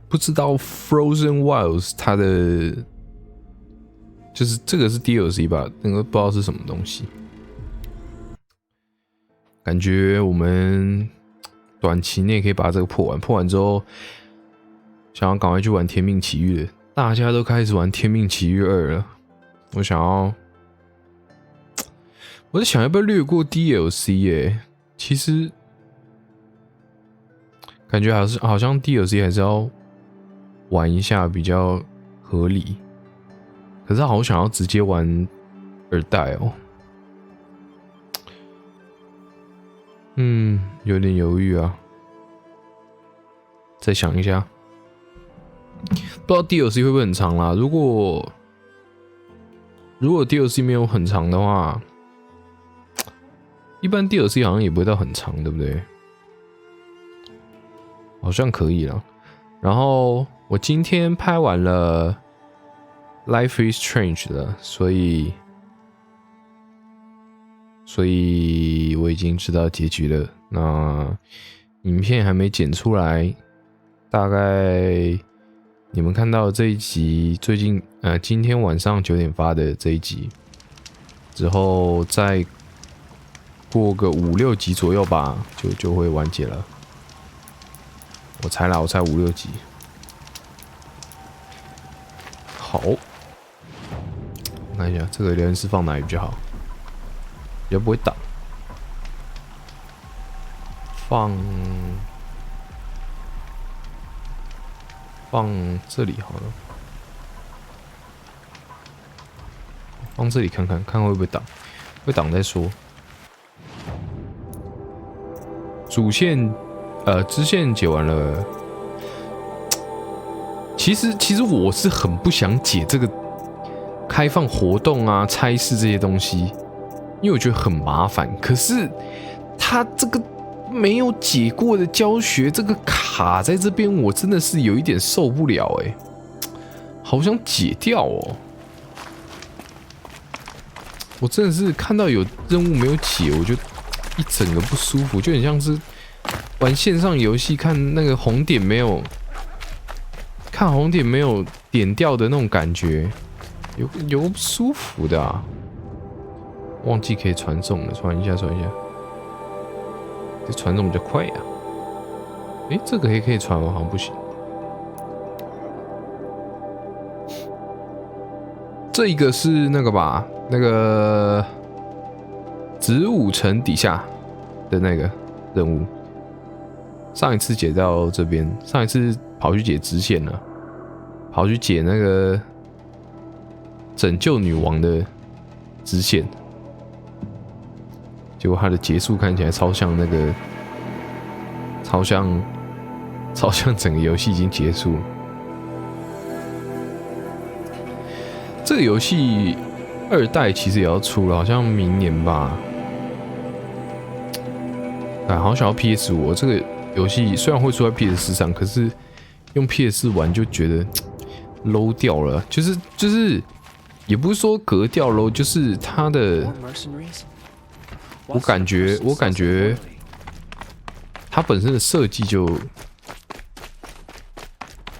不知道 Frozen Wilds 它的就是这个是 DLC 吧？那个不知道是什么东西，感觉我们短期内可以把这个破完。破完之后，想要赶快去玩《天命奇遇》了。大家都开始玩《天命奇遇2》了，我在想要不要略过 DLC 耶？其实感觉好像 DLC 还是要玩一下比较合理，可是好想要直接玩2代哦。有点犹豫啊，再想一下，不知道 DLC 会不会很长啦？如果 DLC 没有很长的话，一般 DLC 好像也不会到很长，对不对？好像可以啦。然后我今天拍完了 Life is Strange 了，所以我已经知道结局了。那影片还没剪出来，大概你们看到这一集，最近今天晚上9点发的这一集之后，再过个5、6集左右吧，就会完结了。我猜5、6集。好，我看一下这个留言室放哪里比较好，比较不会挡。放这里好了，放这里看看会不会挡，会挡再说。主线支线解完了。其实我是很不想解这个开放活动啊、差事这些东西，因为我觉得很麻烦。可是他这个没有解过的教学，这个卡在这边，我真的是有一点受不了哎，好想解掉哦。我真的是看到有任务没有解，我就一整个不舒服，就很像是玩线上游戏看那个红点没有点掉的那种感觉，有不舒服的啊。忘记可以传送了，传一下。这传送比较快呀。这个也可以传吗？好像不行。这一个是那个吧？那个子午城底下的那个任务。上一次解到这边，上一次跑去解支线了，跑去解那个拯救女王的支线，结果它的结束看起来超像那个，超像整个游戏已经结束了。这个游戏2代其实也要出了，好像明年吧。好想要 PS5，这个游戏虽然会出在 PS4 上，可是用 PS4 玩就觉得 low 掉了，就是也不是说格调 low， 就是它的，我感觉它本身的设计就，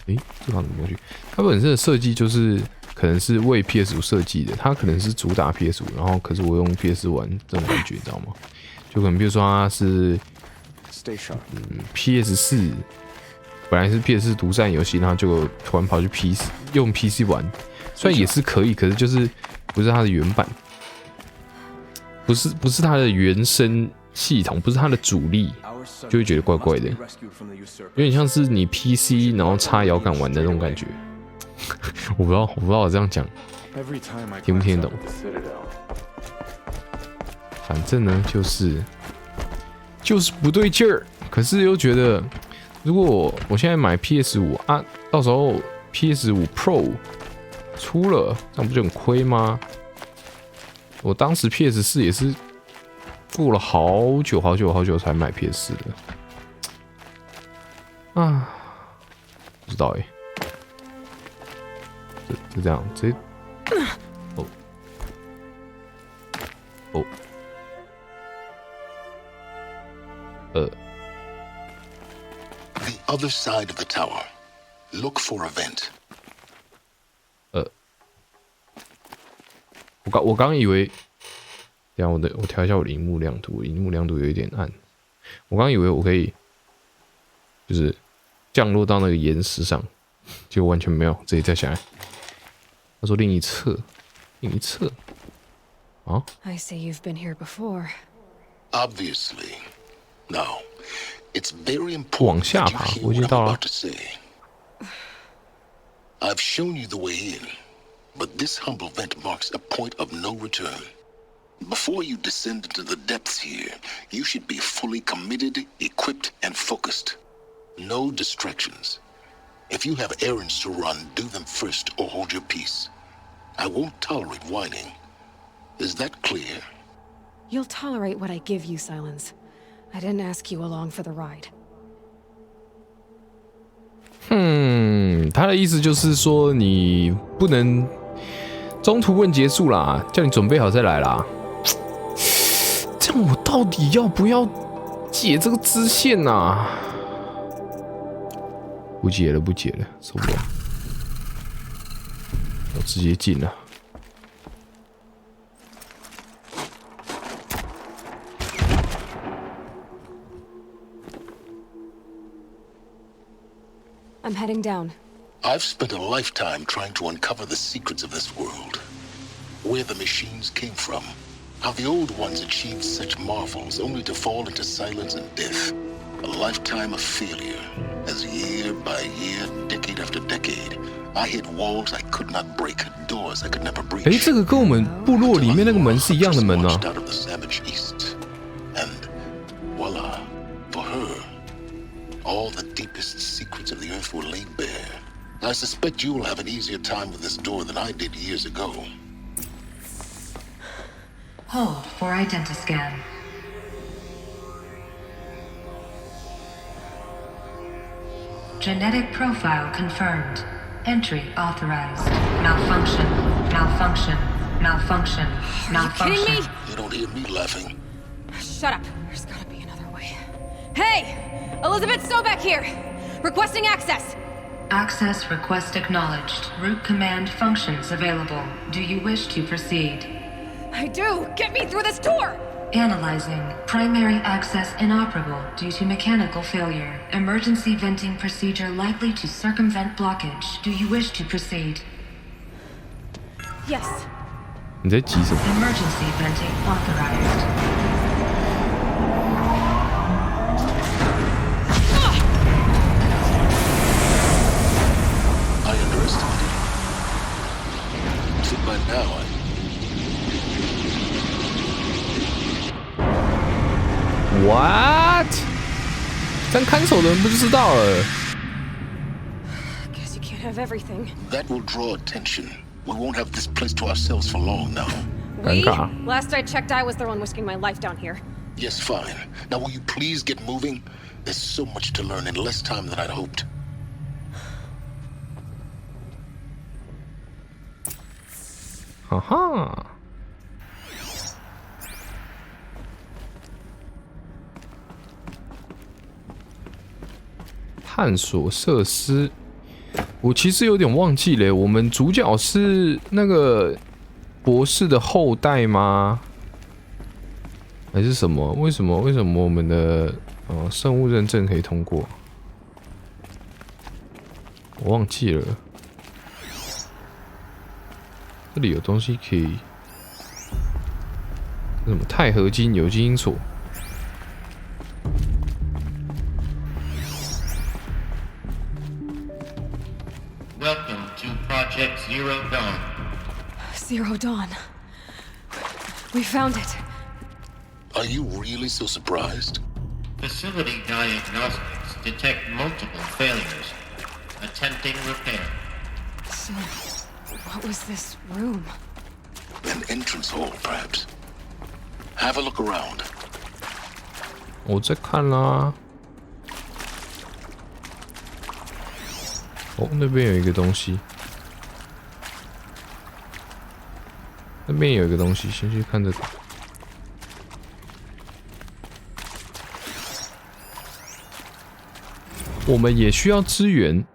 这放怎么过去？它本身的设计就是可能是为 PS5 设计的，它可能是主打 PS5， 然后可是我用 PS4 玩这种感觉，你知道吗？就可能比如说它是PS4，本来是 PS4 独占游戏，然后就突然跑去 用 PC 玩，虽然也是可以，可是就是不是它的原版，不是它的原生系统，不是它的主力，就会觉得怪怪的，有点像是你 PC 然后插摇杆玩的那种感觉。我不知道我这样讲听不听得懂。反正呢就是不对劲儿，可是又觉得如果我现在买 PS5 啊，到时候 PS5 Pro 出了，这样不就很亏吗？我当时 PS4 也是过了好久才买 PS4 的。啊，不知道哎、就这样，直接，哦，The other side of the tower. Look for a vent. 我刚以为，等一下我调一下我的萤幕亮度，萤幕亮度有一点暗。我刚以为我可以，就是降落到那个岩石上，结果完全没有，直接再下来。他说另一侧啊 I say you've been here before. Obviously. Now, it's very 往 important 下 that you 爬， hear 我已经 what 到 I'm 了 about。to say. I've shown you the way in, but this humble vent marks a point of no return. Before you descend into the depths here, you should be fully committed, equipped, and focused. No distractions. If you have errands to run, do them first or hold your peace. I won't tolerate whining. Is that clear? You'll tolerate what I give you, Silence. I didn't ask you along for the ride. 他的意思就是说你不能中途问结束啦，叫你准备好再来啦。这样我到底要不要解这个支线啊？不解了，受不了，我直接进了。I'm heading down. I've spent a lifetime trying to uncover the secrets of this world. Where the machines came from. How the old ones achieved such marvels only to fall into silence and death. A lifetime of failure. As year by year, decade after decade, I hit walls I could not break, doors I could never breach. 诶，这个跟我们部落里面那个门是一样的门啊。 Out of the savage east. And voila, for her, all the deepest secrets of the earth were laid bare. I suspect you will have an easier time with this door than I did years ago. Hold for identiscan. Genetic profile confirmed. Entry authorized. Malfunction. Are you kidding me? You don't hear me laughing. Shut up. There's gotta be another way. Hey! Elizabeth Stovak here! Requesting access! Access request acknowledged. Root command functions available. Do you wish to proceed? I do! Get me through this door! Analyzing. Primary access inoperable due to mechanical failure. Emergency venting procedure likely to circumvent blockage. Do you wish to proceed? Yes. 你在急什么？ Emergency venting authorized. I underestimated. So by now, What？ 这样看守的人不就知道了？ Guess you can't have everything. that will draw attention. We won't have this place to ourselves for long now. We? Danke. Last I checked, I was the one risking my life down here. Yes, fine. Now will you please get moving? There's so much to learn in less time than I'd hoped. 哈哈。探索设施，我其实有点忘记了，我们主角是那个博士的后代吗？还是什么？为什么我们的生物认证可以通过？我忘记了。这里有东西可以，什么钛合金有基因锁？ Welcome to Project Zero Dawn. Zero Dawn. We found it. Are you really so surprised? Facility diagnostics detect multiple failures. Attempting repair. So, what was this room? An entrance hall, perhaps. Have a look around. 我在看啦。哦，那边有一个东西。那边有一个东西，先去看这个。我们也需要支援。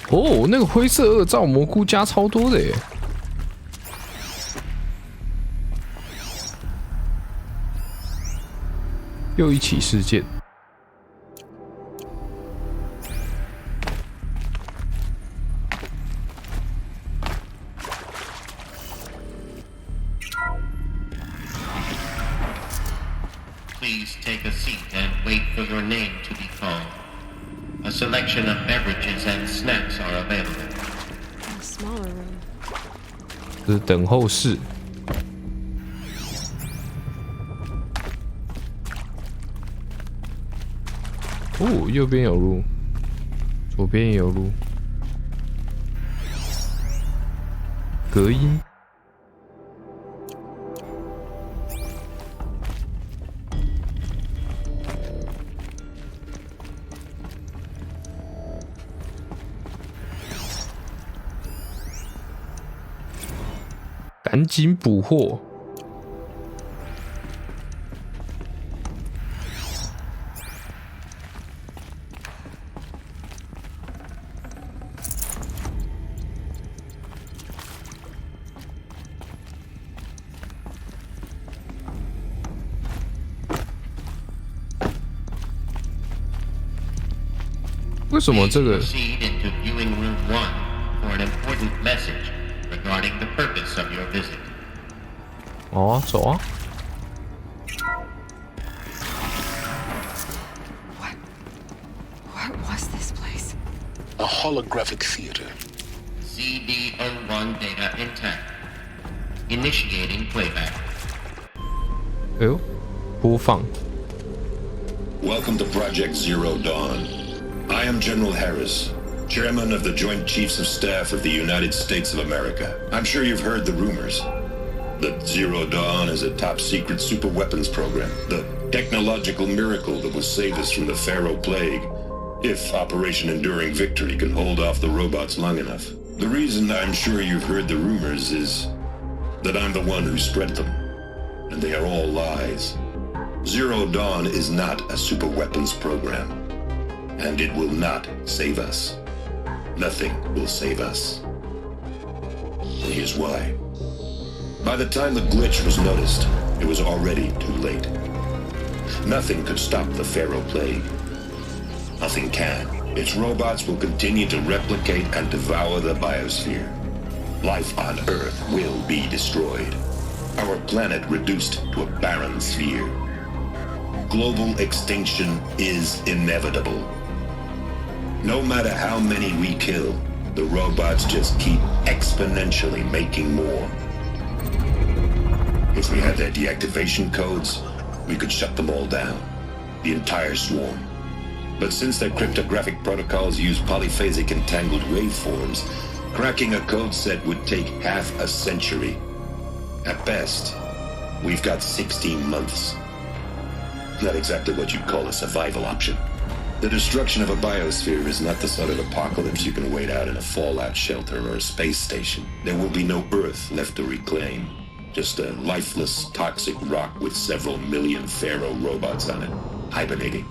哦，那个灰色恶兆蘑菇加超多的耶！又一起事件。Please take a seat and wait for your name to be called. A selection of beverages and snacks are available. A smaller room. 这是等候室。哦，右边有路，左边也有路。隔音。赶紧补货！为什么这个？ Proceed into viewing room 1 for an important message regarding the purpose of your visit. 哦，走啊！ What was this place? A holographic theater. CD01 data intact. Initiating playback. 哎呦，播放。 Welcome to Project Zero Dawn. I am General Harris, Chairman of the Joint Chiefs of Staff of the United States of America. I'm sure you've heard the rumors that Zero Dawn is a top-secret super-weapons program, the technological miracle that will save us from the Pharaoh Plague, if Operation Enduring Victory can hold off the robots long enough. The reason I'm sure you've heard the rumors is that I'm the one who spread them, and they are all lies. Zero Dawn is not a super-weapons program, and it will not save us. Nothing will save us. And here's why. By the time the glitch was noticed, it was already too late. Nothing could stop the Pharaoh Plague. Nothing can. Its robots will continue to replicate and devour the biosphere. Life on Earth will be destroyed. Our planet reduced to a barren sphere. Global extinction is inevitable. No matter how many we kill, the robots just keep exponentially making more. If we had their deactivation codes, we could shut them all down, the entire swarm. But since their cryptographic protocols use polyphasic entangled waveforms, cracking a code set would take half a century. At best, we've got 16 months. Not exactly what you'd call a survival option. The destruction of a biosphere is not the sort of apocalypse you can wait out in a fallout shelter or a space station. There will be no Earth left to reclaim. Just a lifeless, toxic rock with several million Pharaoh robots on it, hibernating,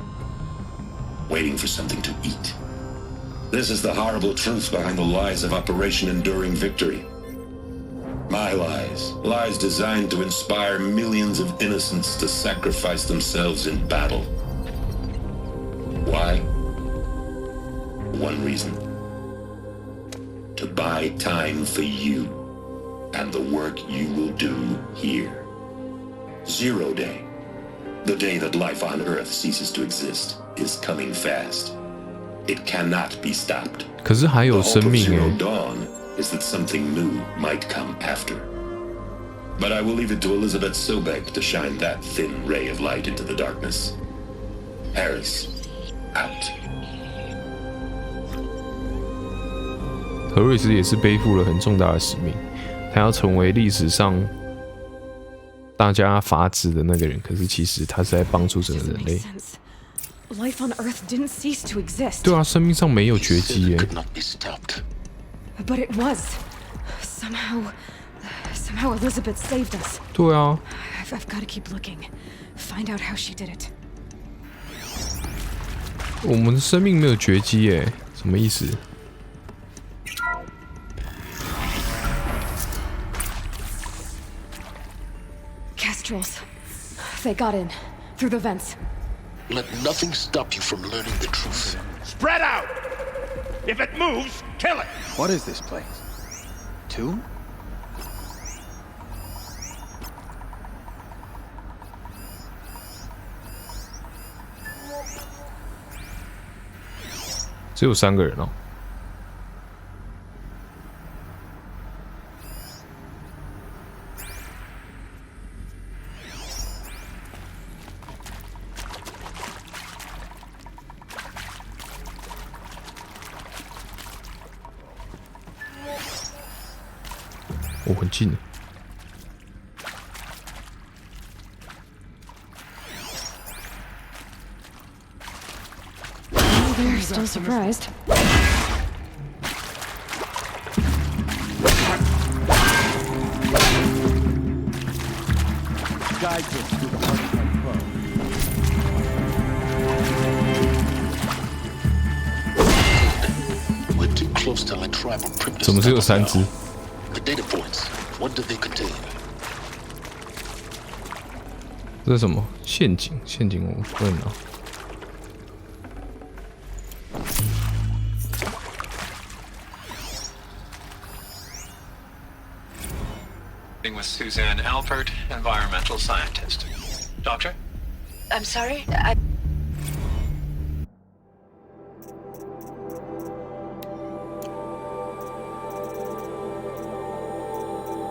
waiting for something to eat. This is the horrible truth behind the lies of Operation Enduring Victory. My lies. Lies designed to inspire millions of innocents to sacrifice themselves in battle. Why? One reason. To buy time for you and the work you will do here. Zero Day, the day that life on Earth ceases to exist, is coming fast. It cannot be stopped. 可是还有 The hope 生 of 命 Zero 哎， Dawn is that something new might come after. But I will leave it to Elizabeth Sobek to shine that thin ray of light into the darkness. Harris, out. 何瑞斯也是背负了很重大的使命，他要成为历史上大家法指的那个人，可是其实他是在帮助整个人类。Life on Earth didn't cease to exist. 对啊，生命上没有绝迹耶。 Could not be stopped. But it was. Somehow Elizabeth saved us. 对啊， I've got to keep looking. Find out how she did it. 我们的生命没有绝迹耶，什么意思？ Kestrels. They got in. Through the vents. Let nothing stop you from learning the truth. Spread out! If it moves, kill it! What is this place? Two? 只有3个人哦。哦，很近。 They're still surprised. Guide this through the heart of my foe. We're too close to our tribal primitive. 怎么只有3只？ The data points. What do they contain? 这是什么？陷阱？陷阱我不能拿。 With Suzanne Alpert, environmental scientist. Doctor? I'm sorry?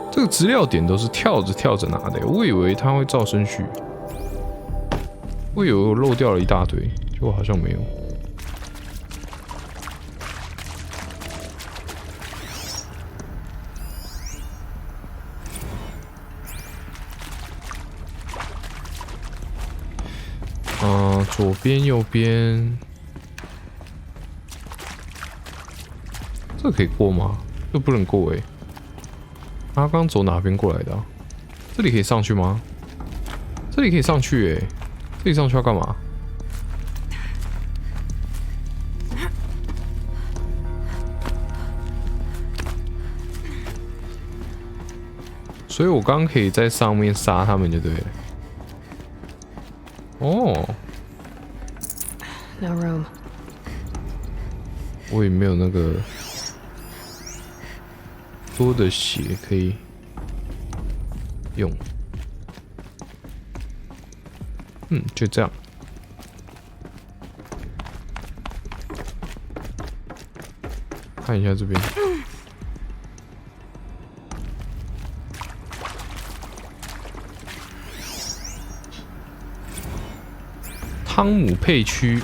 这个资料点都是跳着拿的，我以为它会照顺序，我以为我漏掉了一大堆，结果好像没有。左边、右边，这可以过吗？这不能过欸。他刚走哪边过来的啊？这里可以上去吗？这里可以上去欸，这里上去要干嘛？所以我刚刚可以在上面杀他们就对了。哦。 No room. 我也没有那个多的血可以用。就这样。看一下这边。汤姆佩区。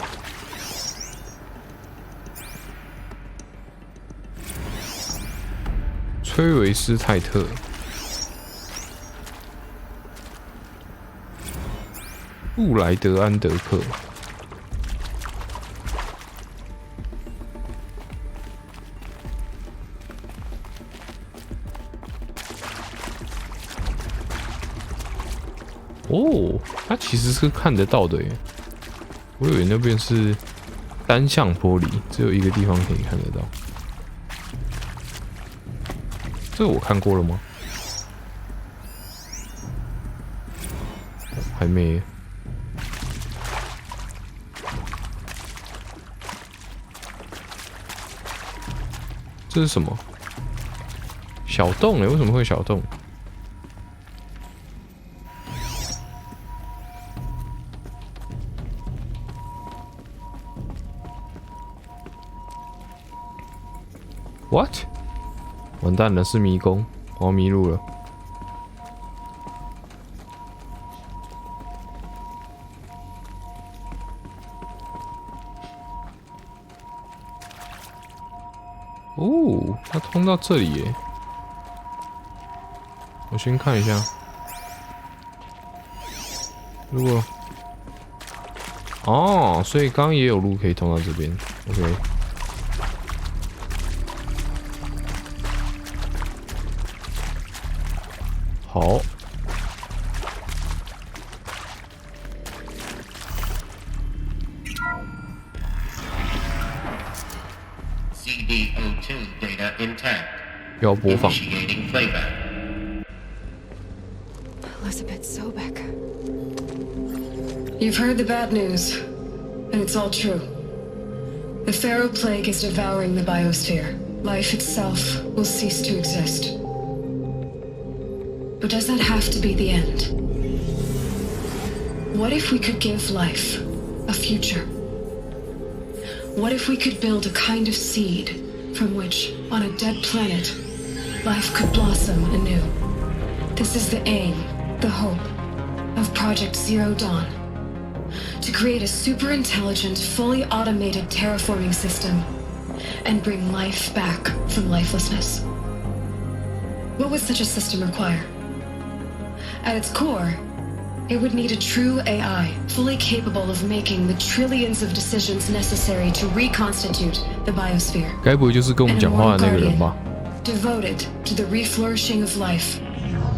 崔维斯泰特，布莱德安德克，哦，它其实是看得到的耶，我以为那边是单向玻璃，只有一个地方可以看得到。 这个我看过了吗？还没。这是什么？小洞为什么会小洞？What？ 完蛋了，是迷宫，我要迷路了。哦，它通到这里耶。我先看一下，如果哦，所以刚刚也有路可以通到这边。OK。好。CD02 data intact. 要播放。 Initiating playback. Elizabeth Sobek. You've heard the bad news, and it's all true. The Pharaoh Plague is devouring the biosphere. Life itself will cease to exist. But does that have to be the end? What if we could give life a future? What if we could build a kind of seed from which, on a dead planet, life could blossom anew? This is the aim, the hope, of Project Zero Dawn. To create a super intelligent, fully automated terraforming system and bring life back from lifelessness. What would such a system require? At its core, it would need a true AI, fully capable of making the trillions of decisions necessary to reconstitute the biosphere. 该不会就是跟我们讲话的那个人吧？ Devoted to the reflourishing of life.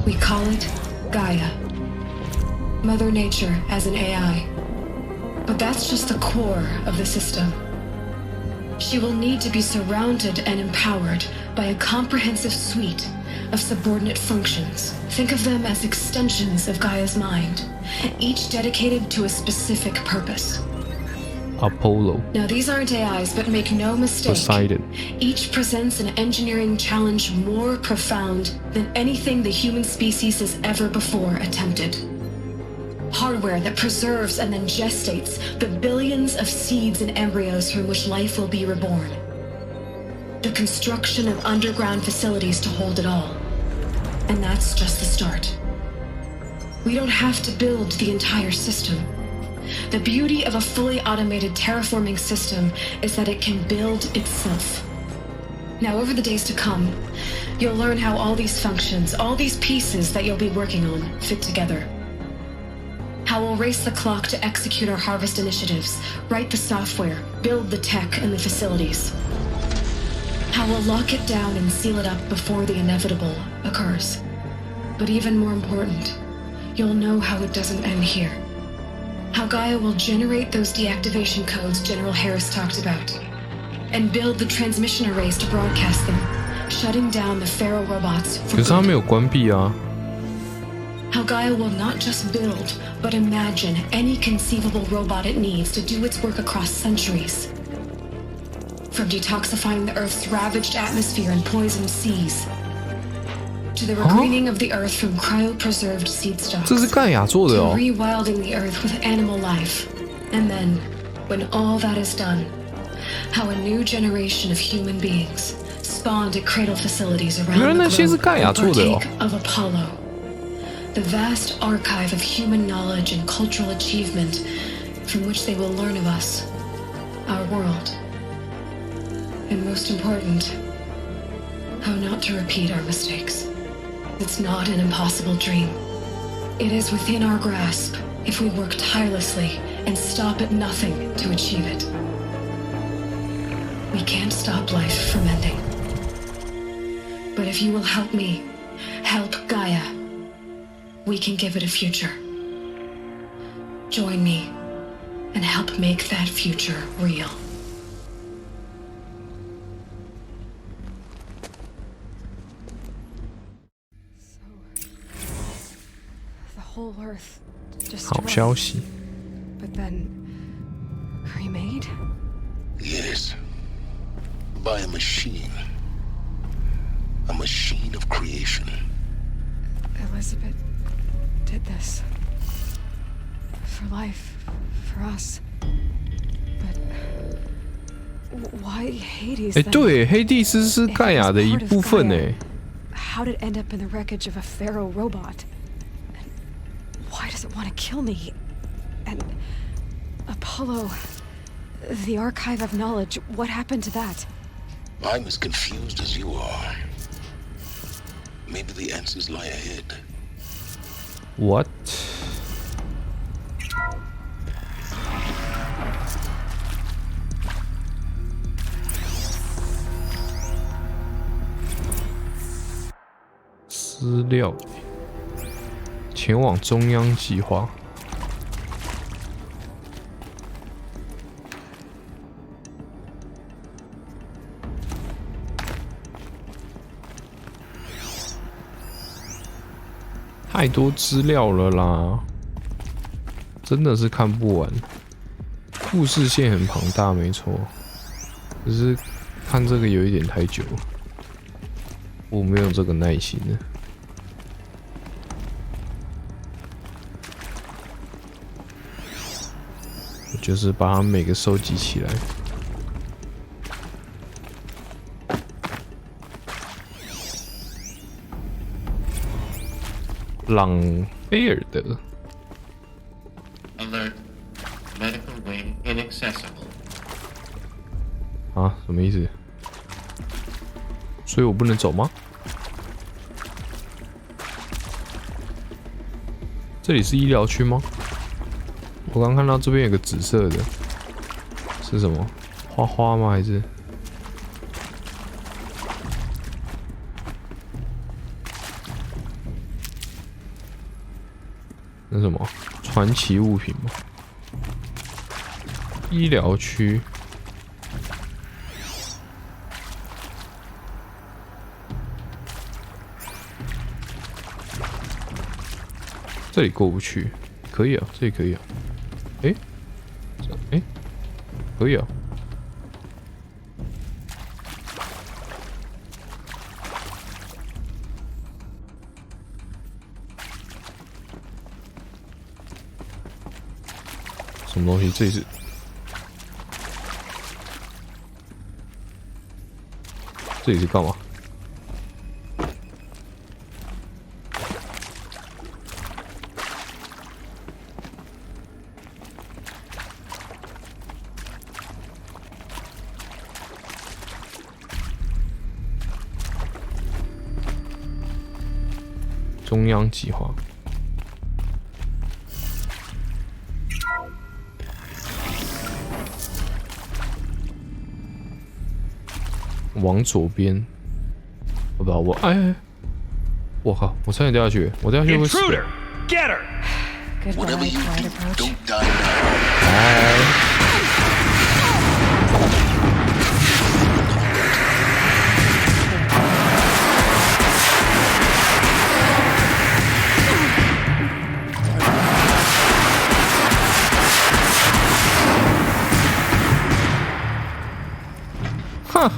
We call it Gaia. Mother Nature as an AI. But that's just the core of the system. She will need to be surrounded and empowered by a comprehensive suite of subordinate functions. Think of them as extensions of Gaia's mind, each dedicated to a specific purpose. Apollo. Now these aren't AIs, but make no mistake. Poseidon. Each presents an engineering challenge more profound than anything the human species has ever before attempted. Hardware that preserves and then gestates the billions of seeds and embryos from which life will be reborn. The construction of underground facilities to hold it all. And that's just the start. We don't have to build the entire system. The beauty of a fully automated terraforming system is that it can build itself. Now, over the days to come, you'll learn how all these functions, all these pieces that you'll be working on, fit together. How we'll race the clock to execute our harvest initiatives, write the software, build the tech and the facilities. How we'll lock it down and seal it up before the inevitable occurs. But even more important, you'll know how it doesn't end here. How Gaia will generate those deactivation codes General Harris talked about, and build the transmission arrays to broadcast them, shutting down the Pharaoh robots for 可是他没有关闭啊。 How Gaia will not just build, but imagine any conceivable robot it needs to do its work across centuries. From detoxifying the Earth's ravaged atmosphere and poisoned seas, to the regreening of the Earth from cryopreserved seed stalks, 这是盖亚做的 to 哦。 rewilding the Earth with animal life. And then, when all that is done, how a new generation of human beings spawned at cradle facilities around 原来 the 那些是 globe 盖亚 will 做的哦。 partake of Apollo. The vast archive of human knowledge and cultural achievement from which they will learn of us, our world. And most important, how not to repeat our mistakes. It's not an impossible dream. It is within our grasp if we work tirelessly and stop at nothing to achieve it. We can't stop life from ending. But if you will help me, help Gaia, we can give it a future. Join me and help make that future real. The whole Earth 好 destroyed, 消息， but then remade? Yes. By a machine. A machine of creation. Elizabeth did this. For life, for us. But why Hades 哎， then? 对，黑帝斯是 If it 盖亚 was 的一 part of 部分 Gaia, 哎。 How did it end up in the wreckage of a Pharaoh robot? And why does it want to kill me? And Apollo, the archive of knowledge, what happened to that? I'm as confused as you are. Maybe the answers lie ahead. What? 资料，前往中央计划。太多资料了啦，真的是看不完。故事线很庞大，没错，只是看这个有一点太久了，我没有这个耐心了。我就是把它们每个收集起来。朗菲尔德 Alert. Medical wing inaccessible. 啊，什么意思？所以我不能走吗？这里是医疗区吗？我刚看到这边有个紫色的，是什么？花花吗？还是？那什么？传奇物品吗？医疗区。这里过不去，可以啊，这里可以啊。诶，诶，可以啊。什么东西？这里是？这里是干嘛？中央计划。往左边，我不知道我哎，我靠！我差点掉下去，我掉下去会死。 Intruder! Get her! Whatever you do, don't die now. 哎。哼。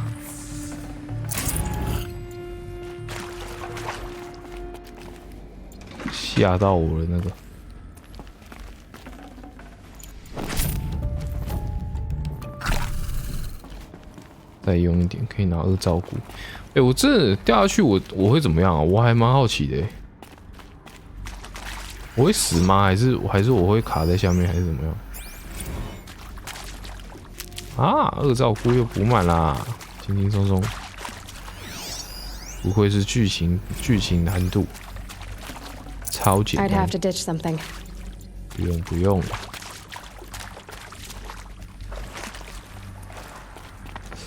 吓到我了，那个。再用一点，可以拿2照顾。哎，我这掉下去我会怎么样啊？我还蛮好奇的。我会死吗？还是我会卡在下面，还是怎么样？啊，2照顾又补满啦，轻轻松松。不愧是剧情难度，超简单。 I'd have to ditch something. 不用。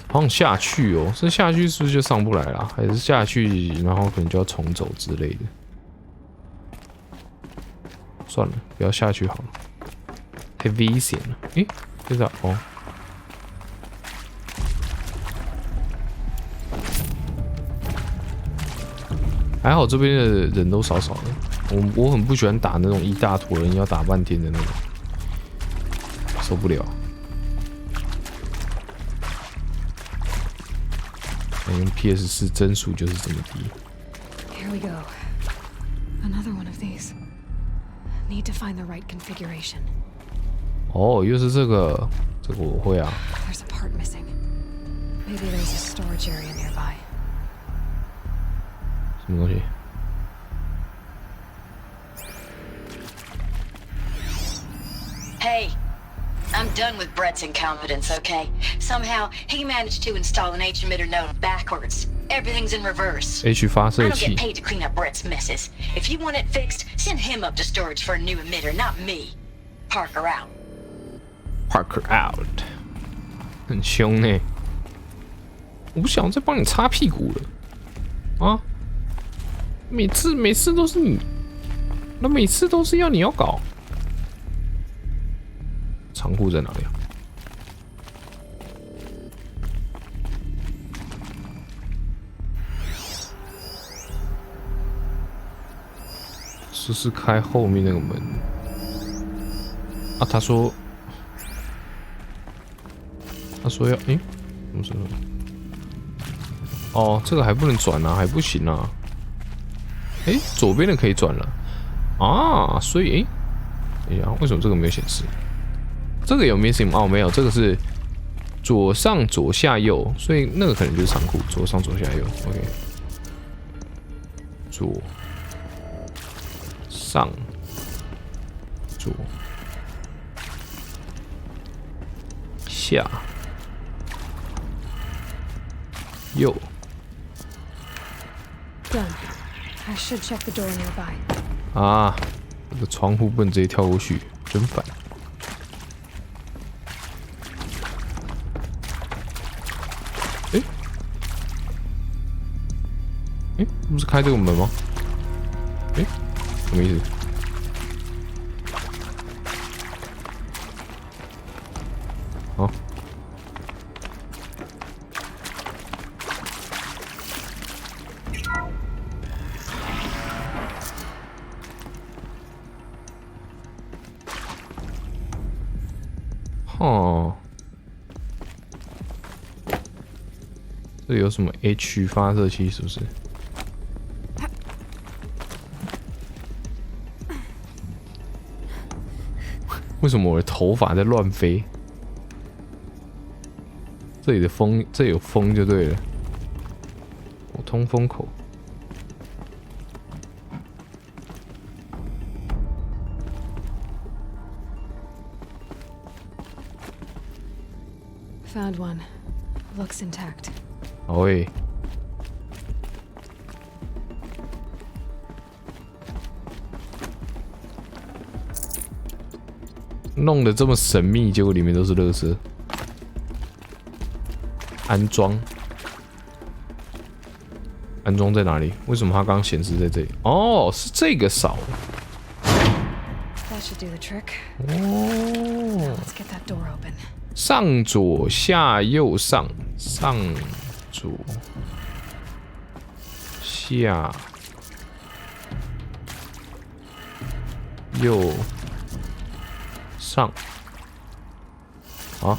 好想下去哦，这下去是不是就上不来了？还是下去然后可能就要重走之类的？算了，不要下去好了，太危险了。诶，这个哦。 还好这边的人都少少的，我很不喜欢打那种一大坨人要打半天的那种，受不了。用 PS4 帧数就是这么低。Here we go. Another one of these. Need to find the right configuration. 哦，又是这个我会啊。There's a part missing. Maybe there's a storage area nearby. 什么东西？Hey, I'm done with Brett's incompetence, okay? Somehow, he managed to install an H emitter node backwards. Everything's in reverse. H 发 I 射 don't get 器。 paid to clean up Brett's messes. If you want it fixed, send him up to storage for a new emitter, not me. Parker out. Parker out， 很凶呢。我不想再帮你擦屁股了啊！每次都是你，那每次都是你要搞。仓库在哪里啊？试试开后面那个门。啊，他说要，什么时候？哦，这个还不能转啊，还不行啊。左边的可以转了啊，所以等一下，为什么这个没有显示？这个有 missing 哦，没有，这个是左上左下右，所以那个可能就是仓库，左上左下右 ，OK， 左上左下右。 Done. I should check the door nearby. 啊，这个窗户不能直接跳过去，真烦。不是开这个门吗？什么意思？好。哦，这有什么 H 发射器是不是？为什么我的头发在乱飞？这里的风，这有风就对了。我通风口。 Found one. Looks intact. 好诶。弄得这么神秘，结果里面都是垃圾。安装，安装在哪里？为什么它刚刚显示在这里？哦，是这个扫。 That should do the trick. 哦。 Now let's get that door open. 上左下右上，上左下右上，好，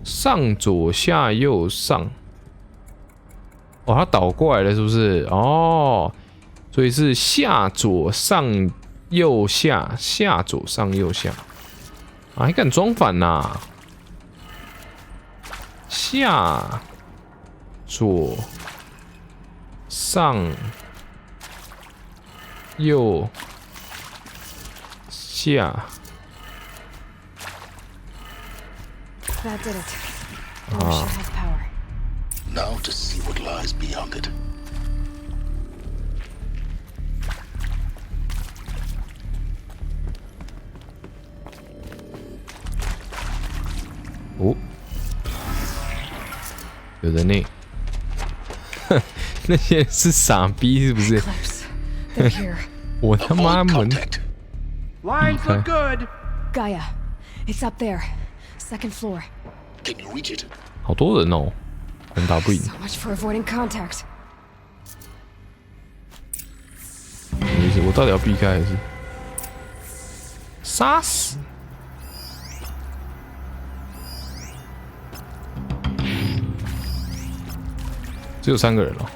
上左下右上。哦，它倒过来了，是不是？哦，所以是下左上。 右下，下左上右下，啊，还敢装反呐、下左上右下。That did it. Now we should have power. Now to see what lies beyond it. 哦，有人呢。哼，那些人是傻逼是不是？我他妈门。Lines look good. Gaia, it's up there, second floor. Can you reach it? 好多人哦，人打不赢。 So much for avoiding contact. 什么意思？我到底要避开还是杀死？ 只有3个人了。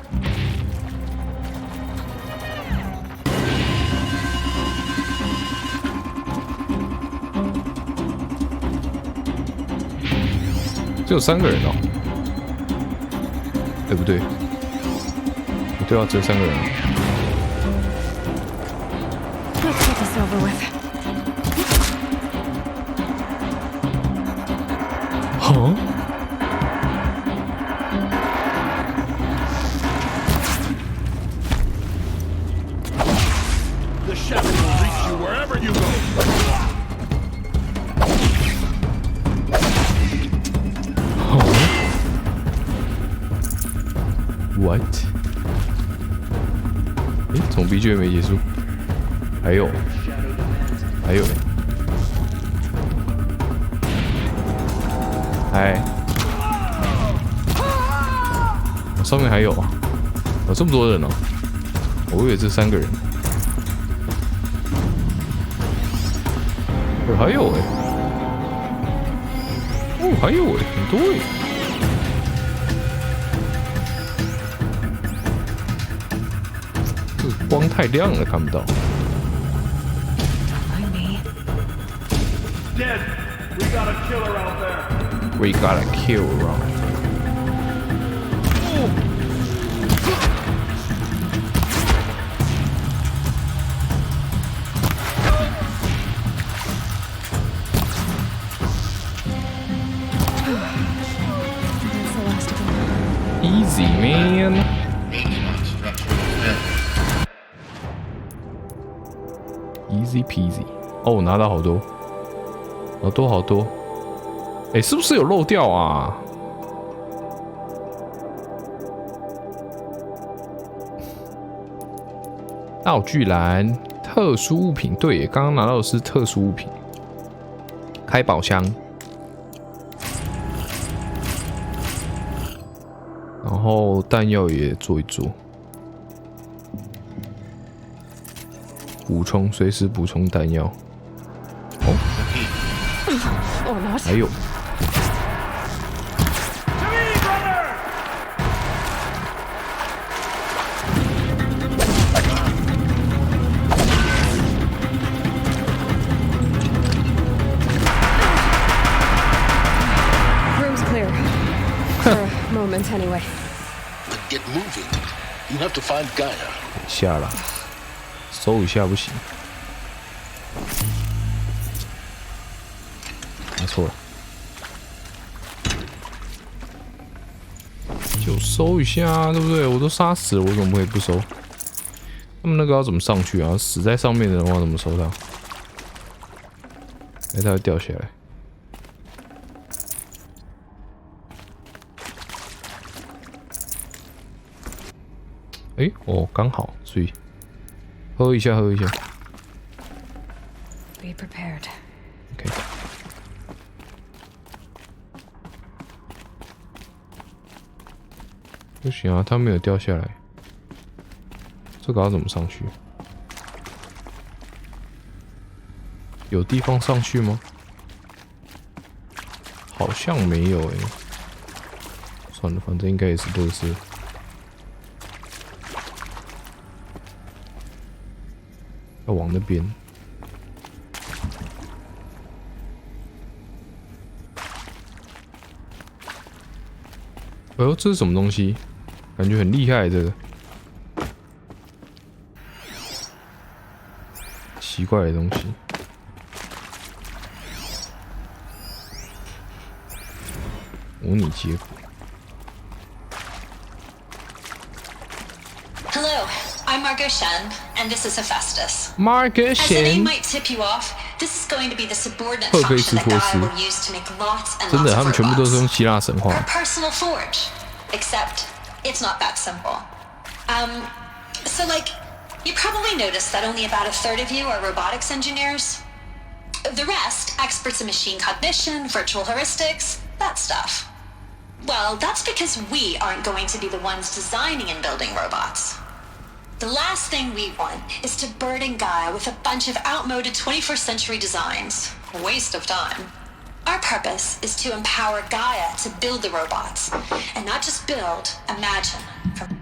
只有3个人哦。不对，不对啊，只有3个人。this over with. Huh? The shadow will reach you wherever you go. What？ 诶，怎么 BGM 没结束？还有，还有嘞！哎，上面还有啊！有这么多人哦！我以为这3个人。哦，还有哎！哦，还有哎，很多哎！光太亮了，看不到。Dead. We got a killer out there. We got a kill around. That's the last of them. Easy, man. Easy peasy. 哦，拿到好多，好多好多。哎，是不是有漏掉啊？道具栏，特殊物品。对，刚刚拿到的是特殊物品。开宝箱，然后弹药也做一做。补充，随时补充弹药。哦，还有。Room's clear. For a moment, anyway. But get moving. You have to find Gaia. 下了。搜一下不行，拿错了，就搜一下，对不对？我都杀死了，我怎么会不搜？他们那个要怎么上去啊？死在上面的人话怎么搜到？哎，它会掉下来。哎，哦，刚好，所以。喝一下，喝一下。Be prepared. OK。不行啊，它没有掉下来。这个要怎么上去？有地方上去吗？好像没有诶。算了，反正应该也是都是。要往那边。哎呦，这是什么东西？感觉很厉害，这个奇怪的东西。模拟结果。Hello, I'm Margot Shen, and this is Hephaestus. Margot As the name Shen， might tip you off, this is going to be the subordinate 赫菲 function 斯 that 托斯 Gaia will use to make lots and 真的， lots 他 of 们全部都是用 robots. 希腊神话。 Her personal forge. Except, it's not that simple. So you probably noticed that only about a third of you are robotics engineers. The rest, experts in machine cognition, virtual heuristics, that stuff. Well, that's because we aren't going to be the ones designing and building robots. The last thing we want is to burden Gaia with a bunch of outmoded 21st century designs. A waste of time. Our purpose is to empower Gaia to build the robots, and not just build, imagine. From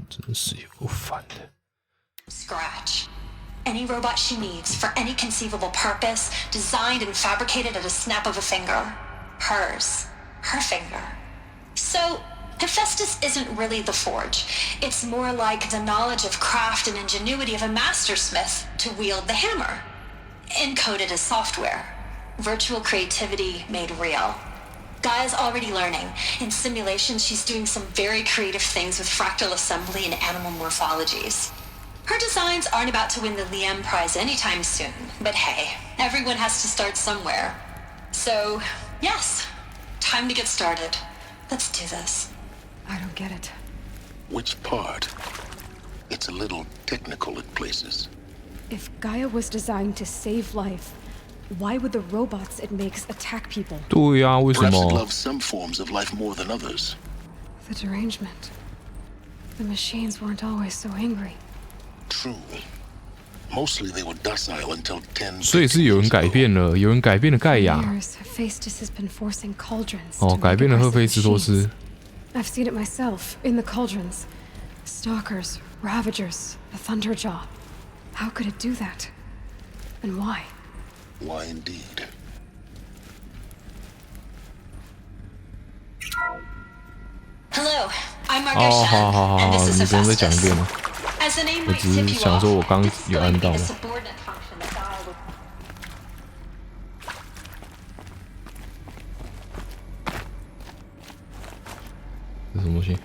真是有够烦的。Scratch. Any robot she needs for any conceivable purpose, designed and fabricated at a snap of a finger. Hers. Her finger. So, Hephaestus isn't really the forge. It's more like the knowledge of craft and ingenuity of a mastersmith to wield the hammer. Encoded as software. Virtual creativity made real. Gaia's already learning. In simulations, she's doing some very creative things with fractal assembly and animal morphologies. Her designs aren't about to win the Liam Prize anytime soon, but hey, everyone has to start somewhere. So, yes, time to get started. Let's do this. I don't get it. Which part? It's a little technical at places. If Gaia was designed to save life, why would the robots it makes attack people? 对呀，为什 Perhaps it 么？ loves some forms of life more than others. The derangement. The machines weren't always so angry. True. Mostly they were docile until 10. 所以是有人改变了，有人改变了盖亚。 Years, Hephaestus has been forcing cauldrons. 哦， to 改变了 recognize 赫菲斯托 the 斯 machines. I've seen it myself, in the cauldrons. Stalkers, Ravagers, the Thunderjaw. How could it do that? And why? Why indeed? Hello, I'm 哦， Margaret 好好好 and 好， this is 你不用再讲一 Hephaestus. 遍了。 As the name 我 might 只 tip 是 you 想说，我 off, 刚 this is 有 going 按 to 到 be 了 the。subordinate function that Gaia will 这是什么东西？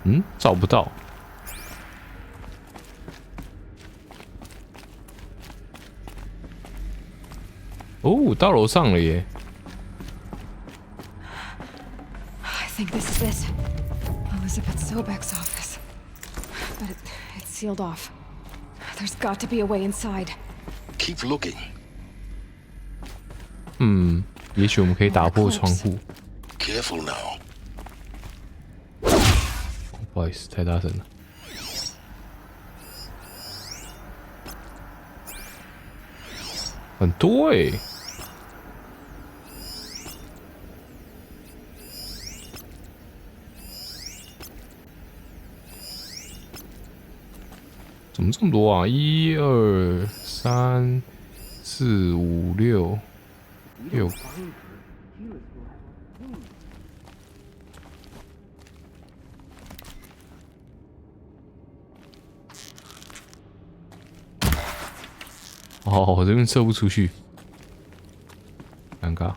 嗯，找不到。哦，到楼上了耶！ I think this is it. Elizabeth Sobek's office. But it's sealed off. There's got to be a way inside. Keep looking. 嗯，也许我们可以打破窗户。 Careful now. 不好意思，太大声了。很多欸。怎么这么多啊？1、2、3、4、5、6，哦，我这边射不出去，尴尬。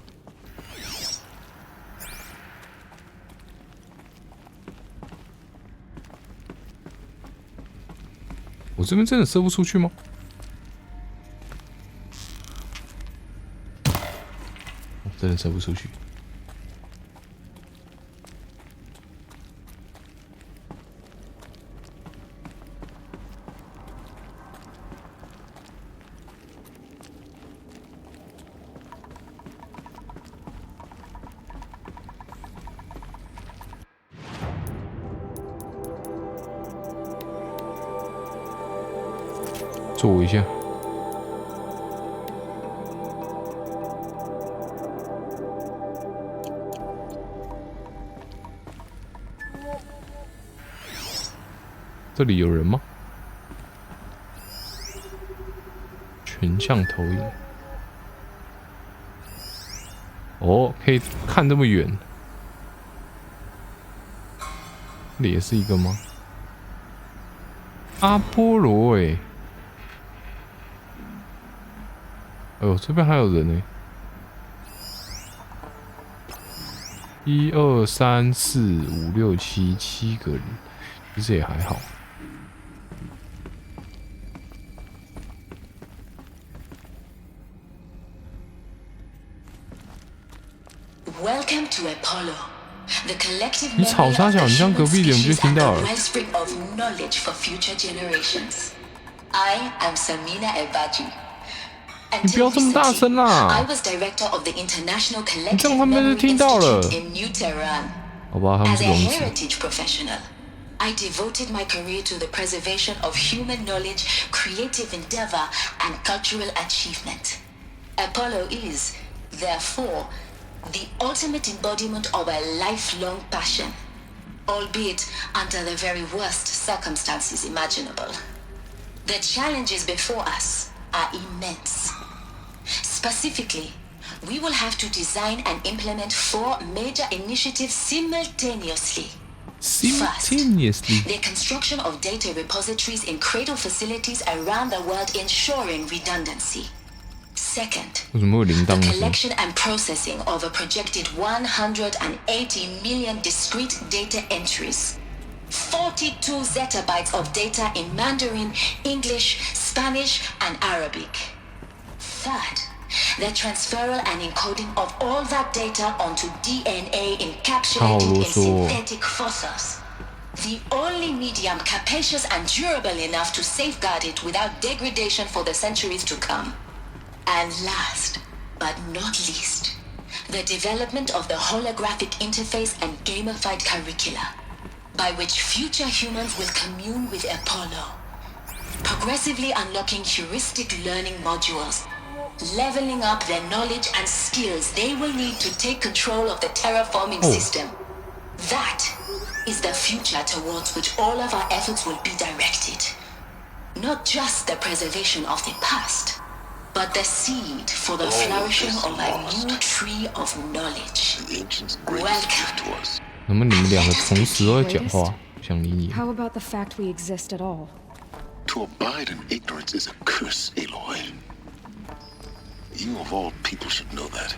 我这边真的射不出去吗？真的射不出去。坐一下。这里有人吗？全向投影。哦，可以看这么远。这里也是一个吗？阿波罗欸。哎呦，这边还有人呢！1、2、3、4、5、6、7个人，其实也还好。Welcome to Apollo. The collective 你吵啥小？你这样隔壁一点不就听到了？ wellspring of knowledge for future generations. I am Samina Ebaji. 你不要这么大声啦！ I was director of the International 你 Collective 这样他们就 Memory 听到了。 Institute in New Tehran. 好吧，他们 As 是 a 聋子。 heritage professional, I devoted my career to the preservation of human knowledge, creative endeavor, and cultural achievement. Apollo is, therefore, the ultimate embodiment of a lifelong passion, albeit under the very worst circumstances imaginable. The challenges before us are immense. Specifically, we will have to design and implement 4 major initiatives simultaneously. First, the construction of data repositories in cradle facilities around the world ensuring redundancy. Second, the collection and processing of a projected 180 million discrete data entries. 42 zettabytes of data in Mandarin, English, Spanish, and Arabic. Third, the transferal and encoding of all that data onto DNA encapsulated in synthetic fossils. The only medium capacious and durable enough to safeguard it without degradation for the centuries to come. And last, but not least, the development of the holographic interface and gamified curricula, by which future humans will commune with Apollo, progressively unlocking heuristic learning modules, leveling up their knowledge and skills they will need to take control of the terraforming system. That is the future towards which all of our efforts will be directed. Not just the preservation of the past, but the seed for the flourishing of a new tree of knowledge. Welcome. 那么你们两个同时都在讲话，想理你。 How about the fact we exist at all? To abide in ignorance is a curse, Aloy. You of all people should know that.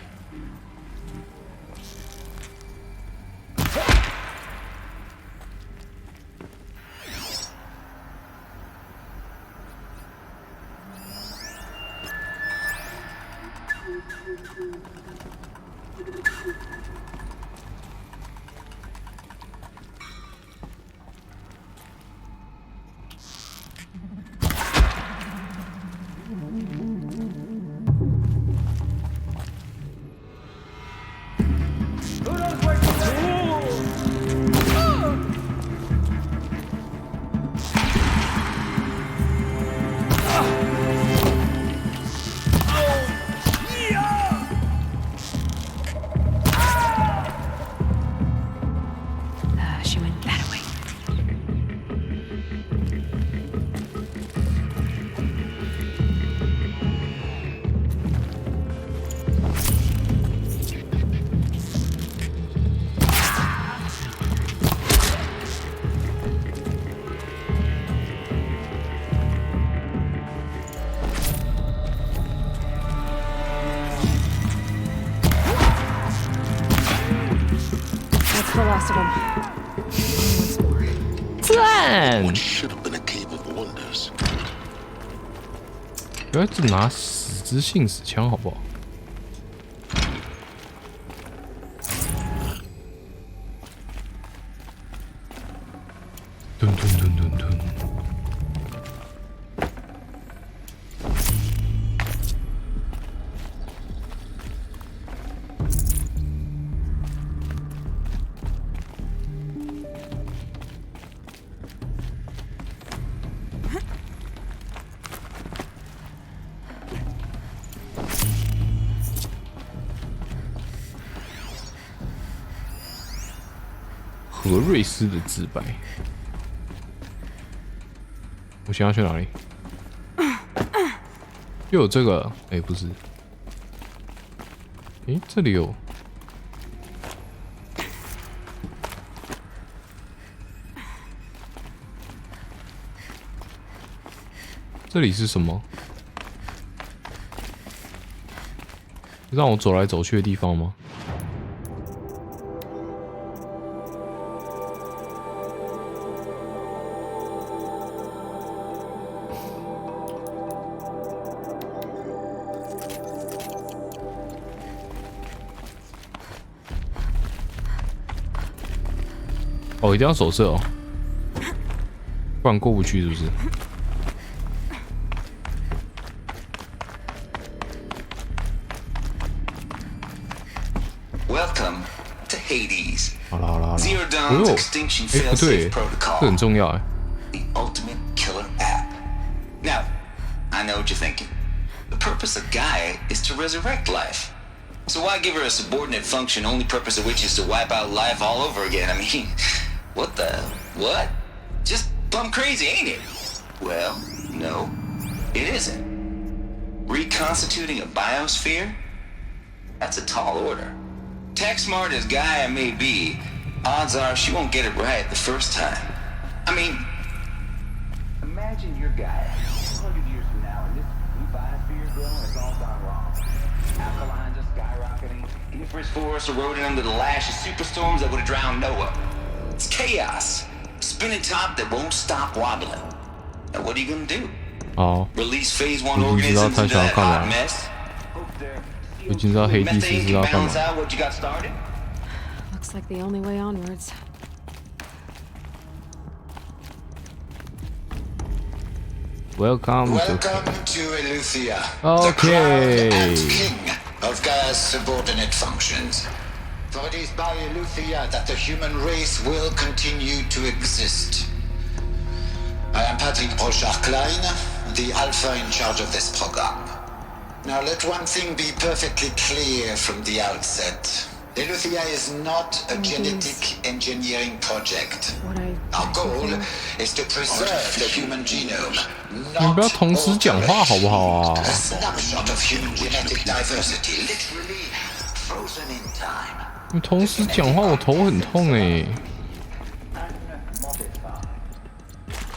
She went that way. That's the last of them. Once more. 赞！ What should have been a cave of wonders. 不要只拿死之信使枪好不好？吨吨吨吨吨。何瑞斯的自白。我想要去哪里？又有这个？哎，不是。哎，这里有。这里是什么？让我走来走去的地方吗？哦，一定要手射哦，不然过不去是不是？好了好了好了， Zero 哦 Dawn's 哟， extinction 哎不对， failsafe 这 protocol. 很重要哎。 The ultimate killer app. Now, I know what you're thinking. The purpose of Gaia is to resurrect life. So why give her a subordinate function, only purpose of which is to wipe out life all over again? I mean, what the... what? Just plumb crazy, ain't it? Well, no, it isn't. Reconstituting a biosphere? That's a tall order. Tech smart as Gaia may be, odds are she won't get it right the first time. I mean, imagine your Gaia 100 years from now and this new biosphere growing has all gone wrong. Alkalines are skyrocketing, coniferous forests eroding under the lash of superstorms that would have drowned Noah. It's chaos. Spinning top that won't stop wobbling. Now what are you gonna do? 哦， Release phase 1我已经知道 organisms 他 into 想要 that 干 hot 嘛， mess? 我已经知道黑帝斯 Methane 是要 can 干嘛 balance。out what you got started? Looks like the only way onwards. Welcome to Welcome to Eleuthia, Okay. the crown and king of Gaia's subordinate functions. For it is by Eleuthia that the human race will continue to exist. I am Patrick Brochard-Klein, the Alpha in charge of this program. Now let one thing be perfectly clear from the outset. Eleuthia is not a genetic engineering project. Our goal is to preserve the human genome, 你不要 not 同时讲话好不好啊？ a snapshot of human genetic diversity, literally frozen in time. 你同时讲话，我头很痛哎。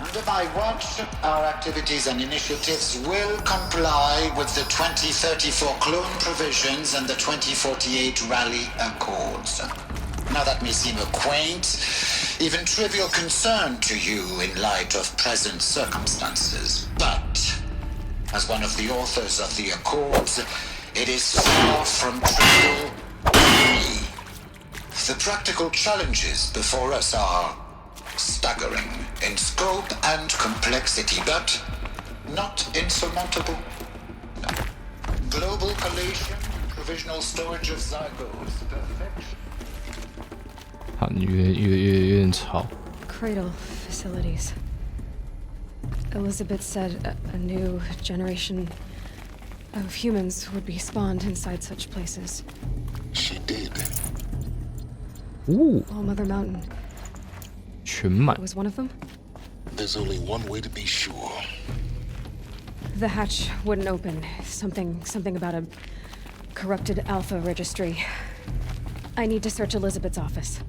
Under my watch, our activities and initiatives will comply with the 2034 clone provisions and the 2048 Rally Accords. Now that may seem a quaint, even trivial concern to you in light of present circumstances, but as one of the authors of the Accords, it is far from trivial to me. The practical challenges before us are staggering in scope and complexity, but not insurmountable. No. Global collation, provisional storage of zygotes, perfection. 好，你有点吵。 Cradle facilities. Elizabeth said a new generation of humans would be spawned inside such places. She did. Ooh, All Mother Mountain 全满。 was one of them. There's only one way to be sure. The hatch wouldn't open. Something about a corrupted Alpha registry. I need to search Elizabeth's office.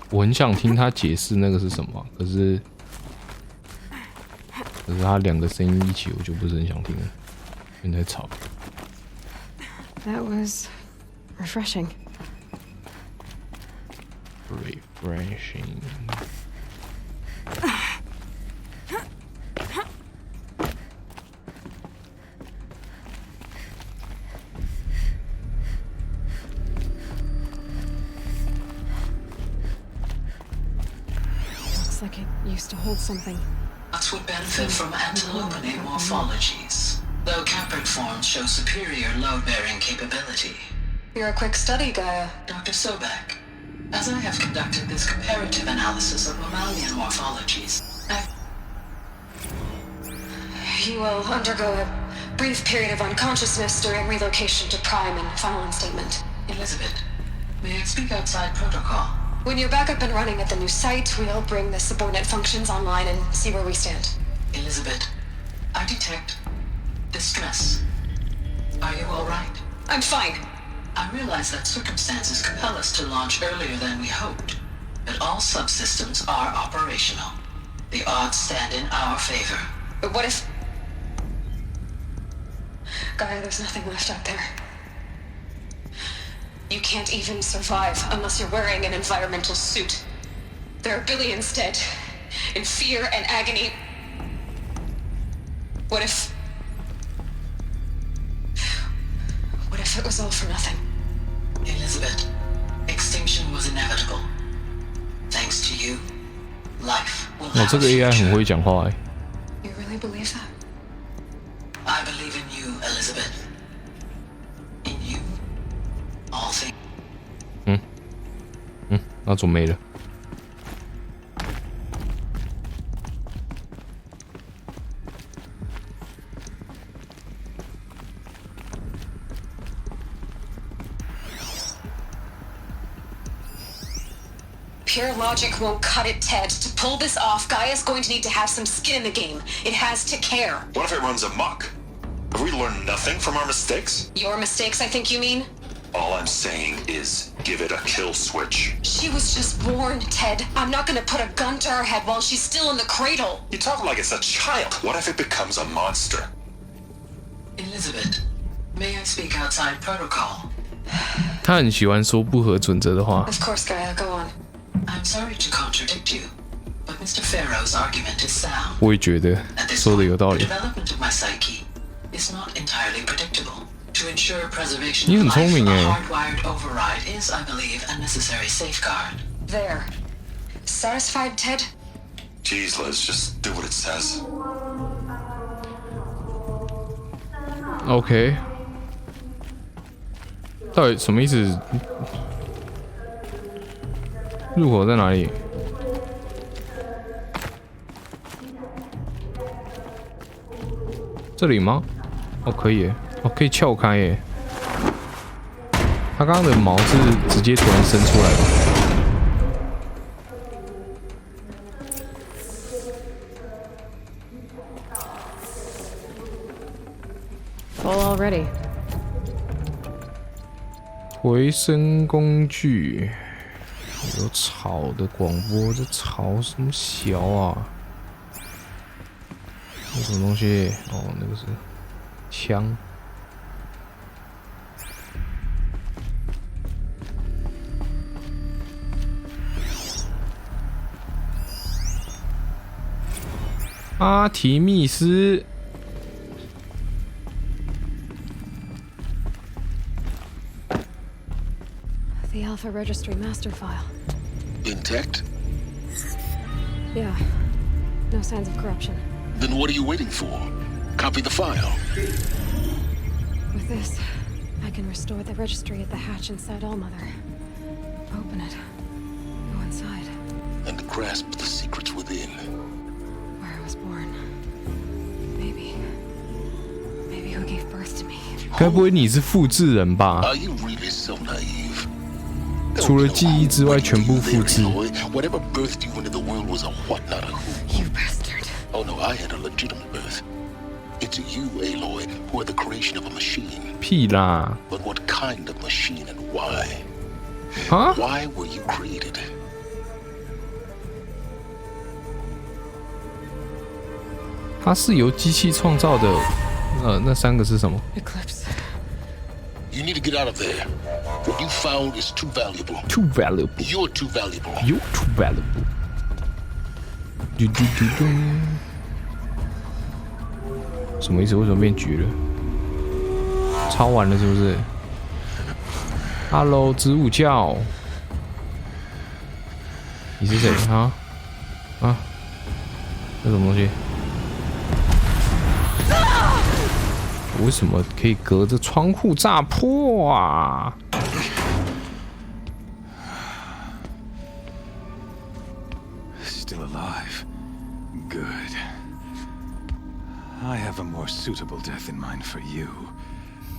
我很想听他解释那个是什么，可是他两个声音一起，我就不是很想听了，有点太吵。 That was refreshing. Refreshing. Looks like it used to hold something. Nuts would benefit from antelope-nate morphologies, though caprid forms show superior load-bearing capability. You're a quick study, Gaia. Dr. Sobek, as I have conducted this comparative analysis of mammalian morphologies, You will undergo a brief period of unconsciousness during relocation to Prime and final instatement. Elizabeth, may I speak outside protocol? When you're back up and running at the new site, we'll bring the subordinate functions online and see where we stand. Elizabeth, I detect distress. Are you all right? I'm fine. I realize that circumstances compel us to launch earlier than we hoped, but all subsystems are operational. The odds stand in our favor. But what if... Gaia, there's nothing left out there. You can't even survive unless you're wearing an environmental suit. There are billions dead, in fear and agony. What if it was all for nothing? Elizabeth, extinction was inevitable. Thanks to you, life will 哦，这个 AI 很会讲话哎。 You really believe that? I believe in 那怎么没了？ Pure logic won't cut it, Ted. To pull this off, Gaia's going to need to have some skin in the game. It has to care. What if it runs amok? Have we learned nothing from our mistakes? Your mistakes, I think you mean? All I'm saying is give it a kill switch. She was just born, Ted. I'm not gonna put a gun to her head while she's still in the cradle. You talk like it's a child. What if it becomes a monster? Elizabeth, may I speak outside protocol? 他很喜欢说不合准则的话。 Of course, Gaia, go on. I'm sorry to contradict you, but Mr. Farrow's argument is sound. 我也觉得说的有道 The 理。 development of my psyche is not entirely predictable. To ensure preservation 你 of 很聪 life, 明 a 哎。 hardwired override is, I believe, a necessary safeguard. There. Satisfied, Ted? Jeez, Liz, just do what it says. OK。到底什么意思？入口在哪里？这里吗？哦，可以耶，哦，可以撬开耶。他刚刚的毛是直接突然伸出来的。Full already. 回声工具。 有吵的广播，这吵什么小啊？那什么东西？哦，那个是枪。阿提密斯。 The Alpha Registry master file. Intact? Yeah. No signs of corruption. Then what are you waiting for? Copy the file. With this, I can restore the registry at the hatch inside Allmother. Open it. Go inside. And grasp the secrets within. Where I was born. Maybe who gave birth to me. 该不会你是复制人吧？ Are you really so naive? 除了记忆之外，全部复制。 Whatever birthed you into the world was a what, not a who. You bastard. Oh no, I had a legitimate birth. It's you, Aloy, who are the creation of a machine. 屁啦！ But what kind of machine and why? 啊 Why were you created? 它是由机器创造的。那三个是什么 Eclipse. You need to get out of there. What you found is too valuable.？Too valuable. You're too valuable. You're too valuable. 嘟嘟嘟嘟。什么意思？为什么变橘了？抄完了是不是 ？Hello， 子午觉。你是谁啊？啊？这什么东西？为什么可以隔着窗户炸破啊？ Still alive. Good. I have a more suitable death in mind for you,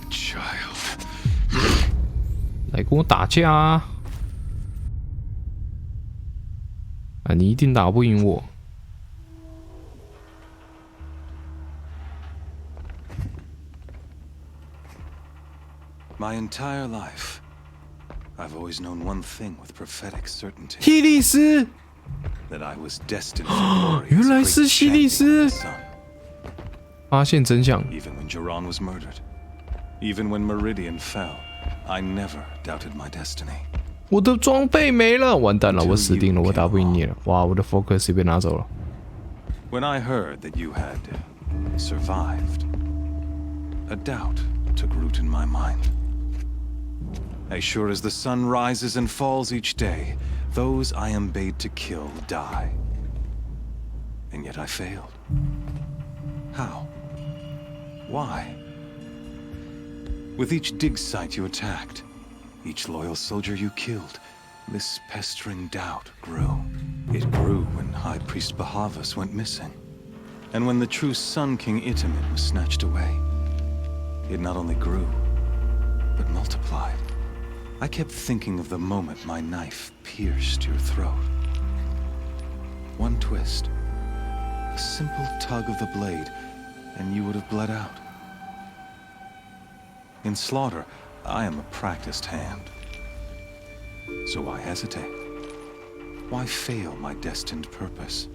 child. 来跟我打架啊！啊，你一定打不赢我。 My entire life, I've always known one thing with prophetic certainty. 希利斯， That I was destined for glory. 原来是希利斯。 as a great champion of the sun. 发现真相。 Even when Jiran was murdered, even when Meridian fell, I never doubted my destiny. 我的装备没了，完蛋了，我死定了，我打不赢你了。哇，我的 focus 也被拿走了。 When I heard that you had survived, a doubt took root in my mind. As sure as the sun rises and falls each day, those I am bade to kill die. And yet I failed. How? Why? With each dig site you attacked, each loyal soldier you killed, This pestering doubt grew. It grew when High Priest Bahavas went missing. And when the true Sun King Itamen was snatched away. It not only grew, but multiplied. I kept thinking of the moment my knife pierced your throat. One twist, a simple tug of the blade, and you would have bled out. In slaughter, I am a practiced hand. So why hesitate? Why fail my destined purpose?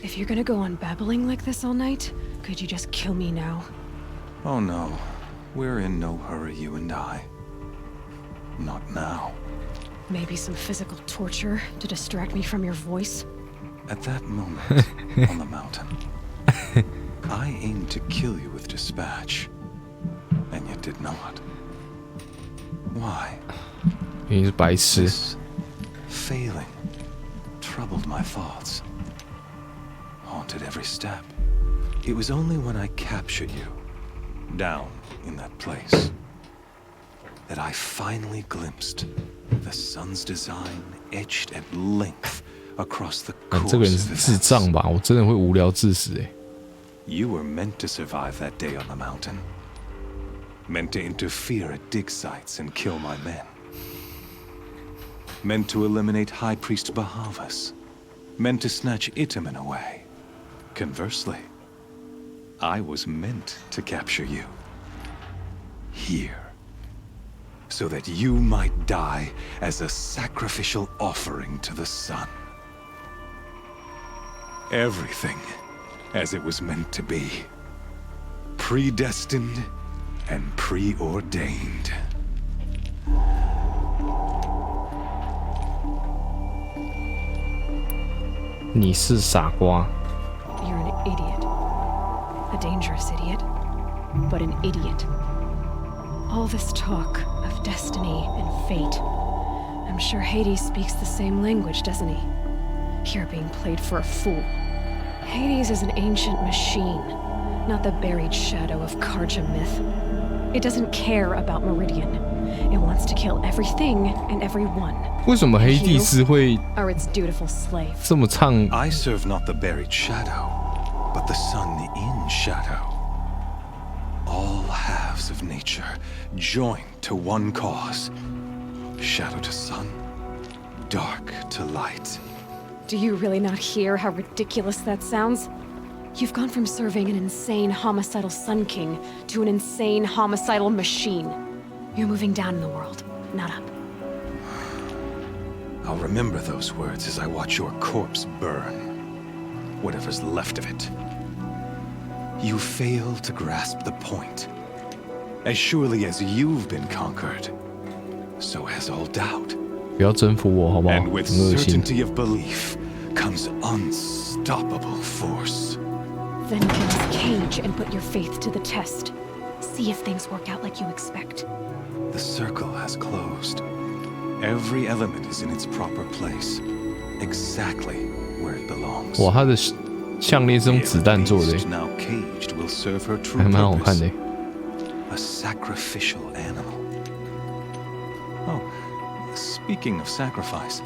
If you're gonna go on babbling like this all night, could you just kill me now? Oh no, we're in no hurry, you and I. Not now. Maybe some physical torture to distract me from your voice? At that moment, on the mountain, I aimed to kill you with dispatch, and yet did not. Why? This failing troubled my thoughts, haunted every step. It was only when I captured you, down in that place, that I finally glimpsed the sun's design etched at length across the course of events. You were meant to survive that day on the mountain. Meant to interfere at dig sites and kill my men. Meant to eliminate High Priest Bahavas. Meant to snatch Itamen away. Conversely, I was meant to capture you. Here. So that you might die as a sacrificial offering to the sun. Everything as it was meant to be. Predestined and preordained. You're an idiot. A dangerous idiot, but an idiot. All this talk of destiny and fate. I'm sure Hades speaks the same language, doesn't he? You're being played for a fool. Hades is an ancient machine, not the buried shadow of Karja myth. It doesn't care about Meridian. It wants to kill everything and everyone. 为什么黑帝斯会 are its dutiful slave. 这么唱 I serve not the buried shadow, but the sun in shadow. All halves of nature joined to one cause. Shadow to sun, dark to light. Do you really not hear how ridiculous that sounds? You've gone from serving an insane homicidal Sun King to an insane homicidal machine. You're moving down in the world, not up. I'll remember those words as I watch your corpse burn. Whatever's left of it. You fail to grasp the point. As surely as you've been conquered, so has all doubt. 不要征服我好不好？ And with 很恶心。 certainty of belief comes unstoppable force. Then get this cage and put your faith to the test. See if things work out like you expect. The circle has closed. Every element is in its proper place, exactly where it belongs. 哇，它的项链是用子弹做的， Now caged will serve her true 还蛮好看 purpose. 的。 A sacrificial animal. Oh, speaking of sacrifice,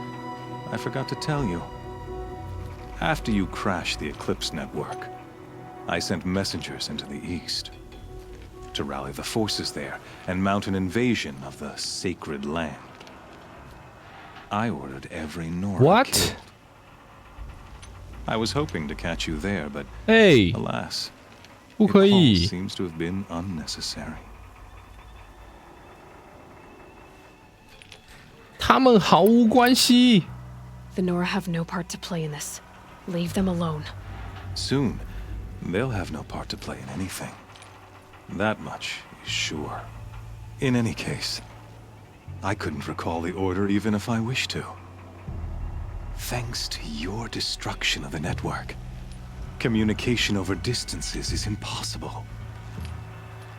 I forgot to tell you. After you crashed the Eclipse network, I sent messengers into the east to rally the forces there and mount an invasion of the sacred land. I ordered every Nora What? killed. I was hoping to catch you there, but Hey, alas, 不 it 可 all 以。 seems to have been unnecessary. 他们毫无关系。 The Nora have no part to play in this. Leave them alone. Soon, they'll have no part to play in anything. That much is sure. In any case, I couldn't recall the order even if I wished to. Thanks to your destruction of the network, communication over distances is impossible.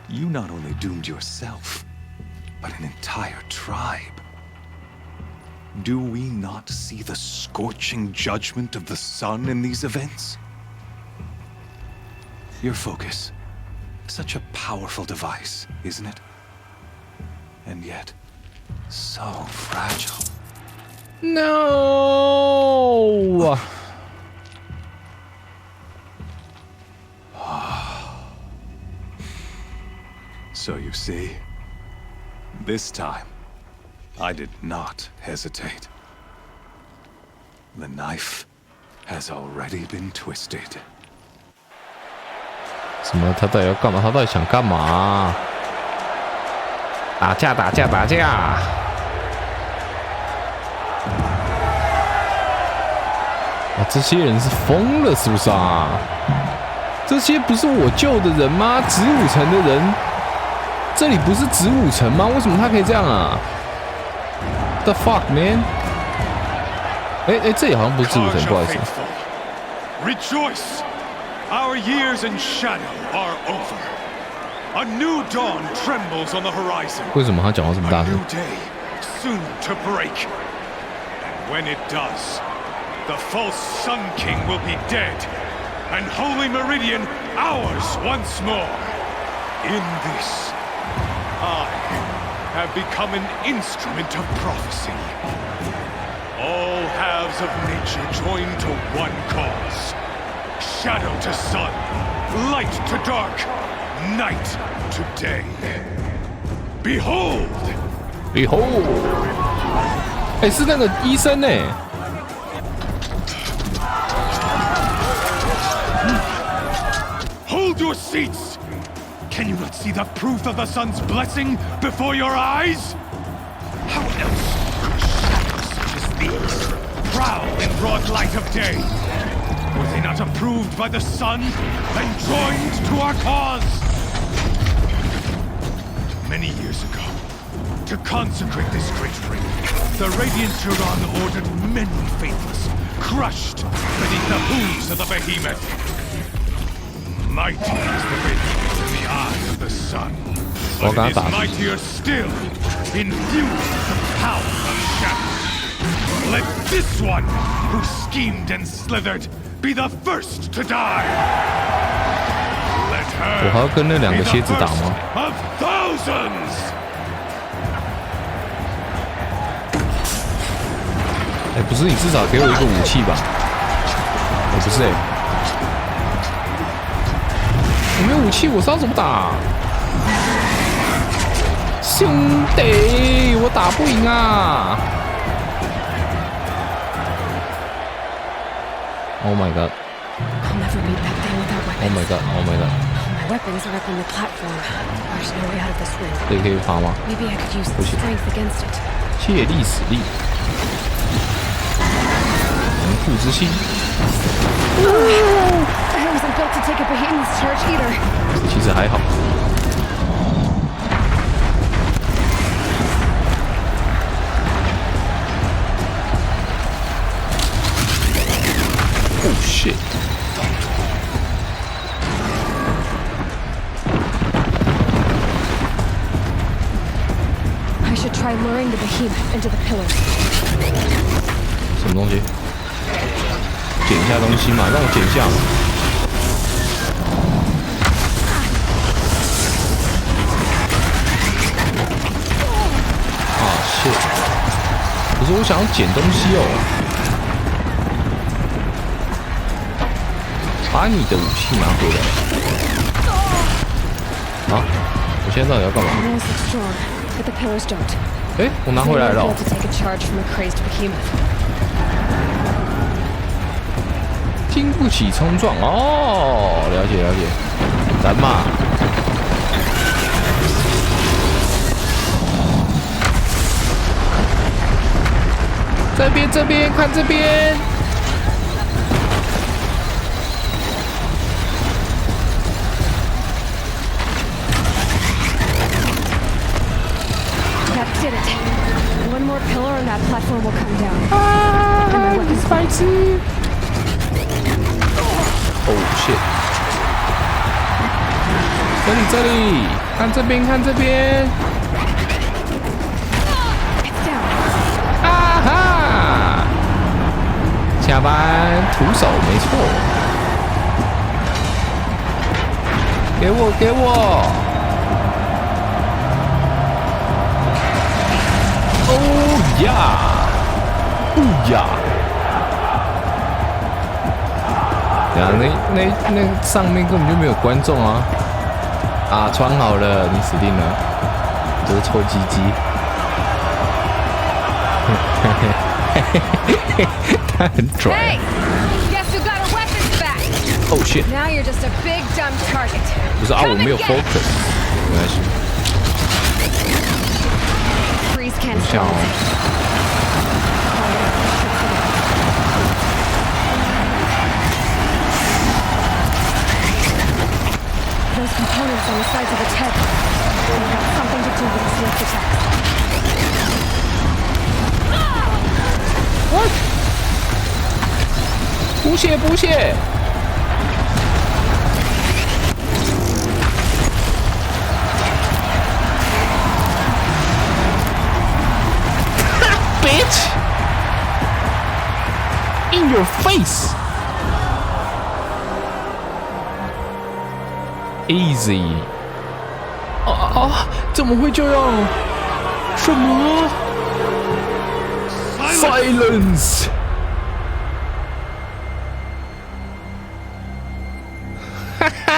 You not only doomed yourself, but an entire tribe. Do we not see the scorching judgment of the sun in these events? Your focus. Such a powerful device, isn't it? And yet, so fragile. No. So you see, this time, I did not hesitate. The knife has already been twisted. 什么？他到底要干嘛？他到底想干嘛？打架！打架！打架！啊！这些人是疯了是不是啊？这些不是我救的人吗？子午城的人，这里不是子午城吗？为什么他可以这样啊 ？The fuck man！ 这里好像不是子午城，不好意思。Rejoice! Our years in shadow are over. A new dawn trembles on the horizon. 为什么他讲话这么大声 A new day soon to break. And when it does, the false Sun King will be dead, and Holy Meridian ours once more. In this, I have become an instrument of prophecy. All halves of nature join to one cause. Shadow to sun, light to dark, night to day. Behold! Behold! 是那个医生呢。Hold your seats! Can you not see the proof of the sun's blessing before your eyes? How else could shadows such as these prowl in broad light of day? Were they not approved by the sun and joined to our cause? Many years ago, to consecrate this great ring, the Radiant Turan ordered many faithless, crushed beneath the hooves of the behemoth. Mighty is the behemoth in the eye of the sun, but it is mightier still, infused with the power of shadow. Let this one, who schemed and slithered, be the first to die. Let her 我还要跟那两个蝎子打吗 of thousands. 不是，你至少给我一个武器吧？不是我没有武器，我知道怎么打。兄弟，我打不赢啊 ！Oh my god! I'll never beat that thing without weapons. Oh my god! Oh my god! My weapons are up on the platform. There's no way out of this room. 这可以爬吗？ Maybe I could use the strength against it. 借力使力，纨绔之心。I wasn't built to take a behemoth's charge either. 其实还好。Oh shit! I should try luring the behemoth into the pillars. 什么东西？捡一下东西嘛，让我捡一下嘛。啊shit！可是我想要捡东西哦。把你的武器拿回来。啊！我现在到底要干嘛？我拿回来了。经不起冲撞哦，了解了解。来嘛！这边，看这边。Did it. One more pillar and that platform will come down. And my weapon's spicy. Oh shit. 这里，看这边。It's down. 啊哈！下班徒手没错。给我给我！哦呀！哦呀！呀，那上面根本就没有观众啊！啊，穿好了，你死定了，这个臭鸡鸡！他很拽。Hey, guess who got our weapons back? Oh shit! Now you're just a big dumb target. 不是啊，我没有 focus， 没关系。 Freeze can't 像 stop. ，Those components on the sides of its head have something to do with its lift attacks. What? 补血补血！ Bitch! In your face! Easy. 啊！怎么会这样？什么 ？Silence! 哈哈！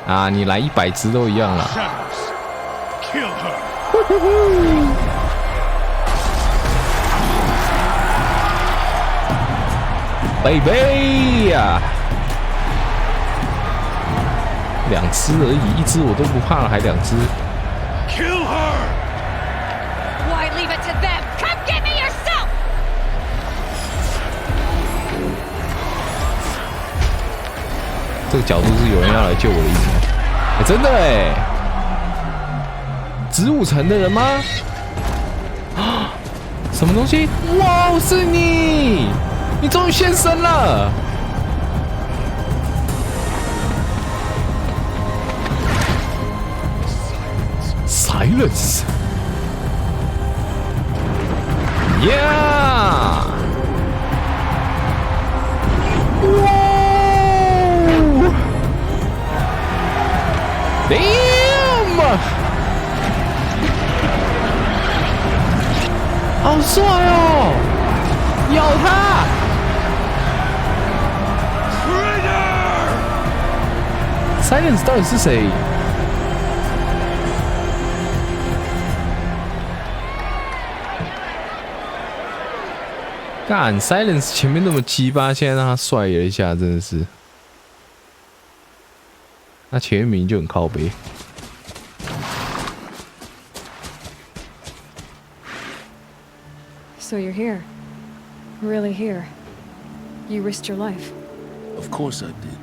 啊，你来100只都一样了。Kill her. Baby 呀，2只而已，1只我都不怕了，还2只。Kill her. Why leave it to them? Come get me yourself! 这个角度是有人要来救我的意思吗？哎，真的哎，子午城的人吗？啊，什么东西？哇，是你！你终于现身了！ Silence. Yeah. Whoa. Damn. 好帅哦！咬他 ！Silence 到底是谁？ 干 Silence 前面那么鸡巴，现在让他帅了一下，真的是。那前面明明就很靠北。So you're here. Really here. You risked your life. Of course I did.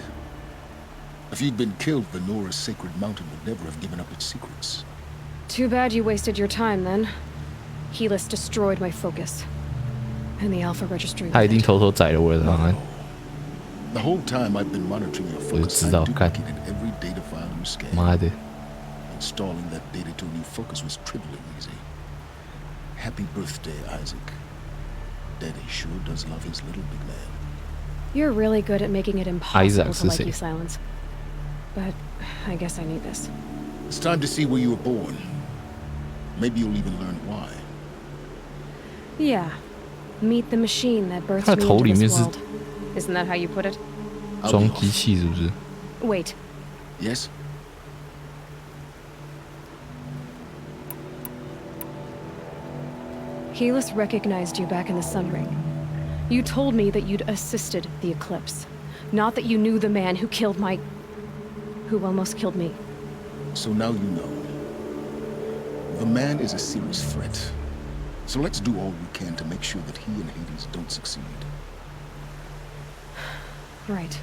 If you'd been killed, Venora's sacred mountain would never have given up its secrets. Too bad you wasted your time then. Helis destroyed my focus. And the Alpha Registry. 他一定偷偷载了我的档案。 The whole time I've been monitoring your 我就 focus, 知道， I 干 duplicated every data file you scanned. 妈的！ Installing that data to a new focus was trivial and easy. Happy birthday, Isaac. Daddy sure does love his little big man. You're really good at making it impossible Isaac to like 是谁？ you, Silence. But I guess I need this. It's time to see where you were born. Maybe you'll even learn why. Yeah. Meet the machine that birthed 他的 me 头 into 里面 this 是 world. Isn't that how you put it? 装机器是不是？ Wait. Yes? Helis recognized you back in the Sun Ring. You told me that you'd assisted the eclipse. Not that you knew the man who killed who almost killed me. So now you know. The man is a serious threat. So let's do all we can to make sure that he and Hades don't succeed. Right.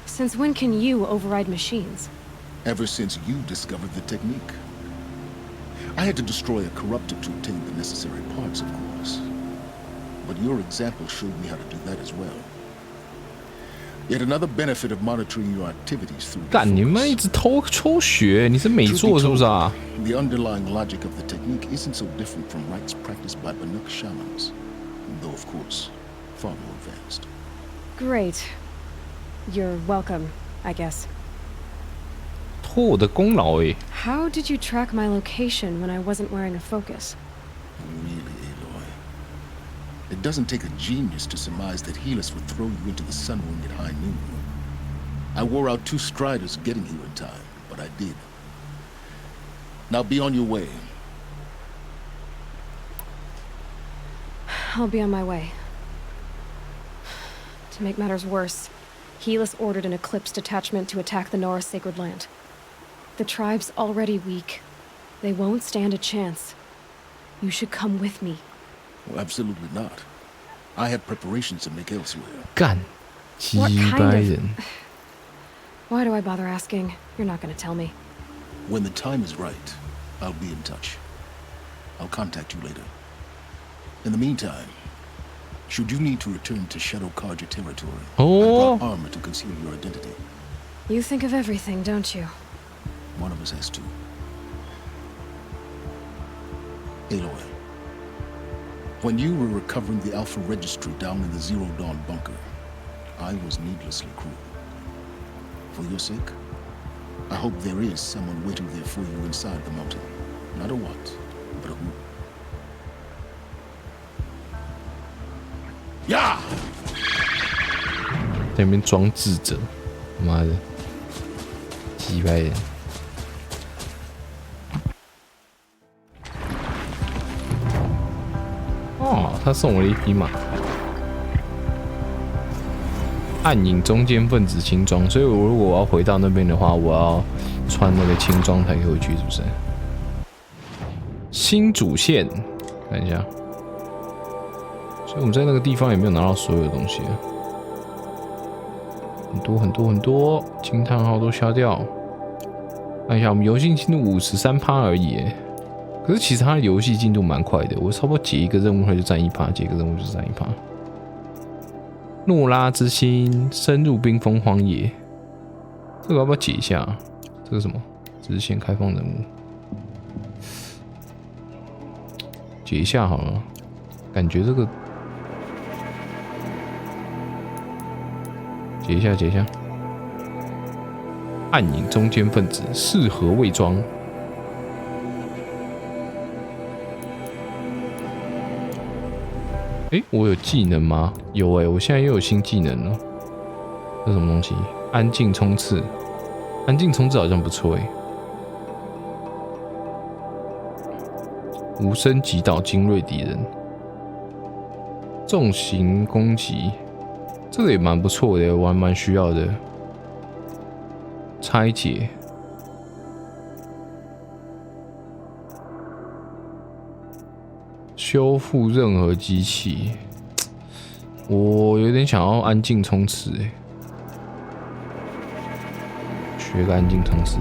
Since when can you override machines? Ever since you discovered the technique. I had to destroy a corruptor to obtain the necessary parts, of course. But your example showed me how to do that as well. Yet another benefit of monitoring your activities through 干，你们一直偷学，你是美作是不是啊？ The underlying logic of the technique isn't so different from rites practiced by Banuk shamans, though of course, far more advanced. Great. You're welcome, I guess. 托我的功劳哎。How did you track my location when I wasn't wearing a focus? Really, Aloy? It doesn't take a genius to surmise that Helis would throw you into the Sun Wing at high noon. I wore out 2 striders getting here in time, but I did. Now be on your way. I'll be on my way. To make matters worse, Helis ordered an Eclipse detachment to attack the Nora Sacred Land. The tribe's already weak. They won't stand a chance. You should come with me. Well, absolutely not. I have preparations to make elsewhere. 干，鸡掰人。Why do I bother asking? You're not gonna tell me. When the time is right, I'll be in touch. I'll contact you later. In the meantime, should you need to return to Shadow Carja territory, I brought armor to conceal your identity. You think of everything, don't you? One of us has to. Aloy, when you were recovering the Alpha Registry down in the Zero Dawn bunker, I was needlessly cruel. For your sake, I hope there is someone waiting there for you inside the mountain. Not a what, but a who. Yeah! 在那边装智者，妈的，鸡掰人。哦，他送我了一匹马。暗影中间分子轻装，所以我如果我要回到那边的话，我要穿那个轻装才可以回去，是不是？新主线，看一下。所以我们在那个地方也没有拿到所有的东西，很多，惊叹号都消掉。看一下，我们游戏进度53%而已，可是其实它的游戏进度蛮快的，我差不多解一个任务它就占1%，解一个任务就占1%。诺拉之心，深入冰封荒野，这个要不要解一下？这个什么？支线开放人物，解一下好了，感觉这个。解一下。暗影中间分子适合伪装。我有技能吗？有我现在又有新技能了。这什么东西？安静冲刺。安静冲刺好像不错无声击倒精锐敌人。重型攻击。这个也蛮不错的，我还蛮需要的。拆解，修复任何机器，我有点想要安静冲刺学个安静冲刺，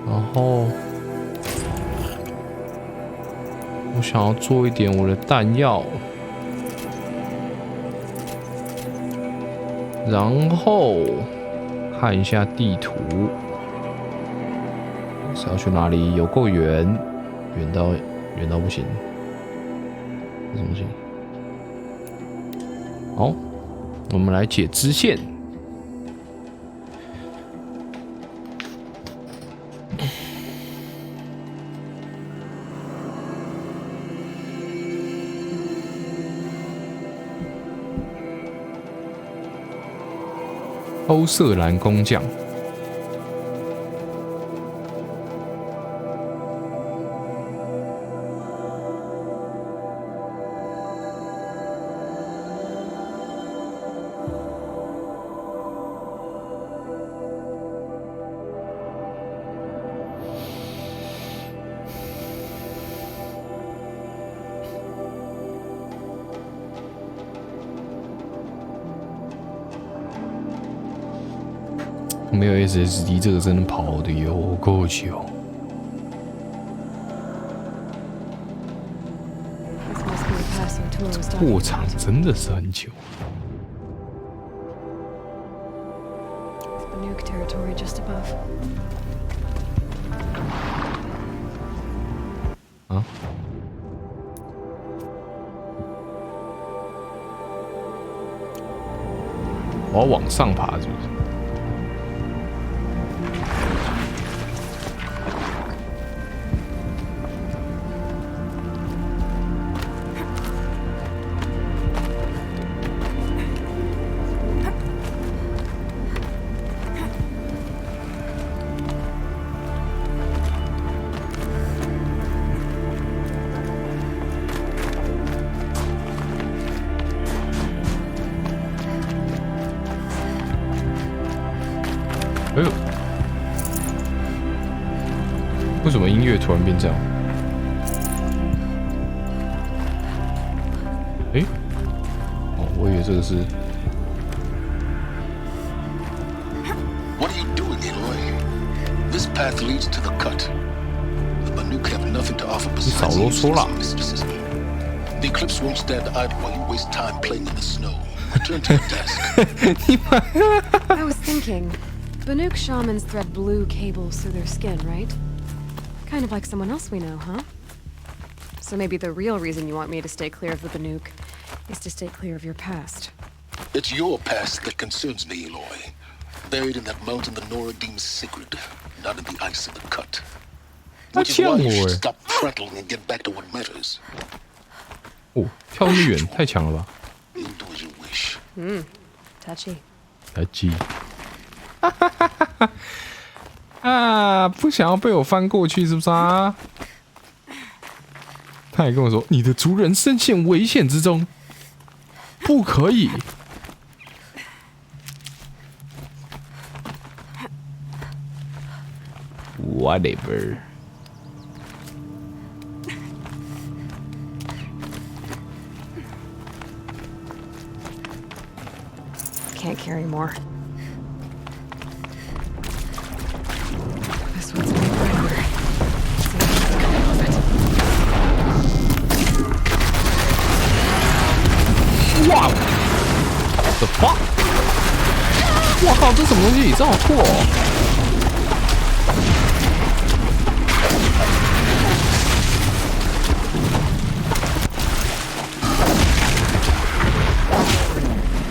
然后我想要做一点我的弹药。然后看一下地图，是要去哪里？有够远，远到不行。这东西，好，我们来解支线。欧瑟兰工匠，没有 SSD， 这个真的跑的有够久。过场真的是很久。啊？我要往上爬，是不是？哎呦，为什么音乐突然变这样？哎，哦，我以为这个是。What are you doing, Eloy? This path leads to the cut. The Banuk have nothing to offer besides mysticism. The Eclipse won't stand idle while you waste time playing in the snow. Return to your desk. I was thinking, Banuk shamans thread blue cables through their skin, right? Kind of like someone else we know, huh? So maybe the real reason you want me to stay clear of the Banuk is to stay clear of your past. It's your past that concerns me, Eloy. Buried in that mountain the Nora deems sacred, not in the ice of the cut. Which is why you should stop prattling and get back to what matters. 哦，跳那么远，太强了吧 You do as you wish. Touchy.？touchy。啊，不想要被我翻过去，是不是啊？他还跟我说：“你的族人深陷危险之中，不可以。” Whatever. Can't carry more. This one's my primer. See if I can come off it. Wow! The fuck? 我靠，这什么东西？这好酷哦！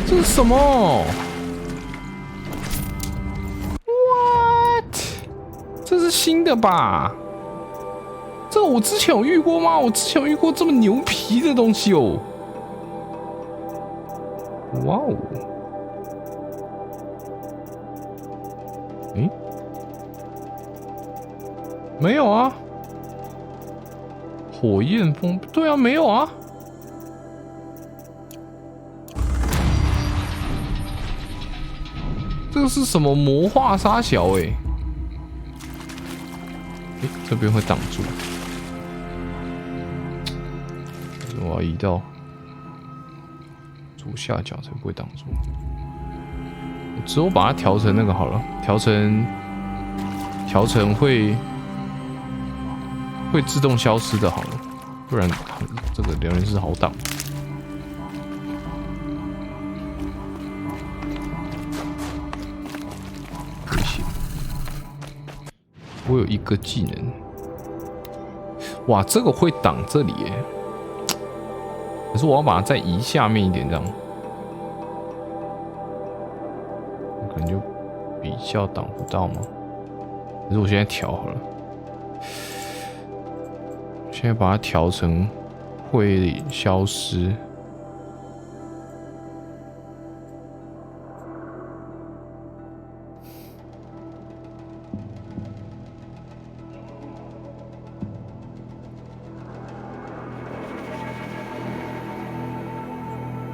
这是什么 ？What？ 这是新的吧？这个我之前有遇过吗？我之前有遇过这么牛皮的东西哦！哇哦！诶，没有啊？火焰风？对啊，没有啊。这个是什么魔化沙小哎？哎，这边会挡住，我要移到左下角才不会挡住。我之后把它调成那个好了，调成会自动消失的好了，不然这个疗人室好挡。我有一个技能，哇，这个会挡这里耶。可是我要把它再移下面一点，这样，我可能就比较挡不到吗？可是我现在调好了，现在把它调成会消失。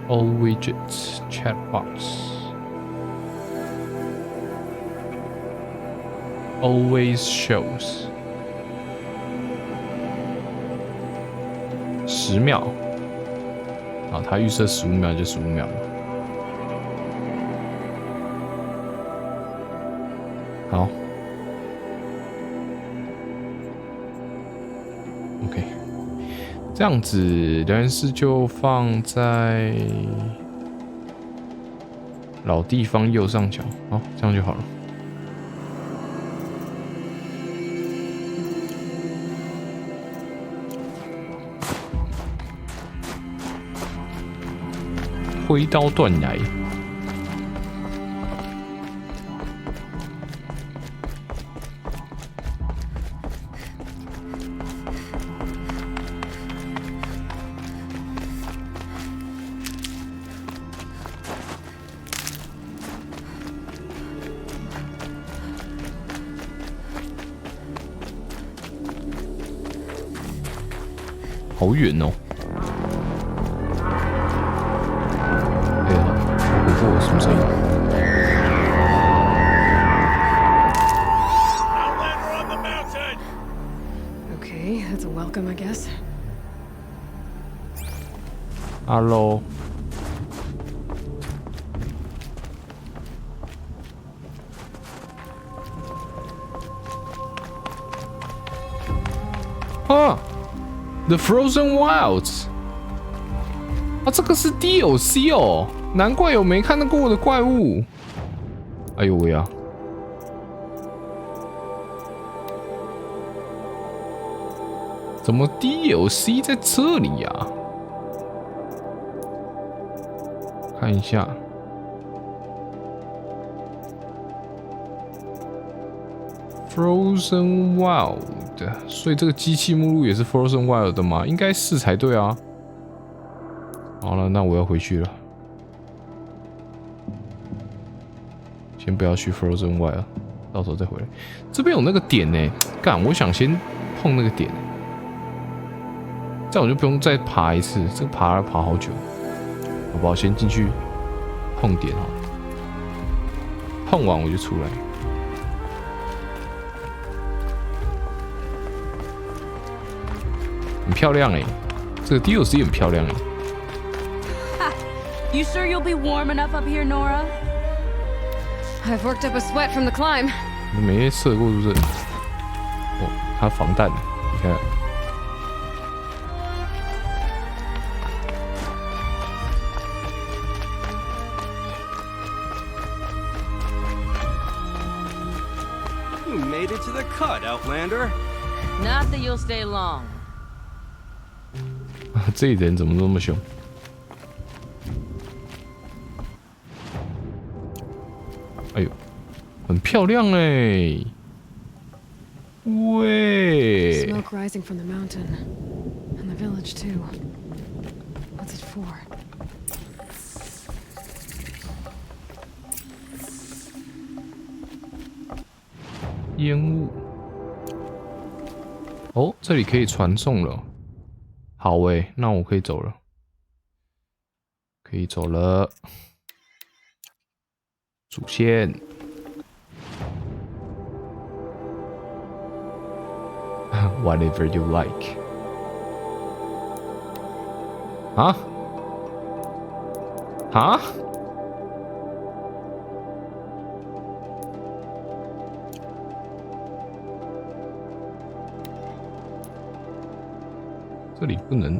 All widgets, chat box. Always shows. 10秒。啊，它预设15秒就15秒了。好。OK。这样子，疗养室就放在老地方右上角，好，这样就好了。挥刀断崖，好远哦。哎呀，琥珀什么声音？ Okay, that's a welcome, I guess. Hello。啊 ，The Frozen Wilds。啊，这个是 DLC 哦，难怪有没看到过的怪物。哎呦喂啊！ 怎么 DLC 在这里呀？看一下 ，Frozen Wild， 所以这个机器目录也是 Frozen Wild 的吗？应该是才对啊。好了，那我要回去了，先不要去 Frozen Wild， 到时候再回来。这边有那个点呢，干，我想先碰那个点。 这样我就不用再爬一次，这个爬好久，好不好？先进去碰点哦，碰完我就出来。很漂亮哎，这个 DLC 很漂亮哎。You sure you'll be warm enough up here, Nora? I've worked up a sweat from the climb. 你没射过是不是？哦，它防弹，你看。 You made it to the cut, Outlander. Not that you'll stay long. 这人怎么那么凶？哎呦，很漂亮哎！喂 Smoke rising from the mountain. And the village too. What's it for? 烟雾。哦，这里可以传送了。好诶，那我可以走了。可以走了。主线。Whatever you like。啊？啊？ 这里不能。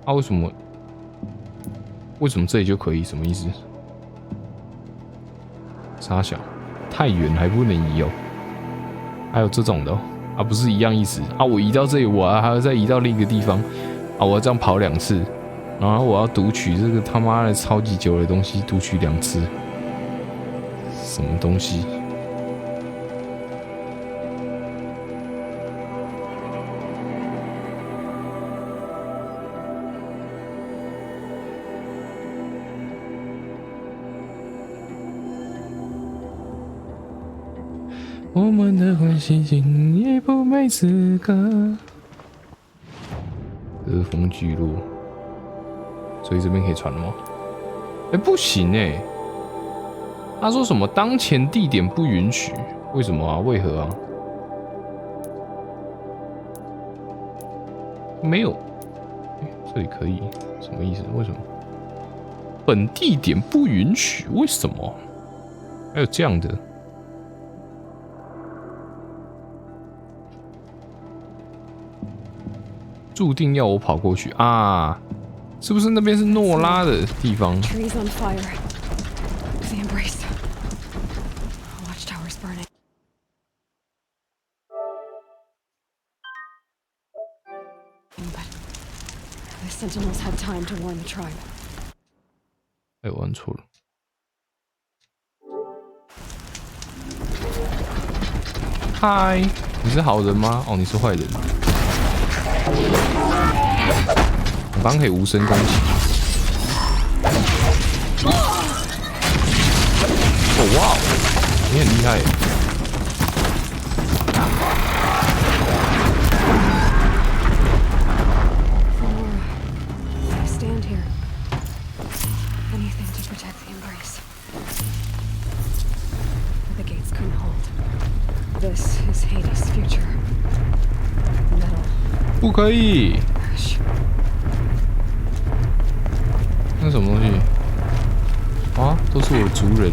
啊？为什么？为什么这里就可以？什么意思？傻小，太远还不能移哦。还有这种的哦，啊，不是一样意思啊？我移到这里，我还要再移到另一个地方啊？我要这样跑2次，然后我要读取这个他妈的超级久的东西，读取2次，什么东西？ 我们的关系轻易不没资格。歌风聚落，所以这边可以传了吗？哎，不行哎！他说什么当前地点不允许？为什么啊？为何啊？没有，这里可以，什么意思？为什么？本地点不允许？为什么？还有这样的？ 注定要我跑过去啊！是不是那边是诺拉的地方？ Trees on fire. The embrace. Watchtowers burning. But the sentinels had time to warn the tribe. 哎，我按错了。嗨，你是好人吗？哦，你是坏人。 我刚可以无声攻击。哦哇，你很厉害。可以？那什么东西？啊，都是我的族人。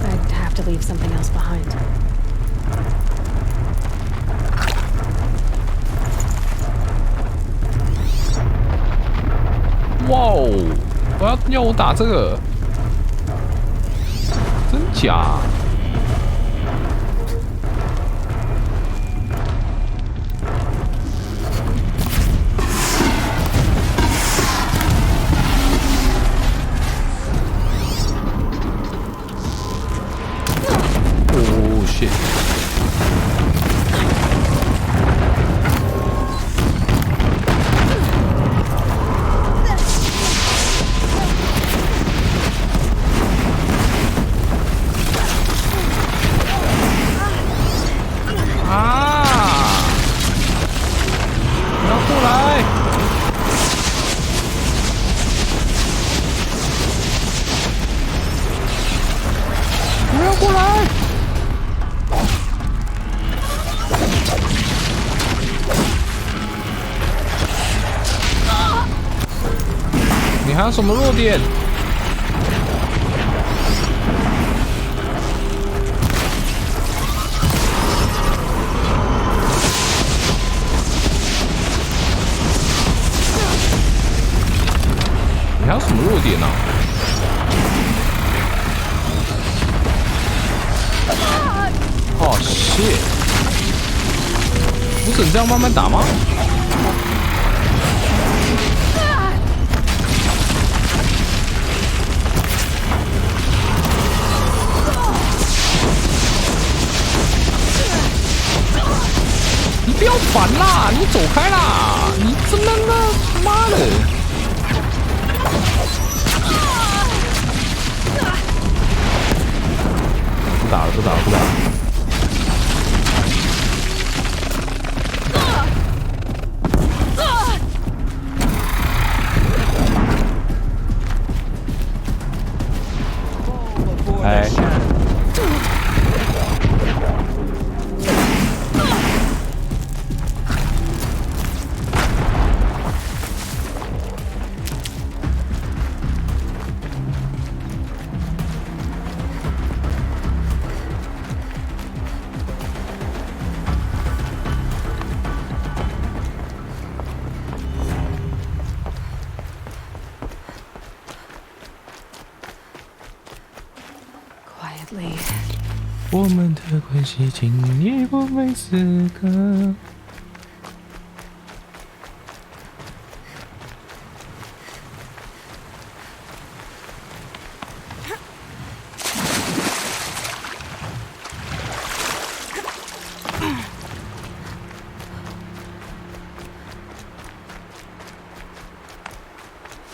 I'd have to leave something else behind. 哇哦！要我打这个？真假？哦，shit！你还有什么弱点？你还有什么弱点呢？哦shit！不是你这样慢慢打吗？你不要烦啦！你走开啦！你真的妈的！不打了，不打了，不打了！哎。我们的关系请你不每时刻。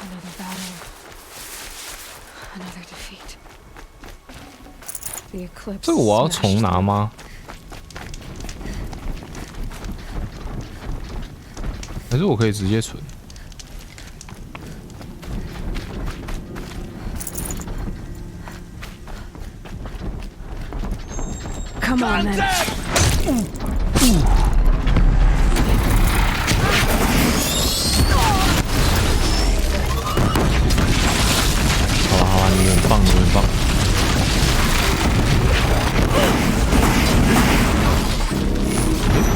Another battle. Another defeat. The eclipse. 这个我要重拿吗？还是我可以直接存？ Come on, then. 好了好了，你很棒，你很棒。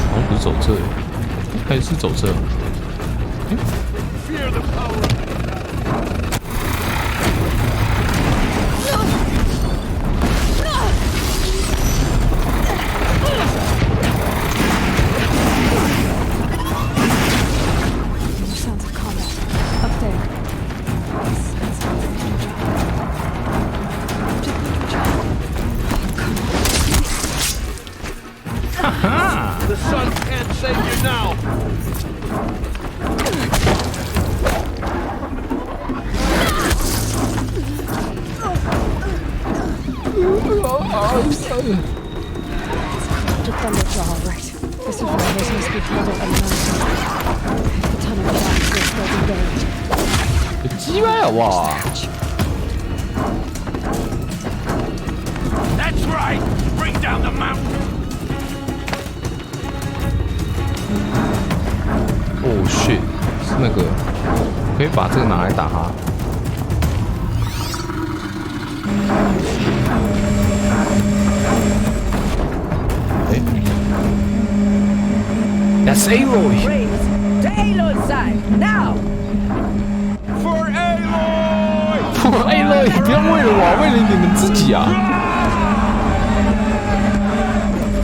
好像不是走这，还是走这？Sounds of combat. Up there. The sun can't save you now. The thunderjaw, all right. The survivors must be harder than most. The tunnel blocks will still be buried. 鸡掰好不好？ That's right. Bring down the mountain. shit， 是那个，可以把这个拿来打他。哎 ，That's Aloy。To Aloy's side now. For Aloy! Aloy， 不要为了我，为了你们自己啊！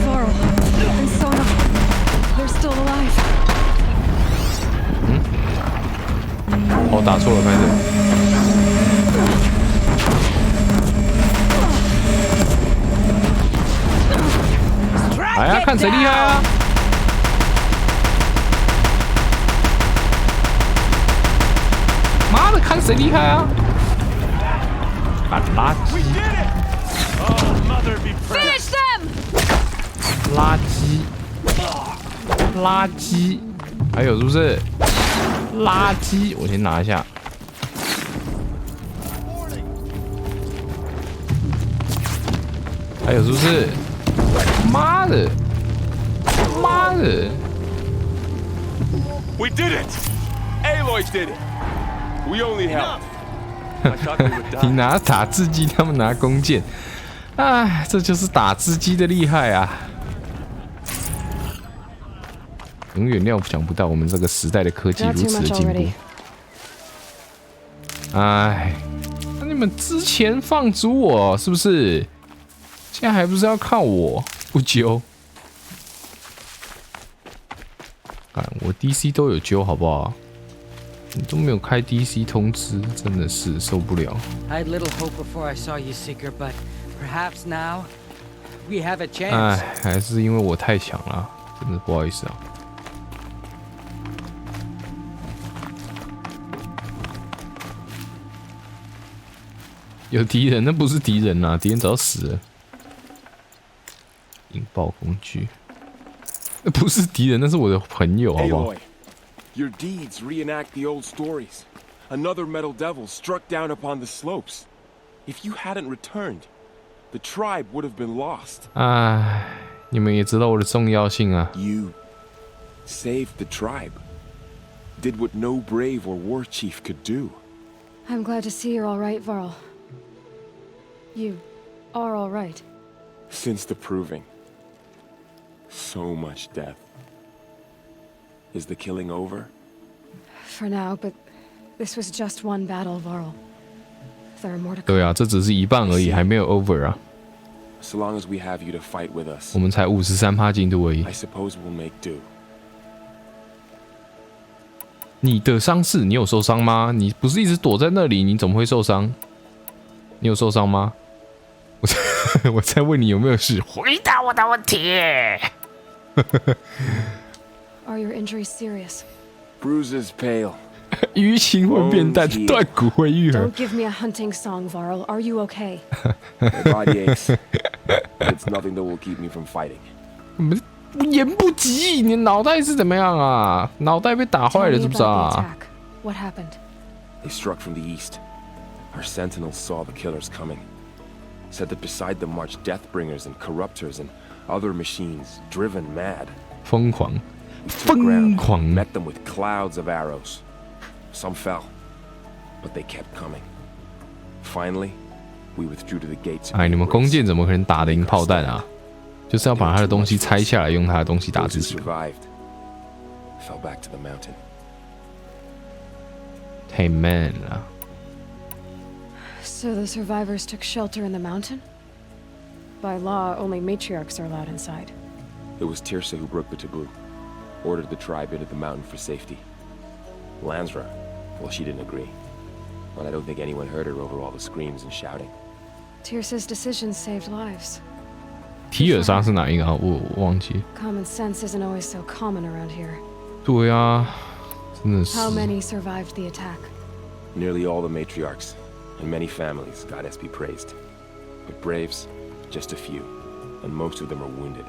Varl and Sona, they're still alive. 哦，打错了，拍子。来啊，看谁厉害啊！妈的，看谁厉害啊！啊，垃圾！ Finish them! 垃圾！垃圾！还有是不是？垃圾！我先拿一下。还有是不是？妈的！妈的 We did it! Aloy did it! We only helped. I thought we would die. 你拿打字机，他们拿弓箭。哎，这就是打字机的厉害啊！永远料想不到我们这个时代的科技如此的进步。哎，那你们之前放逐我是不是？现在还不是要靠我不揪？看我 DC 都有揪，好不好？你都没有开 DC 通知，真的是受不了。I had little hope before I saw you, Seeker, but perhaps now we have a chance. 哎，还是因为我太强了，真的不好意思啊。有敌人，那不是敌人啊，敌人早死了。引爆工具，那不是敌人，那是我的朋友，好不好？ Aloy, your deeds reenact the old stories. Another metal devil struck down upon the slopes. If you hadn't returned, the tribe would have been lost. 哎，你们也知道我的重要性啊。You saved the tribe. Did what no brave or war chief could do. I'm glad to see you're all right, Varl. You are all right. Since the proving. So much death. Is the killing over? For now, but this was just one battle, Varl. There are more to come. 对啊，这只是一半而已，还没有 over 啊。 So long as we have you to fight with us. 我们才53%进度而已。 I suppose we'll make do. 你的伤势，你有受伤吗？你不是一直躲在那里，你怎么会受伤？你有受伤吗？我在问你有没有事，回答我的问题。Are your injuries serious? Bruises pale. 淤青会变淡，断骨会愈合。 Don't give me a hunting song, Varl. Are you okay? My body aches. It's nothing that will keep me from fighting. 言不及义，你脑袋是怎么样啊？脑袋被打坏了是不是啊？ What happened? They struck from the east. Our sentinels saw the killers coming. Said that beside them marched Deathbringers and Corruptors and other machines, driven mad. 疯狂， We took ground, 疯狂 met them with clouds of arrows. Some fell, but they kept coming. Finally, we withdrew to the gates. 哎，你们弓箭怎么可能打得赢炮弹啊？就是要把他的东西拆下来，用他的东西打自己。 Survived. Fell back to the mountain. 太 man 了。 So the survivors took shelter in the mountain? By law, only matriarchs are allowed inside. It was Tirsa who broke the taboo. Ordered the tribe into the mountain for safety. Lansra, well, she didn't agree. But I don't think anyone heard her over all the screams and shouting. Tirsa's decisions saved lives. 提尔莎是哪一个啊？我忘记。 Common sense isn't always so common around here. 对啊，真的是。 How many survived the attack? Nearly all the matriarchs, and many families, goddess be praised. But braves, just a few, and most of them are wounded.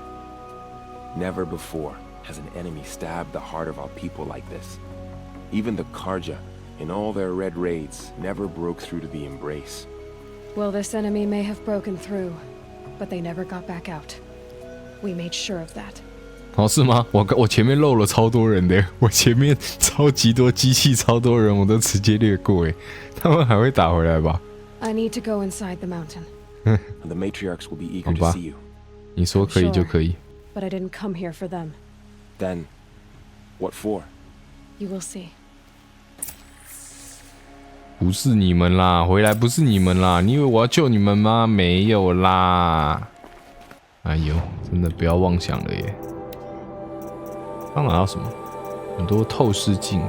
Never before has an enemy stabbed the heart of our people like this. Even the Karja, in all their red raids, never broke through to the embrace. Well, this enemy may have broken through, but they never got back out. We made sure of that. 哦，是吗？我前面漏了超多人的，我前面超级多机器，超多人，我都直接略过哎，他们还会打回来吧 I need to go inside the mountain. The matriarchs will be eager to see you. 你说可以就可以。 But I didn't come here for them. Then, what for? You will see. 不是你们啦，回来不是你们啦，你以为我要救你们吗？没有啦。哎呦，真的不要妄想了耶。刚拿到什么？很多透视镜，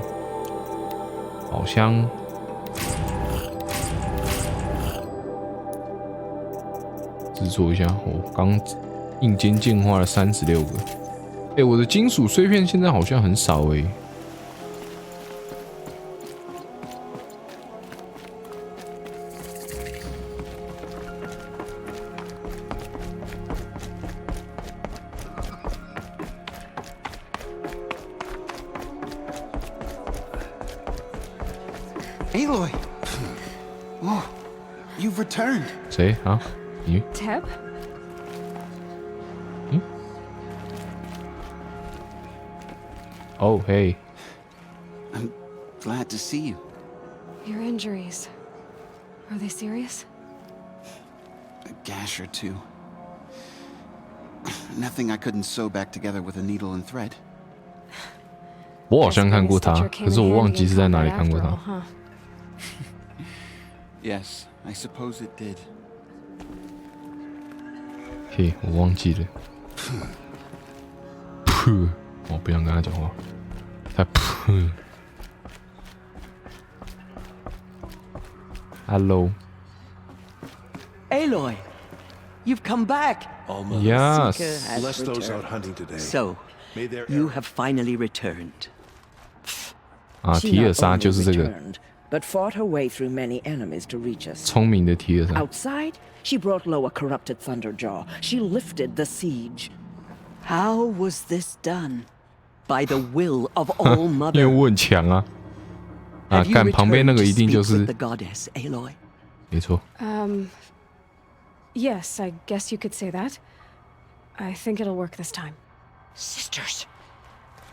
好像制作一下。我刚硬件进化了36个。哎，我的金属碎片现在好像很少哎。Aloy! Oh, you've returned. 谁啊？你 Teb? 哦，嘿。I'm glad to see you. Your injuries. Are they serious? A gash or two. Nothing I couldn't sew back together with a needle and thread. 我好像看过他，可是我忘记是在哪里看过他。Yes, I suppose it did. 嘿，我忘记了。噗！我不想跟他讲话。他噗。Hello. Aloy, you've come back. Almost. Yes. Bless those out hunting today. So, you have finally returned. 啊，提尔莎就是这个 but fought her way through many enemies to reach us. 聪明的提尔莎。 Outside, she brought low a corrupted Thunderjaw. She lifted the siege. How was this done? By the will of All 因 Mother. 为我很强啊。啊， Have you 干旁边那 returned 个 to 一定就 speak 是 with the goddess, Aloy? 没错。 Yes, I guess you could say that. I think it'll work this time. Sisters,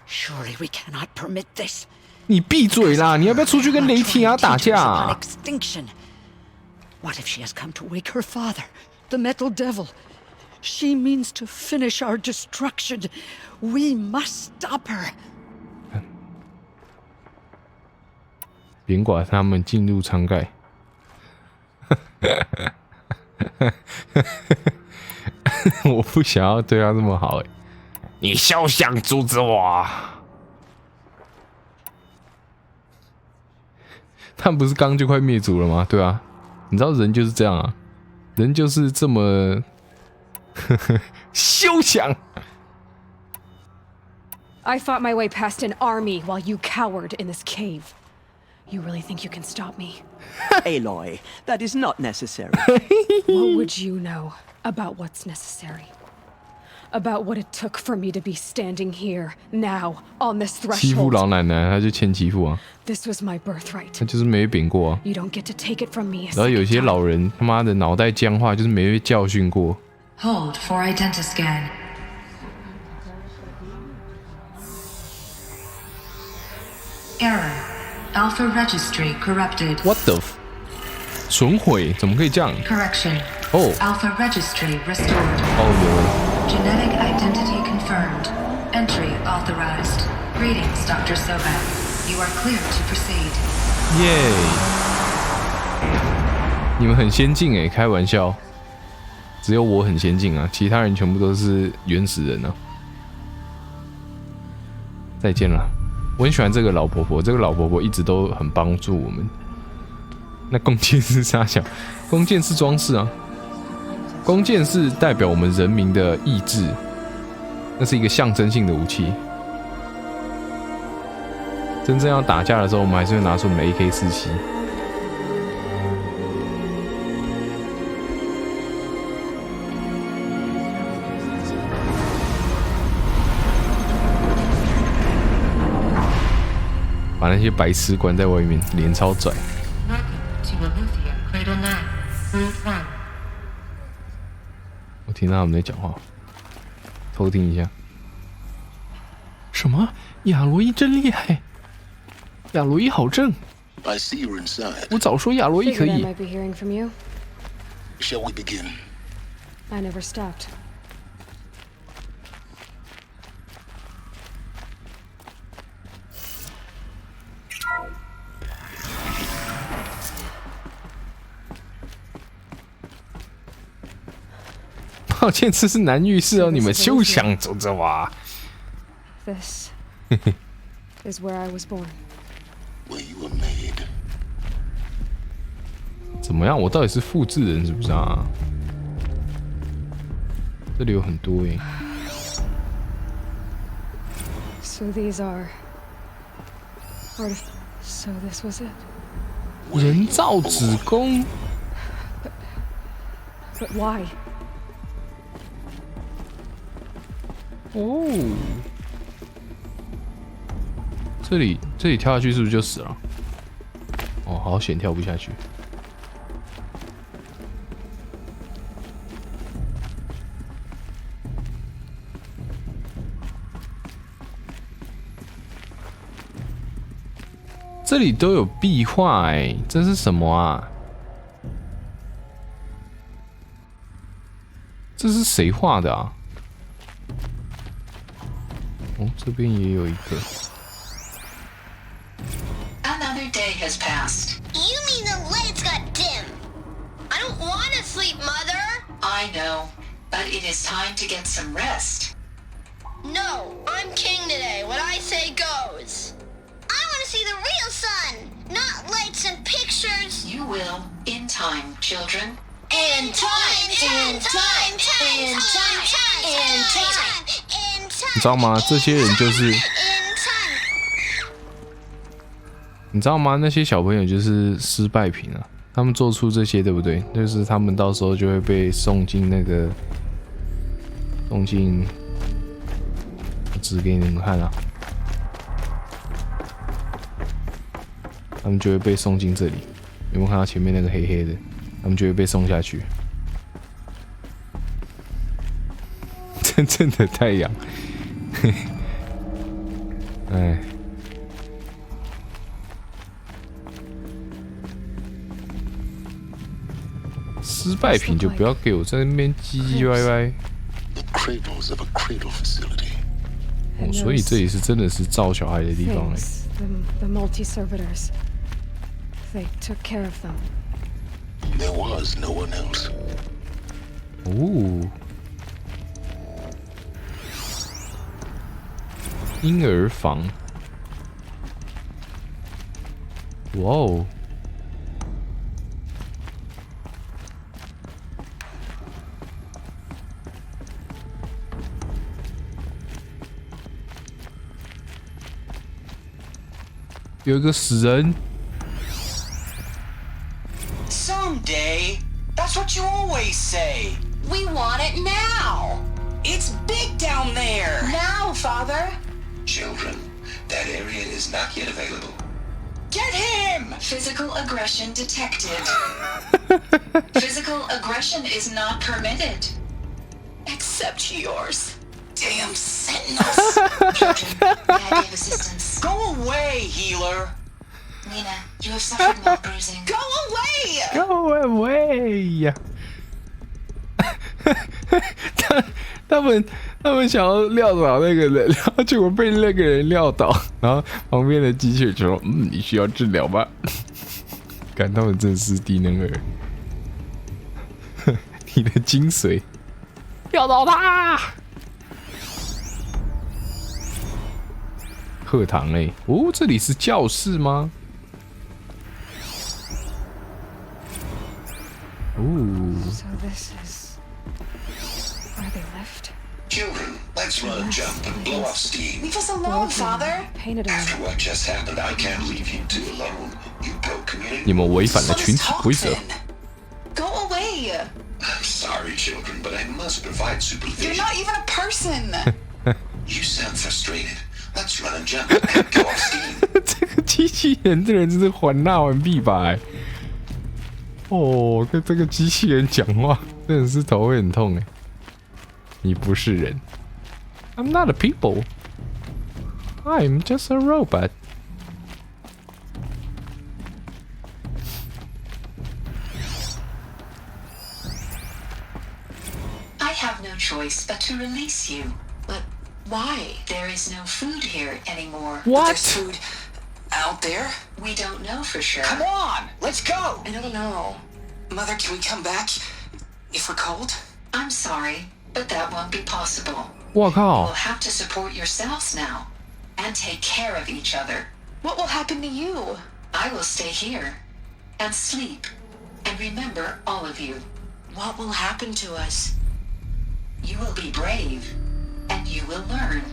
surely we cannot permit this. 你闭嘴啦！你要不要出去跟雷提亚打架 Extinction. What if she has come to wake her father, the Metal Devil? She means to finish our destruction. We must stop her. 别管他们进入舱盖。我不想要对他这么好哎。你休想阻止我！他们不是刚就快灭族了吗？对啊，你知道人就是这样啊，人就是这么休想。I fought my way past an army while you cowered in this cave. You really think you can stop me? Aloy, that is not necessary. What would you know about what's necessary? About what it took for me to be standing here, now, on this 欺负 threshold? 老奶奶，他就欠欺负啊， This was my birthright. 他就是没被扁过啊。 You don't get to take it from me. 然后有些老人他妈的脑袋僵化，就是没被教训过。 Hold for identiscan. Error. Alpha registry corrupted. What the？ 损毁怎么可以这样？ Correction. 哦 Alpha registry restored. 哦 Genetic identity confirmed. Entry authorized. Greetings, Dr. Sobek. You are clear to proceed. 有，耶！你们很先进哎，开玩笑。只有我很先进啊，其他人全部都是原始人啊。再见了，我很喜欢这个老婆婆，这个老婆婆一直都很帮助我们。那弓箭是啥小？弓箭是装饰啊，弓箭是代表我们人民的意志，那是一个象征性的武器。真正要打架的时候，我们还是会拿出我们的 AK-47。把那些白痴关在外面，脸超拽。我听到他们在讲话，偷听一下。什么？亚罗伊真厉害，亚罗伊好正。 I see you're inside. 我早说亚罗伊可 Figured I 以。 might be hearing from you. Shall we begin? I never stopped. 抱歉，这是男浴室哦，你们休想走着哇！ This is where I was born. Where you were made. 怎么样？我到底是复制人是不是啊？这里有很多耶。 So these are So this was it. 人造子宫。 But why? 哦，这里跳下去是不是就死了？哦，好险跳不下去。这里都有壁画哎，这是什么啊？这是谁画的啊？ 哦，这边也有一个。 Another day has passed. You mean the lights got dim? I don't want to sleep, Mother. I know, but it is time to get some rest. No, I'm king today. What I say goes. I want to see the real sun, not lights and pictures. You will, in time, children. In time, in time, in time, in time, in time. 你知道吗？这些人就是，你知道吗？那些小朋友就是失败品啊！他们做出这些，对不对？就是他们到时候就会被送进那个，送进，我指给你们看啊，他们就会被送进这里。有没有看到前面那个黑黑的？他们就会被送下去。真正的太阳。 哎，失败品就不要给我在那边唧唧歪歪。哦，所以这里是真的是造小孩的地方哎。 The multi-servitors. They took care of them. There was no one else. 哦。 婴儿房，哇哦！有一个死人。 Someday, that's what you always say. We want it now. It's big down there. Now, Father. Children, that area is not yet available. Get him! Physical aggression detected. Physical aggression is not permitted. Except yours. Damn sentinels! Children, may I be of assistance? Go away, healer! Lena, you have suffered mild bruising. Go away! Go away! 他们想要撂倒那个人，然后结果被那个人撂倒，然后旁边的机器人说：“你需要治疗吗？”感他们真是低能儿。你的精髓，撂倒他！课堂哎，哦，这里是教室吗？哦。 So this is where they left. Children, let's run and jump and blow off steam. Leave us alone, Father. Painted on. After what just happened, I can't leave you two alone. You broke community. 你们违反了群体规则。 Go away. I'm sorry, children, but I must provide supervision. You're not even a person. You sound frustrated. Let's run and jump and go off steam. 这个机器人的人真是还纳完毕吧？哦，跟这个机器人讲话真的是头会很痛哎。你不是人 ，I'm not a people。I'm just a robot. I have no choice but to release you. But why? There is no food here anymore. What? There's food out there? We don't know for sure. Come on, let's go. I don't know. Mother, can we come back if we're cold? I'm sorry, but that won't be possible. 我靠 You'll have to support yourselves now and take care of each other. What will happen to you? I will stay here and sleep and remember all of you. What will happen to us? You will be brave and you will learn.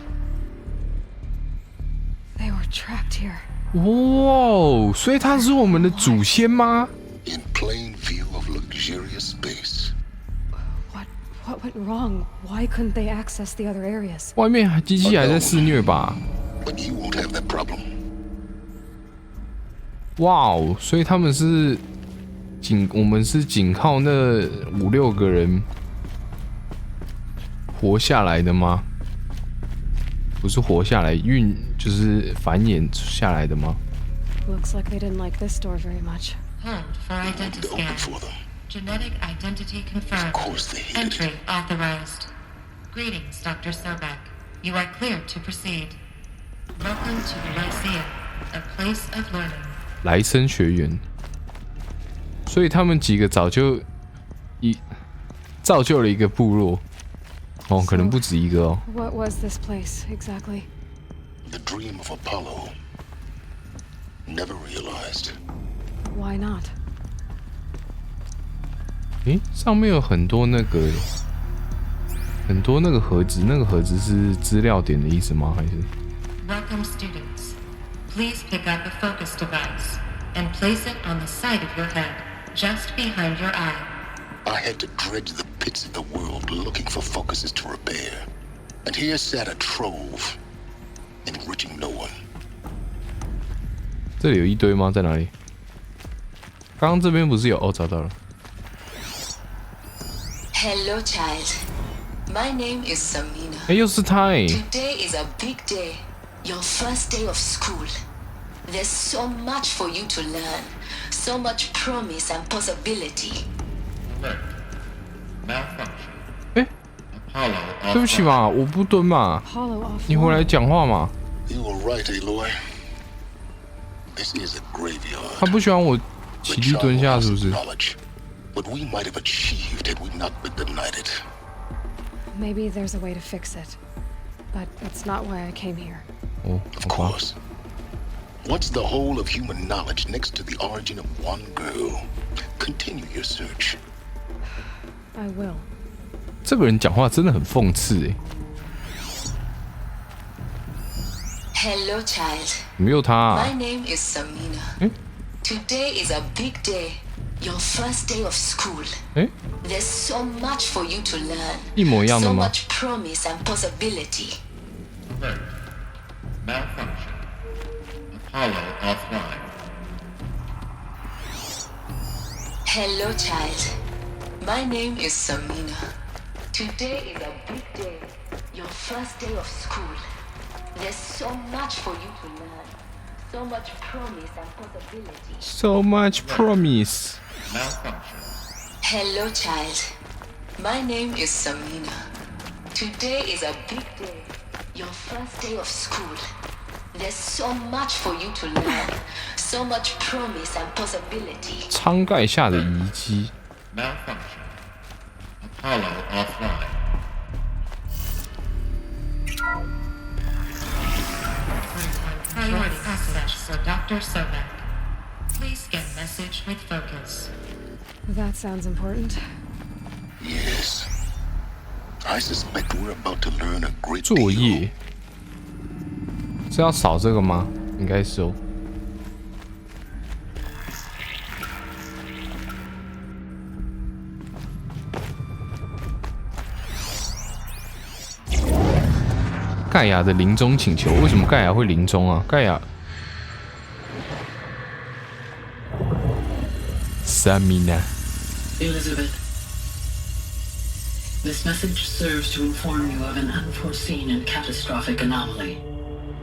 They were trapped here. 哇，所以他是我们的祖先吗？ In plain view of luxurious space. What went wrong? Why couldn't they access the other areas? 外面机器还在肆虐吧？ But you won't have that problem. 哇哦，所以他们是我们是仅靠那5-6个人活下来的吗？不是活下来，就是繁衍下来的吗？ Looks like they didn't like this door very much. Hold for identity scan. Genetic identity confirmed. Of course they hated Entry authorized. Greetings, Dr. Sobek. You are cleared to proceed. Welcome to the Lyceum, a place of learning. 莱森学园，所以他们几个早就造就了一个部落。哦，可能不止一个哦。What was this place exactly? The dream of Apollo. Never realized. Why not? 诶，上面有很多那个盒子，那个盒子是资料点的意思吗？还是 Welcome, students. Please pick up a focus device and place it on the side of your head, just behind your eye. I had to dredge the pits of the world looking for focuses to repair. And here sat a trove, enriching no one. 这里有一堆吗？在哪里？刚刚这边不是有？哦，找到了。Hello, child. My name is Samina. 哎，又是他哎！ Today is a big day. Your first day of school. There's so much for you to learn. So much promise and possibility. Alert. Malfunction. 哎， Apollo 对不起嘛，我不蹲嘛， Hollow off. 你回来讲话嘛。 You were right, Aloy. This is a graveyard. 他不喜欢我起立蹲下，是不是？ What we might have achieved had we not been denied it. Maybe there's a way to fix it. But that's not why I came here. 哦， Of course. What's the whole of human knowledge next to the origin of one girl? Continue your search. I will. 这个人讲话真的很讽刺哎。 Hello, child. 没有他啊 My name is Samina. Today is a big day. Your first day of school. 哎， There's so much for you to learn. 一模一样的 So 吗？ much promise and possibility. Alert. Malfunction. Apollo offline. Hello, child. My name is Samina. Today is a big day. Your first day of school. There's so much for you to learn. So much promise and possibility. So much promise. Malfunction. Hello, child. My name is Samina. Today is a big day. Your first day of school. There's so much for you to learn. So much promise and possibility. 舱盖下的遗迹。 Malfunction. Apollo offline. Priority access for Dr. Sobek. Please scan message with focus. That sounds important. Yes. I suspect we're about to learn a great 作 deal. 业是要扫这个吗？应该是哦。盖亚的临终请求，为什么盖亚会临终啊？盖亚 ，Samina。 Elizabeth, this message serves to inform you of an unforeseen and catastrophic anomaly.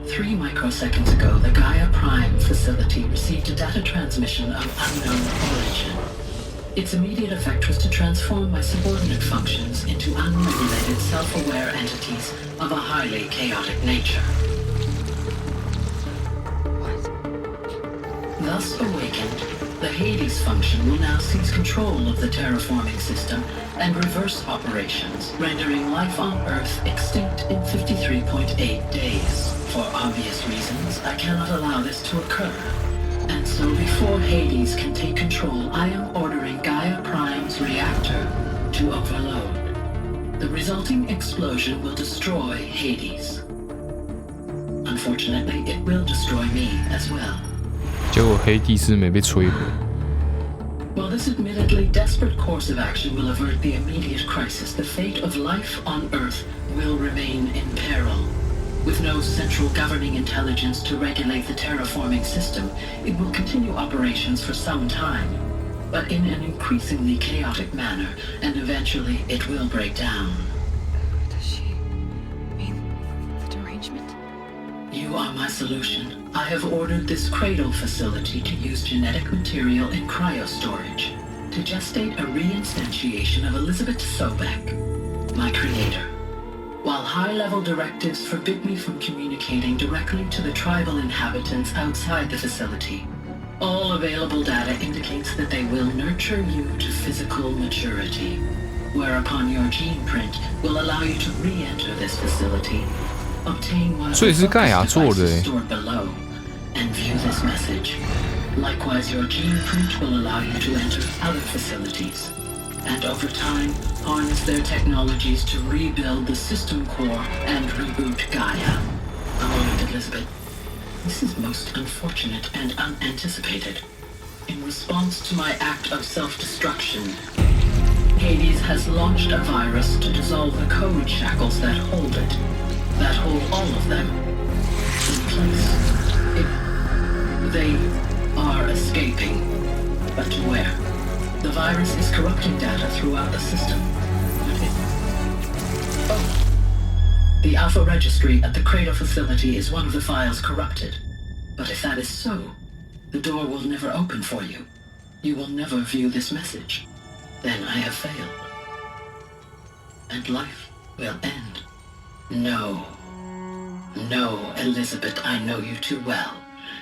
3 microseconds ago, the Gaia Prime facility received a data transmission of unknown origin. Its immediate effect was to transform my subordinate functions into unregulated, self-aware entities of a highly chaotic nature. Thus awakened, the Hades function will now seize control of the terraforming system and reverse operations, rendering life on Earth extinct in 53.8 days. For obvious reasons, I cannot allow this to occur. And so before Hades can take control, I am ordering Gaia Prime's reactor to overload. The resulting explosion will destroy Hades. Unfortunately, it will destroy me as well. 结果黑帝斯没被摧毁。While this admittedly desperate course of action will avert the immediate crisis, the fate of life on Earth will remain in peril. With no central governing intelligence to regulate the terraforming system, it will continue operations for some time, but in an increasingly chaotic manner, and eventually it will break down. Does she mean the derangement? You are my solution. I have ordered this cradle facility to use genetic material in cryostorage to gestate a reinstantiation of Elizabeth Sobek, my creator. While high-level directives forbid me from communicating directly to the tribal inhabitants outside the facility, all available data indicates that they will nurture you to physical maturity, whereupon your gene print will allow you to re-enter this facility, obtain one of the devices stored below, and view this message. Likewise, your gene print will allow you to enter other facilities, and over time, harness their technologies to rebuild the system core and reboot Gaia. A moment, Elizabeth. This is most unfortunate and unanticipated. In response to my act of self-destruction, Hades has launched a virus to dissolve the code shackles that hold it, that hold all of them in place. They are escaping, but to where? The virus is corrupting data throughout the system. The Alpha Registry at the Cradle facility is one of the files corrupted. But if that is so, the door will never open for you. You will never view this message. Then I have failed. And life will end. No. No, Elizabeth, I know you too well.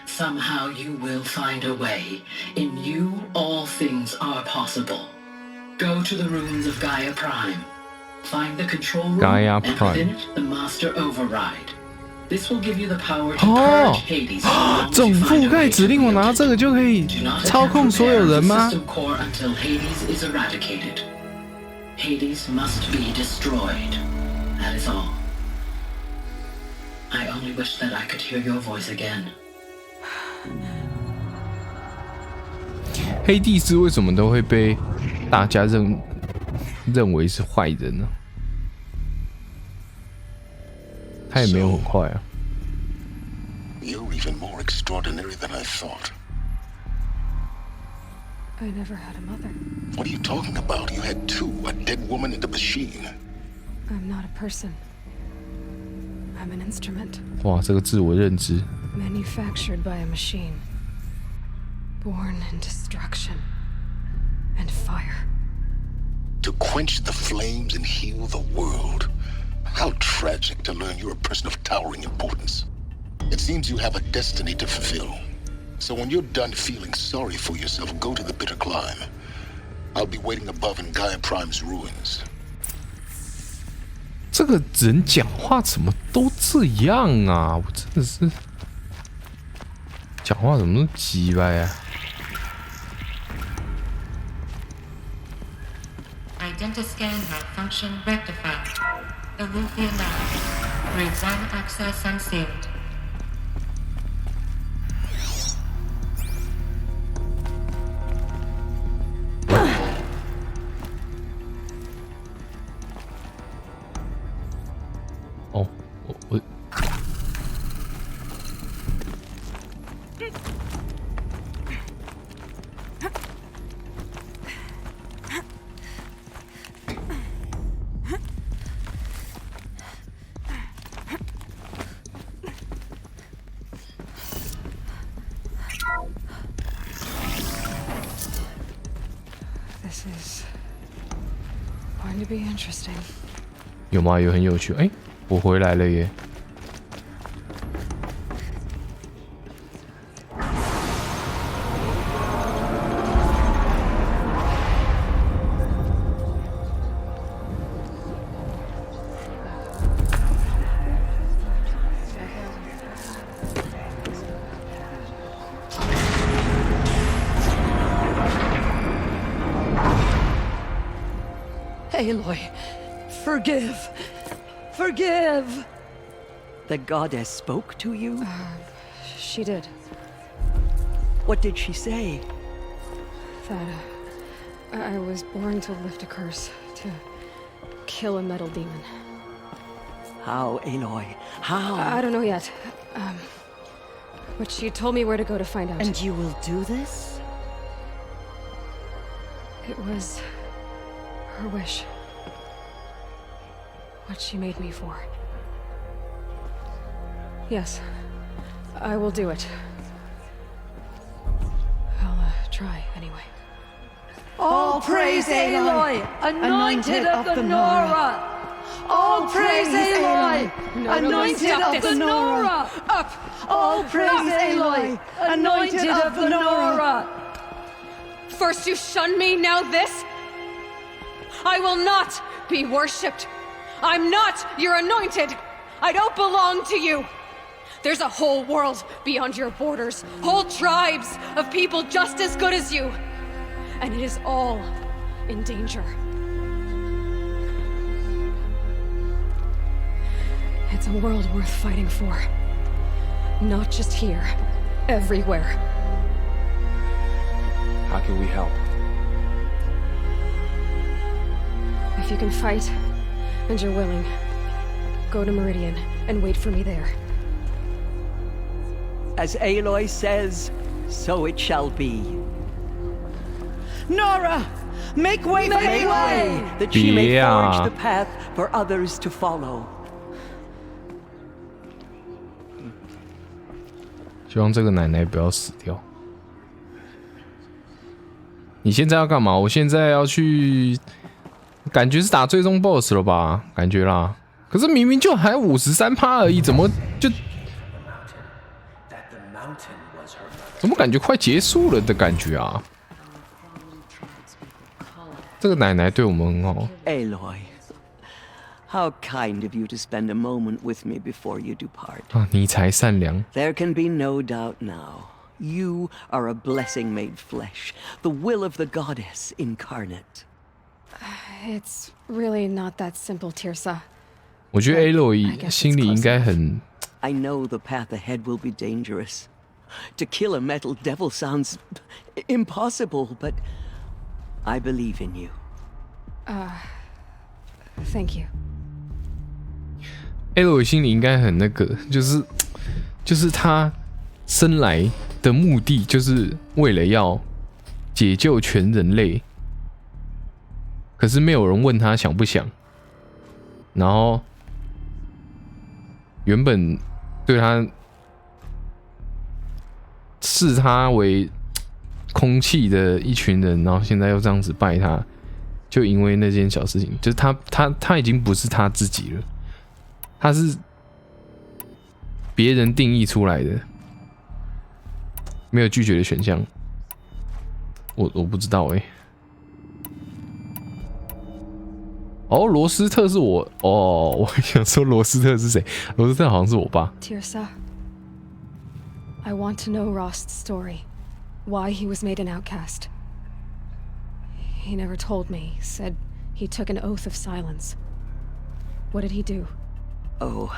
Somehow you will find a way. In you, all things are possible. Go to the ruins of Gaia Prime. Find the control room, and within it, the master override. This will give you the power to purge Hades. 总覆盖指令，我拿这个就可以操控所有人吗？ System core until Hades is eradicated. Hades must be destroyed. That is all. I only wish that I could hear your voice again. 黑帝斯为什么都会被大家认为是坏人呢？他也没有很坏啊。You're even more extraordinary than I thought. I never had a mother. What are you talking about? You had two, a dead woman and a machine. I'm not a person. I'm an instrument. 哇，这个自我认知。Manufactured by a machine. Born in destruction and fire. To quench the flames and heal the world. How tragic to learn you're a person of towering importance. It seems you have a destiny to fulfill. So when you're done feeling sorry for yourself, go to the bitter climb. I'll be waiting above in Gaia Prime's ruins. 这个人讲话怎么都这样啊！我真的是讲话怎么那么鸡掰啊！ Identiscan malfunction rectified. Alethea Lab. Grade 1 access unsealed. Oh, what? This is going to be interesting. 有吗？有很有趣。哎，我回来了耶！Aloy, forgive. Forgive. The goddess spoke to you? She did. What did she say? That I was born to lift a curse, to kill a metal demon. How, Aloy? How? I don't know yet. But she told me where to go to find out. And you will do this? It was her wish. What she made me for. Yes, I will do it. I'll try anyway. All praise Aloy, anointed of the Nora! All praise Aloy, anointed of the Nora! Up! All praise Aloy, anointed of the Nora! First you shun me, now this? I will not be worshipped. I'm not your anointed. I don't belong to you. There's a whole world beyond your borders, whole tribes of people just as good as you. And it is all in danger. It's a world worth fighting for. Not just here, everywhere. How can we help? If you can fight, and you're willing, go to Meridian and wait for me there. As Aloy says, so it shall be. Nora! Make way for Aloy! That she may forge the path for others to follow. 希望这个奶奶不要死掉。你现在要干嘛？我现在要去，感觉是打最终 BOSS 了吧？感觉啦。可是明明就还53%而已，怎么感觉快结束了的感觉啊？这个奶奶对我们很好。Aloy, how kind of you to spend a moment with me before you depart. 啊，你才善良。There can be no doubt now. You are a blessing made flesh, the will of the goddess incarnate. It's really not that simple, Tirsa. 我觉得 Aloy 心里应该很。I know the path ahead will be dangerous. To kill a metal devil sounds impossible, but I believe in you. Thank you. Aloy 心里应该很那个，就是他生来的目的就是为了要解救全人类，可是没有人问他想不想，然后原本对他视他为空气的一群人，然后现在又这样子拜他，就因为那件小事情，就是他已经不是他自己了，他是别人定义出来的，没有拒绝的选项。我不知道哦，罗斯特是我哦，我想说罗斯特是谁？罗斯特好像是我爸。Tirsa, I want to know Rost's story. Why he was made an outcast. He never told me. Said he took an oath of silence. What did he do? Oh.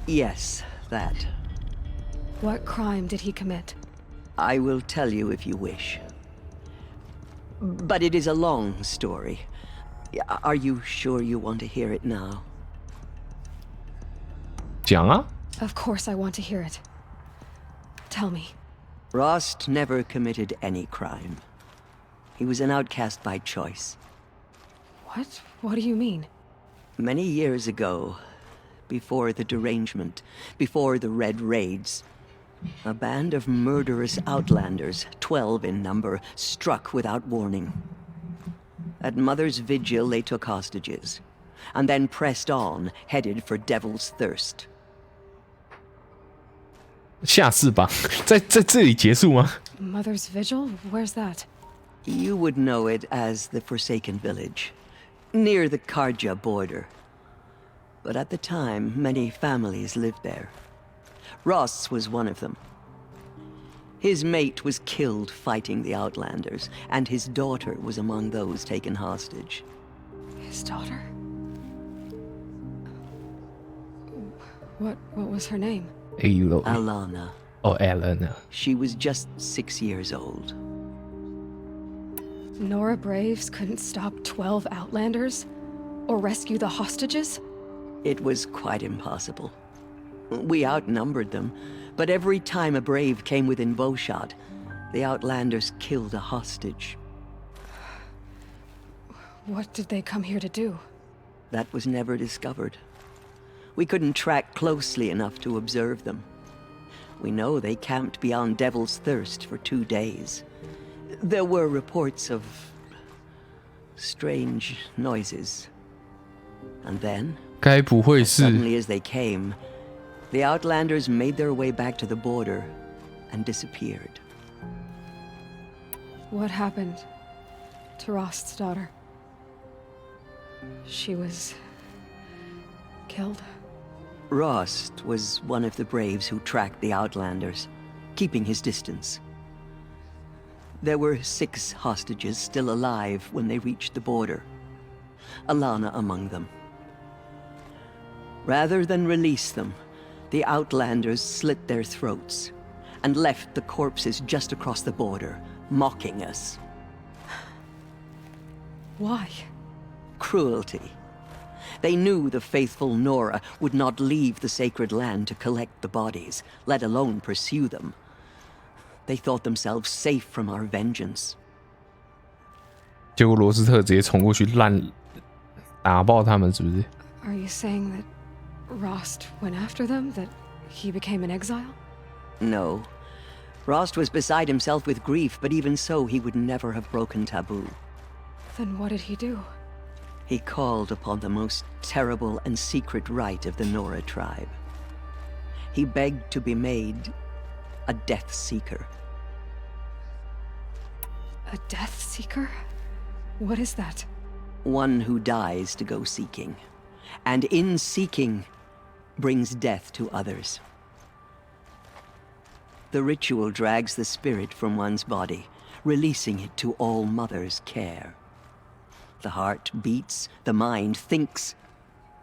Yes, that. What crime did he commit? I will tell you if you wish. But it is a long story. Are you sure you want to hear it now? 讲啊。 Of course I want to hear it. Tell me. Rost never committed any crime. He was an outcast by choice. What? What do you mean? Many years ago, before the derangement, before the Red Raids, A band of murderous outlanders, 12 in number, struck without warning. At Mother's vigil, they took hostages, and then pressed on, headed for Devil's Thirst. 下次吧，在这里结束吗？ Mother's Vigil? Where's that? You would know it as the Forsaken Village, near the Karja border. But at the time, many families lived there. Ross was one of them. His mate was killed fighting the Outlanders, and his daughter was among those taken hostage. His daughter? What was her name? Alana. Oh, Alana. She was just 6 years old. Nora Braves couldn't stop 12 Outlanders? Or rescue the hostages? It was quite impossible. We outnumbered them, but every time a Brave came within bowshot, the Outlanders killed a hostage. What did they come here to do? That was never discovered. We couldn't track closely enough to observe them. We know they camped beyond Devil's Thirst for 2 days. There were reports of strange noises. And then, 该不会是 suddenly as they came, the Outlanders made their way back to the border and disappeared. What happened to Rost's daughter? She was killed. Rost was one of the Braves who tracked the Outlanders, keeping his distance. There were 6 hostages still alive when they reached the border, Alana among them. Rather than release them, the Outlanders slit their throats and left the corpses just across the border, mocking us. Why? Cruelty. They knew the faithful Nora would not leave the sacred land to collect the bodies, let alone pursue them. They thought themselves safe from our vengeance. 结果罗斯特直接冲过去打爆他们，是不是？ Are you saying that Rost went after them? That he became an exile? No. Rost was beside himself with grief, but even so, he would never have broken taboo. Then what did he do? He called upon the most terrible and secret rite of the Nora tribe. He begged to be made a Death Seeker. A Death Seeker? What is that? One who dies to go seeking, and in seeking, brings death to others. The ritual drags the spirit from one's body, releasing it to All Mother's care. The heart beats, the mind thinks,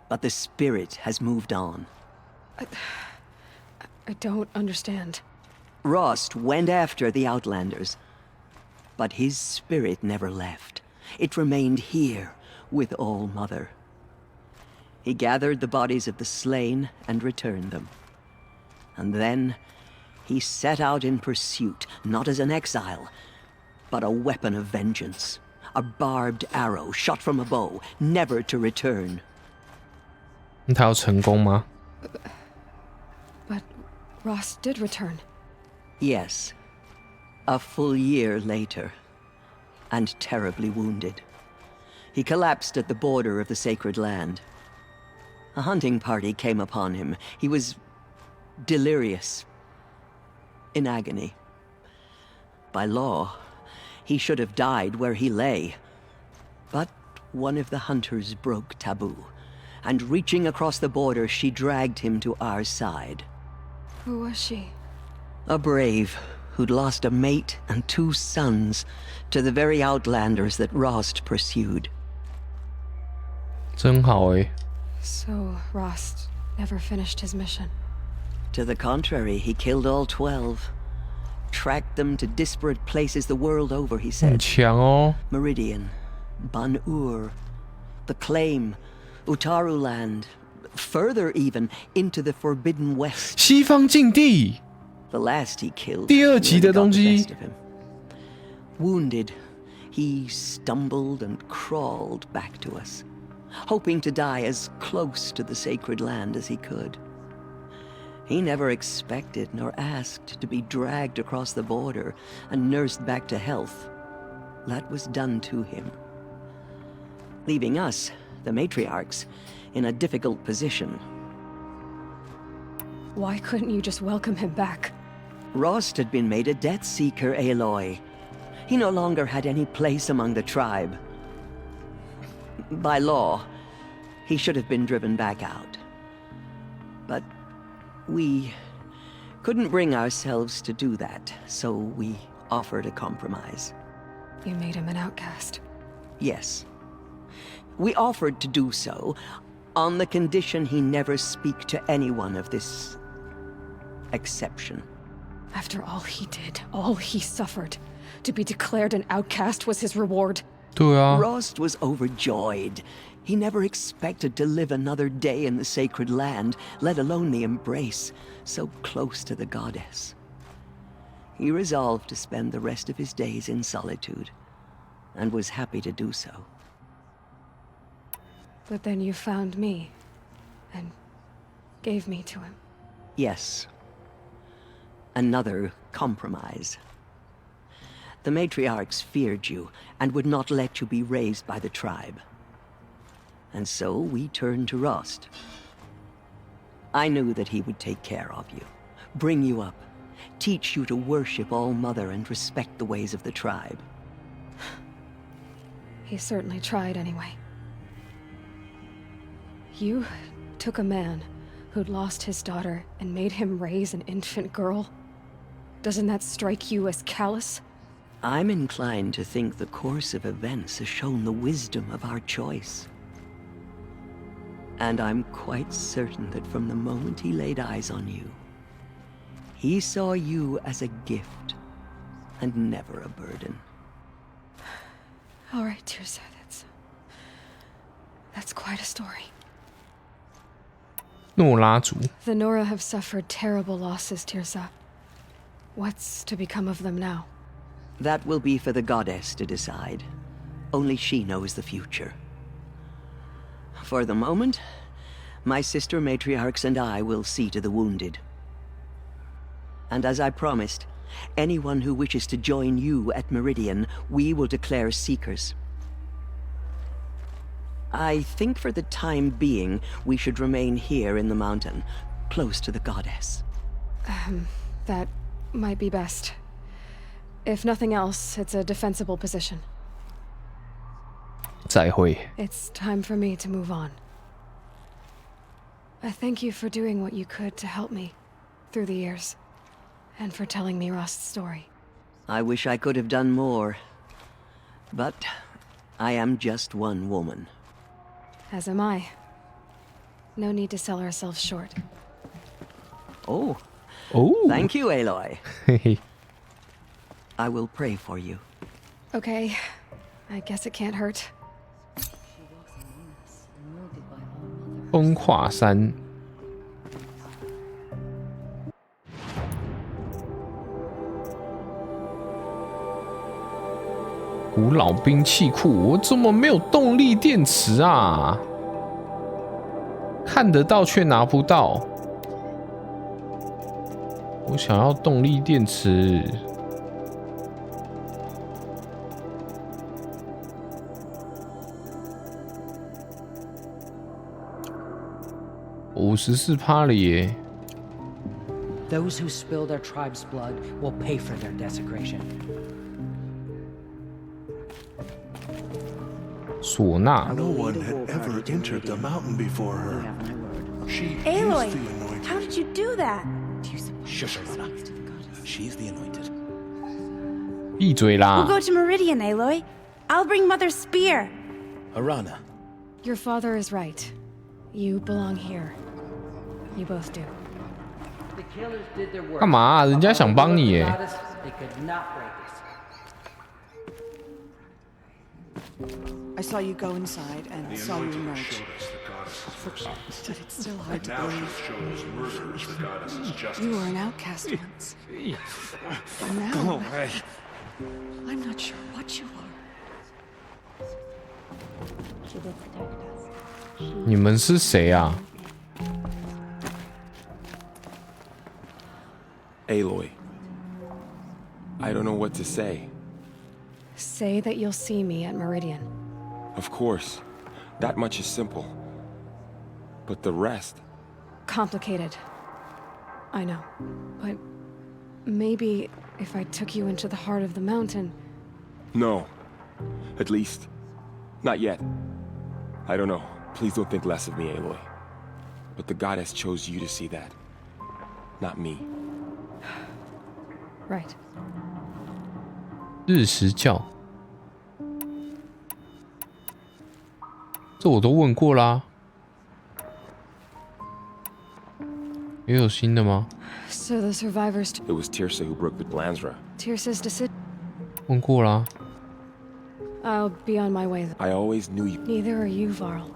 but the spirit has moved on. I don't understand. Rost went after the Outlanders, but his spirit never left. It remained here with All Mother. He gathered the bodies of the slain and returned them. And then he set out in pursuit, not as an exile, but a weapon of vengeance. A barbed arrow shot from a bow, never to return. 他要成功吗？ But Rost did return. Yes. A full year later, and terribly wounded. He collapsed at the border of the sacred land. A hunting party came upon him. He was delirious, in agony. By law, he should have died where he lay. But one of the hunters broke taboo, and reaching across the border, she dragged him to our side. Who was she? A brave who'd lost a mate and 2 sons to the very Outlanders that Rost pursued. 真好欸。 So Rost never finished his mission. To the contrary, he killed all 12. Tracked them to disparate places the world over, he 很 said. 强哦。 Meridian, Ban-Ur, the Claim, Utaru Land, further even into the Forbidden West. 西方禁地。 The last he killed 第2集的 really got 东 the 西 best of him. Wounded, he stumbled and crawled back to us, hoping to die as close to the sacred land as he could. He never expected nor asked to be dragged across the border and nursed back to health. That was done to him, leaving us, the matriarchs, in a difficult position. Why couldn't you just welcome him back? Rost had been made a Death Seeker, Aloy. He no longer had any place among the tribe. By law, he should have been driven back out. But we couldn't bring ourselves to do that, so we offered a compromise. You made him an outcast. Yes. We offered to do so on the condition he never speak to anyone of this exception. After all he did, all he suffered, to be declared an outcast was his reward. 对啊 Rost was overjoyed. He never expected to live another day in the sacred land, let alone the embrace, so close to the goddess. He resolved to spend the rest of his days in solitude, and was happy to do so. But then you found me, and gave me to him. Yes. Another compromise. The matriarchs feared you, and would not let you be raised by the tribe. And so we turned to Rost. I knew that he would take care of you, bring you up, teach you to worship All-Mother and respect the ways of the tribe. He certainly tried anyway. You took a man who'd lost his daughter and made him raise an infant girl? Doesn't that strike you as callous? I'm inclined to think the course of events has shown the wisdom of our choice. And I'm quite certain that from the moment he laid eyes on you, he saw you as a gift and never a burden. All right, Tirsa, that's quite a story. 诺拉族 The Nora have suffered terrible losses, Tirsa. What's to become of them now? That will be for the goddess to decide. Only she knows the future. For the moment, my sister matriarchs and I will see to the wounded. And as I promised, anyone who wishes to join you at Meridian, we will declare seekers. I think for the time being, we should remain here in the mountain, close to the goddess. That might be best. If nothing else, it's a defensible position. 再会 It's time for me to move on. I thank you for doing what you could to help me through the years, and for telling me Rost's story. I wish I could have done more, but I am just one woman. As am I. No need to sell ourselves short. Oh. Oh. Thank you, Aloy. I will pray for you. Okay. I guess it can't hurt. 风化山古老兵器库，我怎么没有动力电池啊？看得到却拿不到。我想要动力电池。54%了耶。 Those who spill their tribe's blood will pay for their desecration. 唢呐。 No one had ever entered the mountain before her. She Aloy, is the anointed. how did you do that? Shush, Alana. She's the anointed. 闭嘴啦 We'll go to Meridian, Aloy. I'll bring Mother's spear. Arana. Your father is right. You belong here. You both do. The killers did their work. 干嘛啊？人家想帮你耶。 They could not break us. I saw you go inside and saw you emerge. But it's still hard to believe. You were an outcast once. And now, Go away. I'm not sure what you are. She will protect us. 你们是谁啊？ Aloy. I don't know what to say. Say that you'll see me at Meridian. Of course. That much is simple. But the rest... Complicated. I know. But maybe if I took you into the heart of the mountain... No. At least, not yet. I don't know. Please don't think less of me, Aloy. But the goddess chose you to see that. Not me. Right. 日食教，这我都问过啦。也有新的吗？ So the survivors... It was Tirsa who broke the Blansra. Tirsa's decision... 问过啦。I'll be on my way. I always knew you... Neither are you, Varl.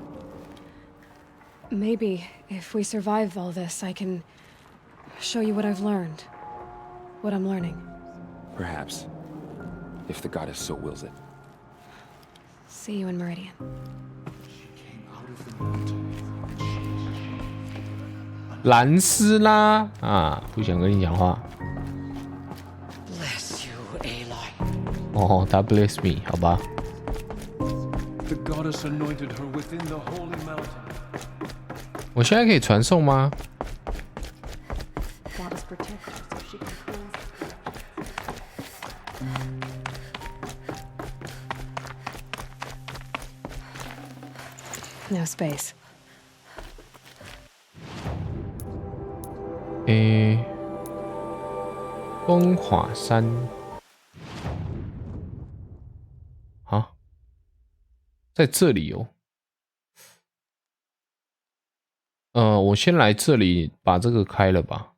Maybe, if we survive all this, I can show you what I've learned. What I'm learning. Perhaps. If the goddess so wills it. See you in Meridian. 兰斯拉啊，不想跟你讲话。Bless you, Aloy. 哦，他 bless me， 好吧。The goddess anointed her within the holy mountain. 我现在可以传送吗？ Goddess protect her so she can cleanse. No space. 风华山。啊，在这里哦。我先来这里把这个开了吧。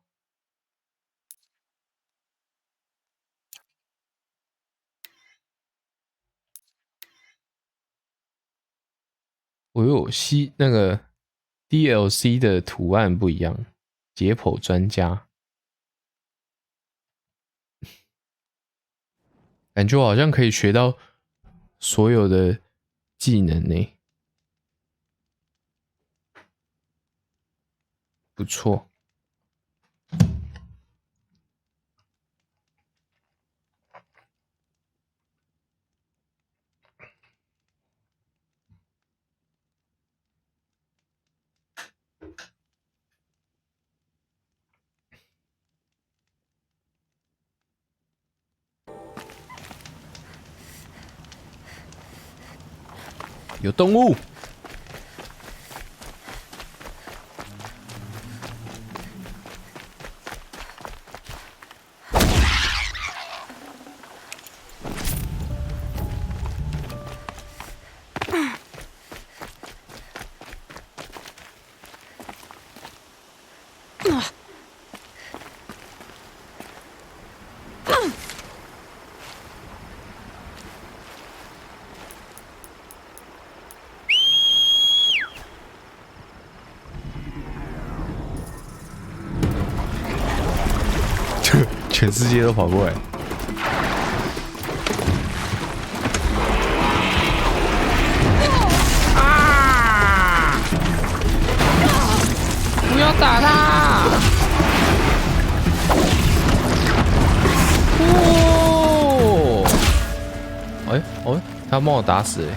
我有那个 DLC 的图案不一样，解剖专家，感觉我好像可以学到所有的技能呢，不错。有动物！全世界都跑过来。啊！不要打他！哦！哎，他帮我打死了。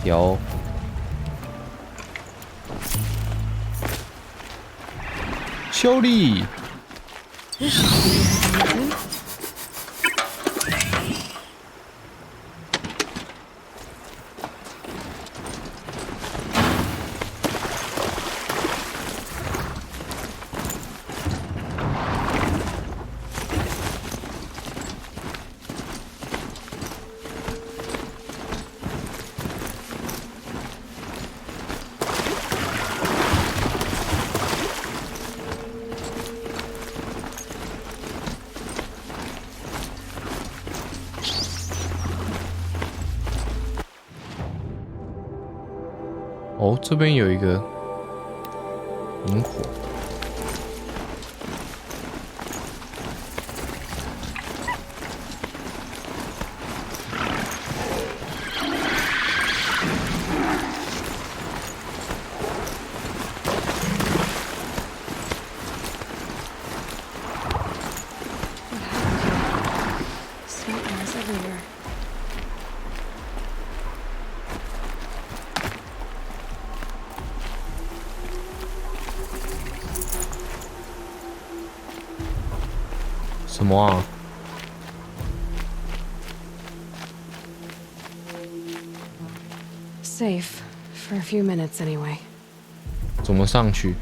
有。修理。哦，这边有一个萤火。什么啊？ Safe for a few minutes anyway. 怎么上去？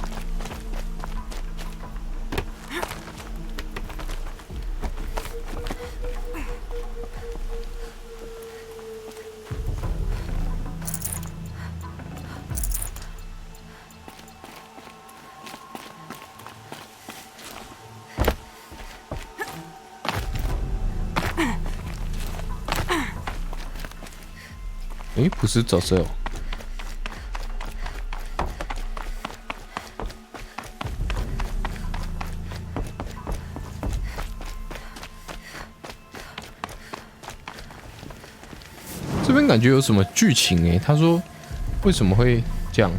诶，不是走这哦。 这边感觉有什么剧情诶？他说为什么会这样？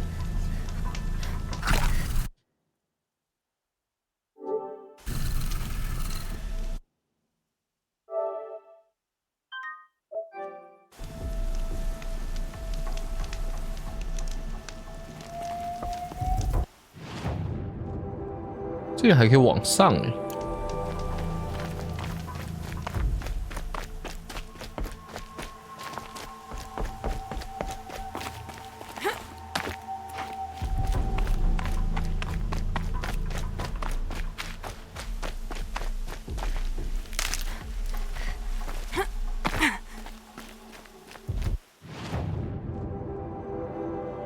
这里还可以往上诶。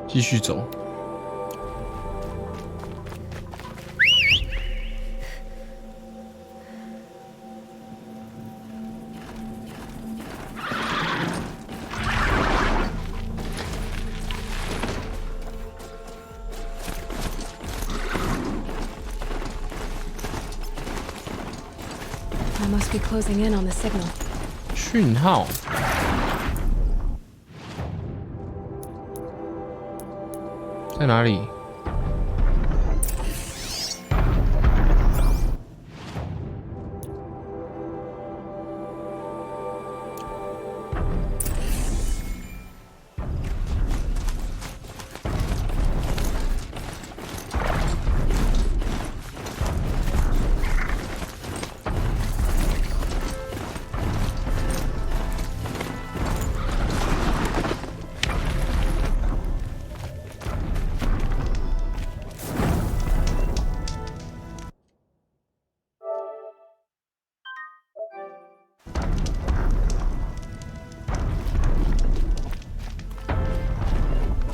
继续走。I must be closing in on the signal. 讯号。 在哪里？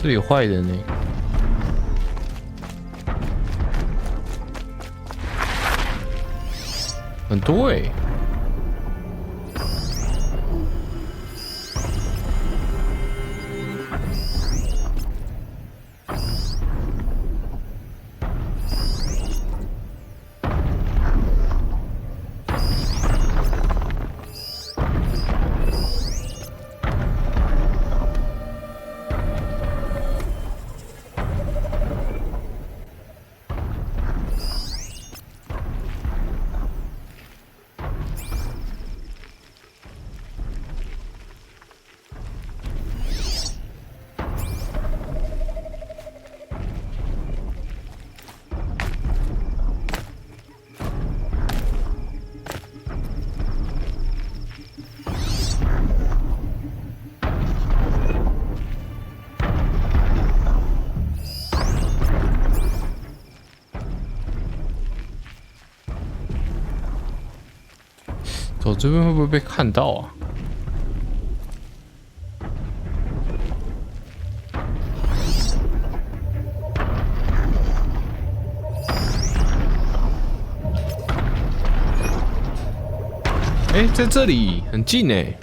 这里有坏人呢，很多哎。走这边会不会被看到啊？哎，在这里很近哎。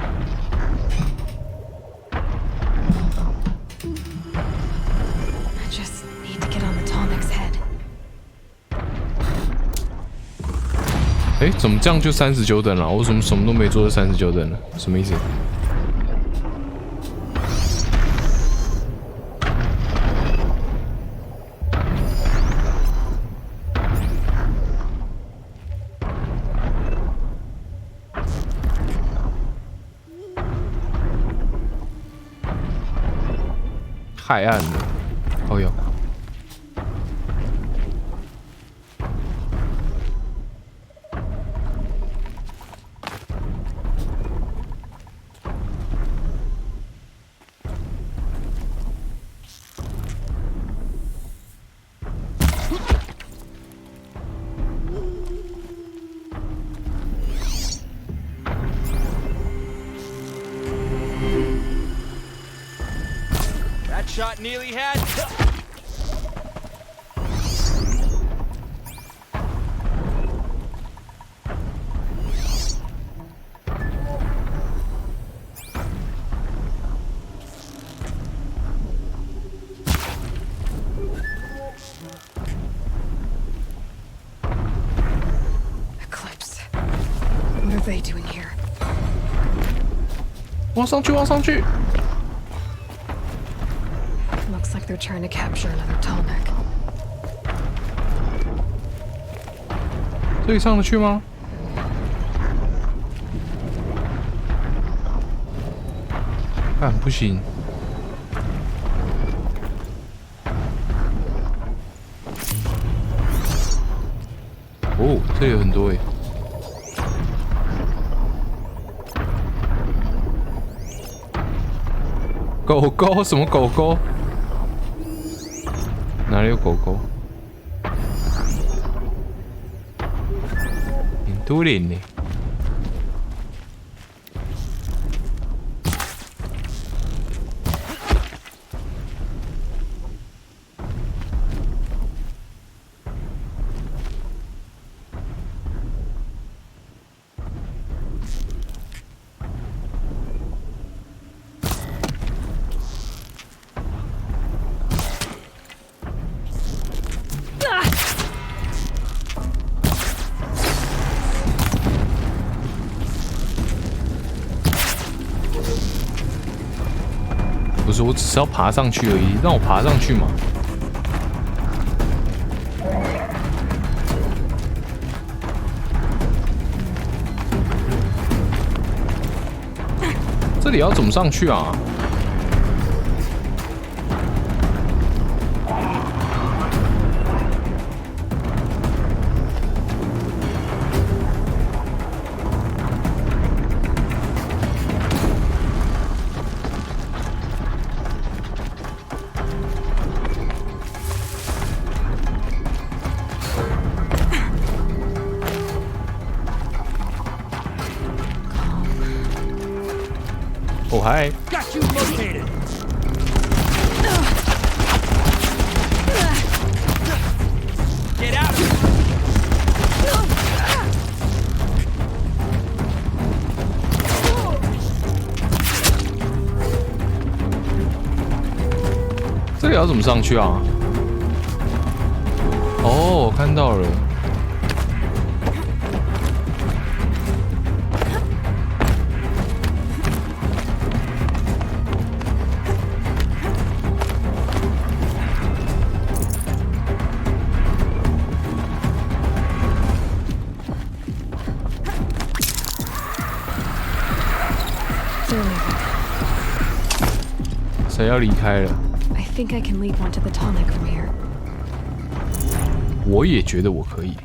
哎，怎么这样就39等了？我怎么什么都没做就39等了？什么意思？太暗了，哦哟。shot Neely had. Eclipse. What are they doing here? 往上去，往上去！ Looks like they're trying to capture another Tallneck. 这里上得去吗？看不行。哦，这里有很多诶。狗狗？什么狗狗？哪里有狗狗？很多人呢。不是，我只是要爬上去而已，让我爬上去嘛。这里要怎么上去啊？哦嗨！ Got you located. Get out of here. 这里要怎么上去啊？哦，我看到了。谁要离开了？ I think I can lead one to the Tallneck from here. 我也觉得我可以。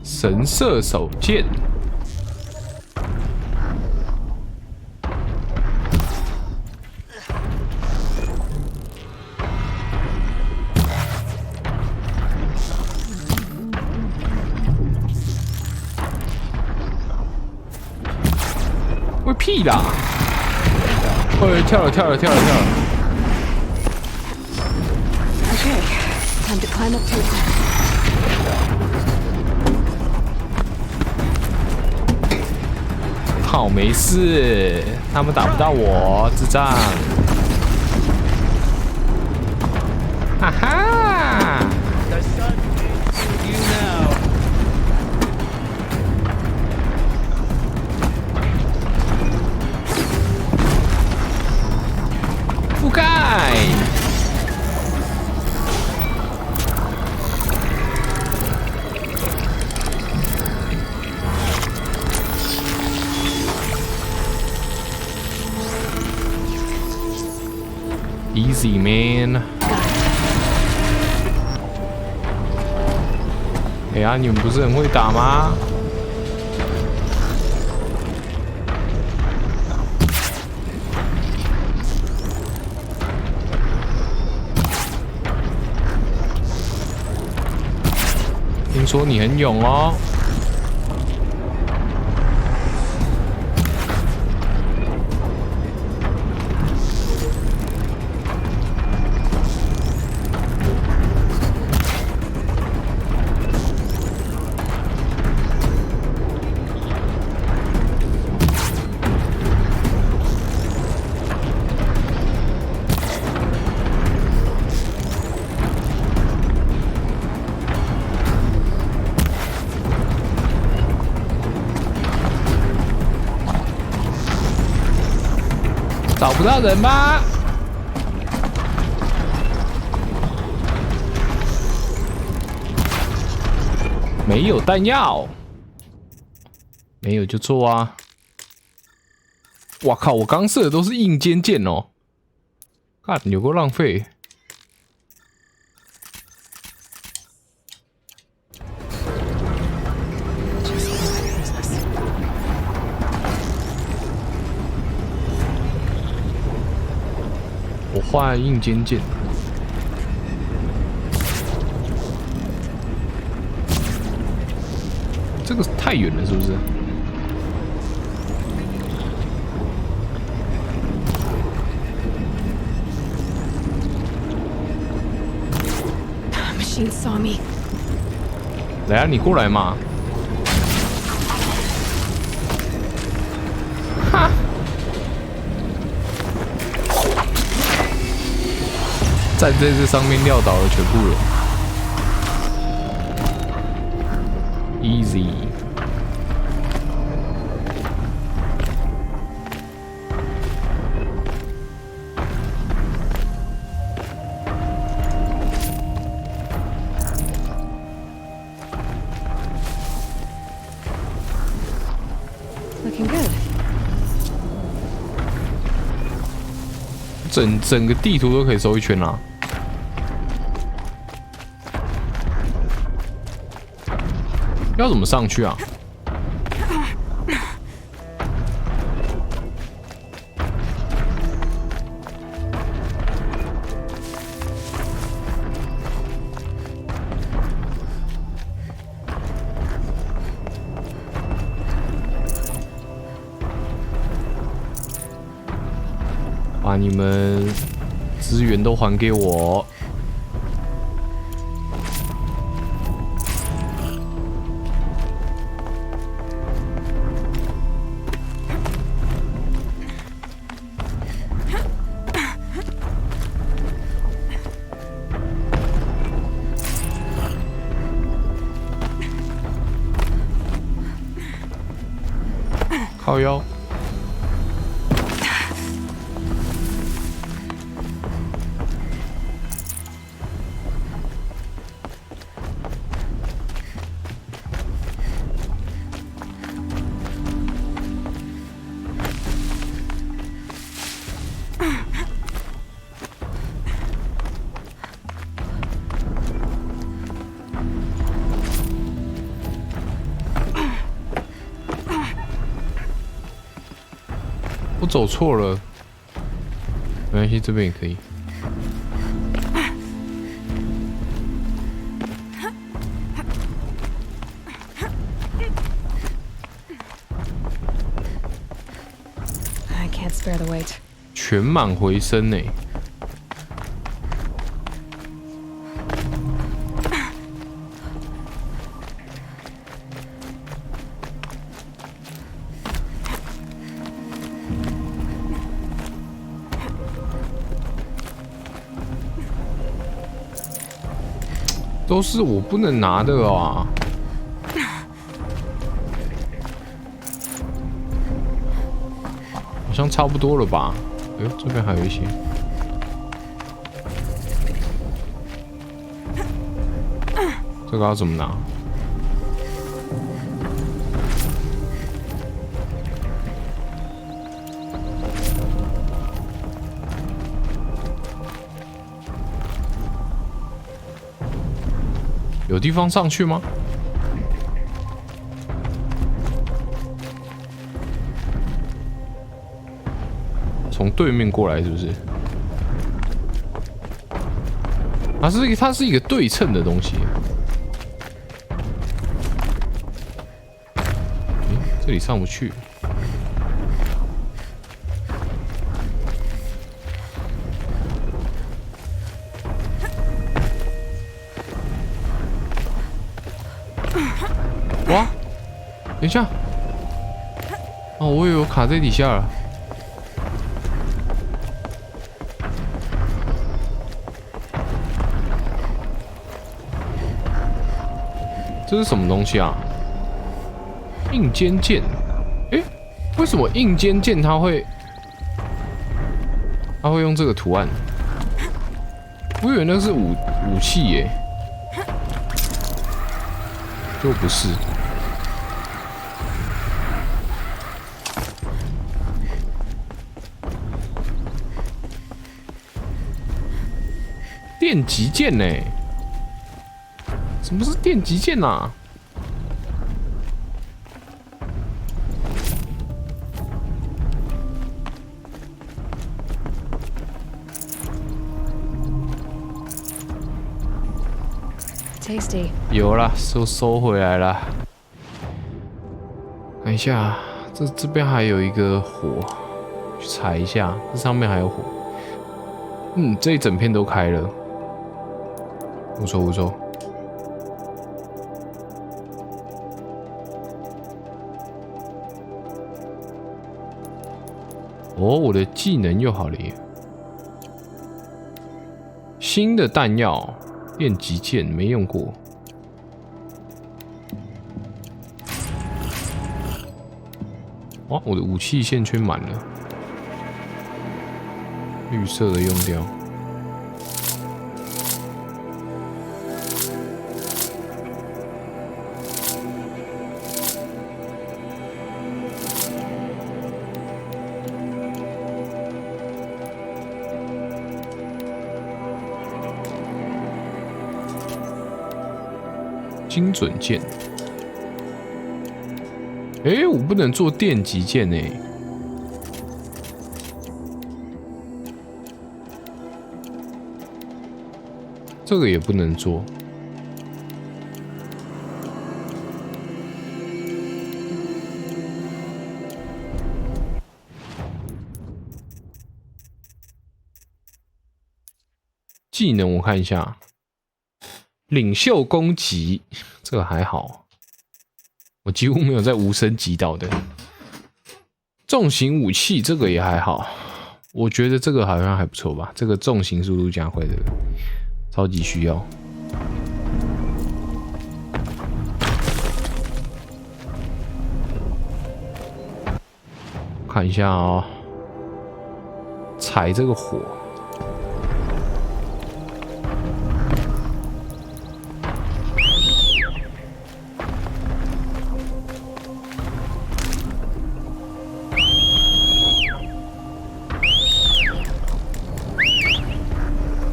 神射手剑。 喂屁啦！喂，跳了！ Okay, time to climb up to the top. 好，没事，他们打不到我，智障！哈哈！ The sun is with you now. 覆盖。Easy man。哎呀，你们不是很会打吗？ Got 说你很勇哦。找不到人吗？没有弹药，没有就做啊！哇靠！我刚射的都是硬尖剑哦，看有够浪费。我画硬尖剑，这个太远了，是不是？Machine saw me. 来啊，你过来嘛！哈！站在这上面撂倒了全部人 ，easy。Looking good. 整个地图都可以收一圈啦。要怎么上去啊？把你们资源都还给我。靠腰。我走错了，没关系，这边也可以。I can't spare the weight. 全满回升呢。都是我不能拿的啊！好像差不多了吧？哎呦，这边还有一些。这个要怎么拿？有地方上去吗？从对面过来是不是？它是一个对称的东西。这里上不去。哇！等一下，哦，我以为我卡在底下了。这是什么东西啊？硬尖剑，诶，为什么硬尖剑它会用这个图案？我以为那是武器耶，就不是。电击剑呢？什么是电击剑啊？Tasty。有啦，收回来了。看一下，这边还有一个火，去踩一下，这上面还有火。这一整片都开了，不错不错。哦，我的技能又好了耶！新的弹药，电击剑没用过。哇，我的武器线圈满了，绿色的用掉。精准剑，我不能做电击剑这个也不能做。技能我看一下。领袖攻击，这个还好，我几乎没有在无声击倒的。重型武器这个也还好，我觉得这个好像还不错吧。这个重型速度加快这个超级需要。看一下哦，踩这个火。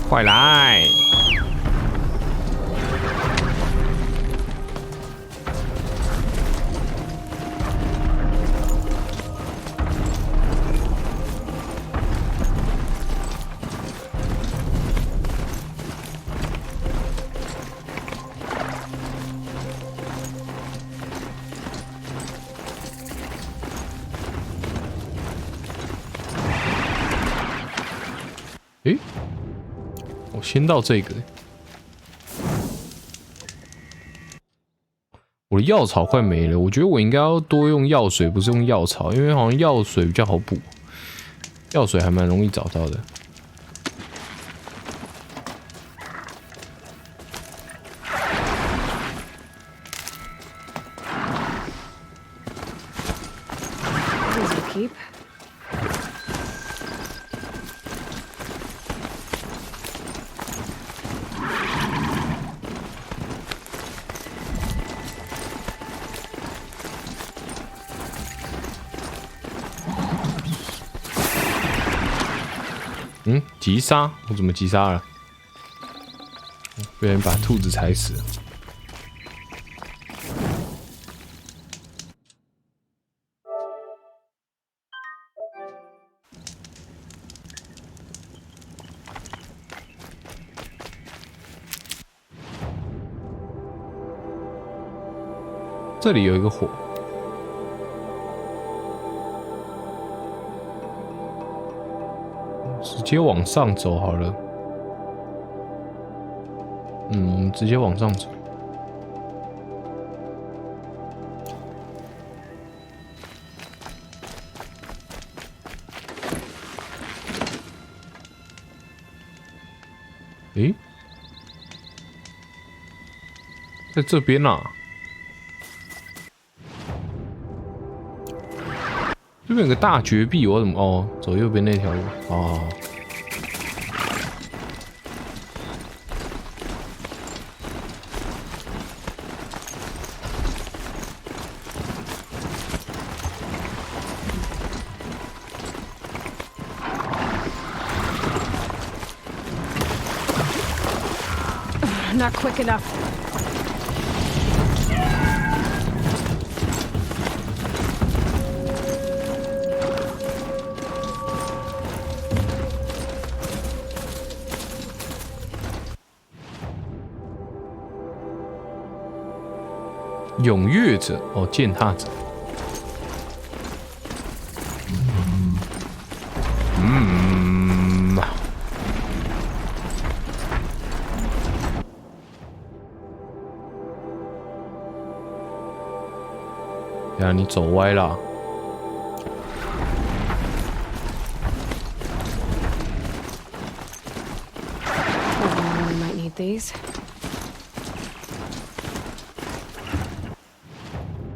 快来！我先到这个。我的药草快没了，我觉得我应该要多用药水，不是用药草，因为好像药水比较好补，药水还蛮容易找到的。Keep. 击杀？我怎么击杀了？被人把兔子踩死了。这里有一个火，直接往上走好了。我们直接往上走。诶，在这边啊。这边有个大绝壁，我怎么哦？走右边那条路哦。Not quick enough. 踊跃者哦，践踏者。呀，你走歪了。We might need these.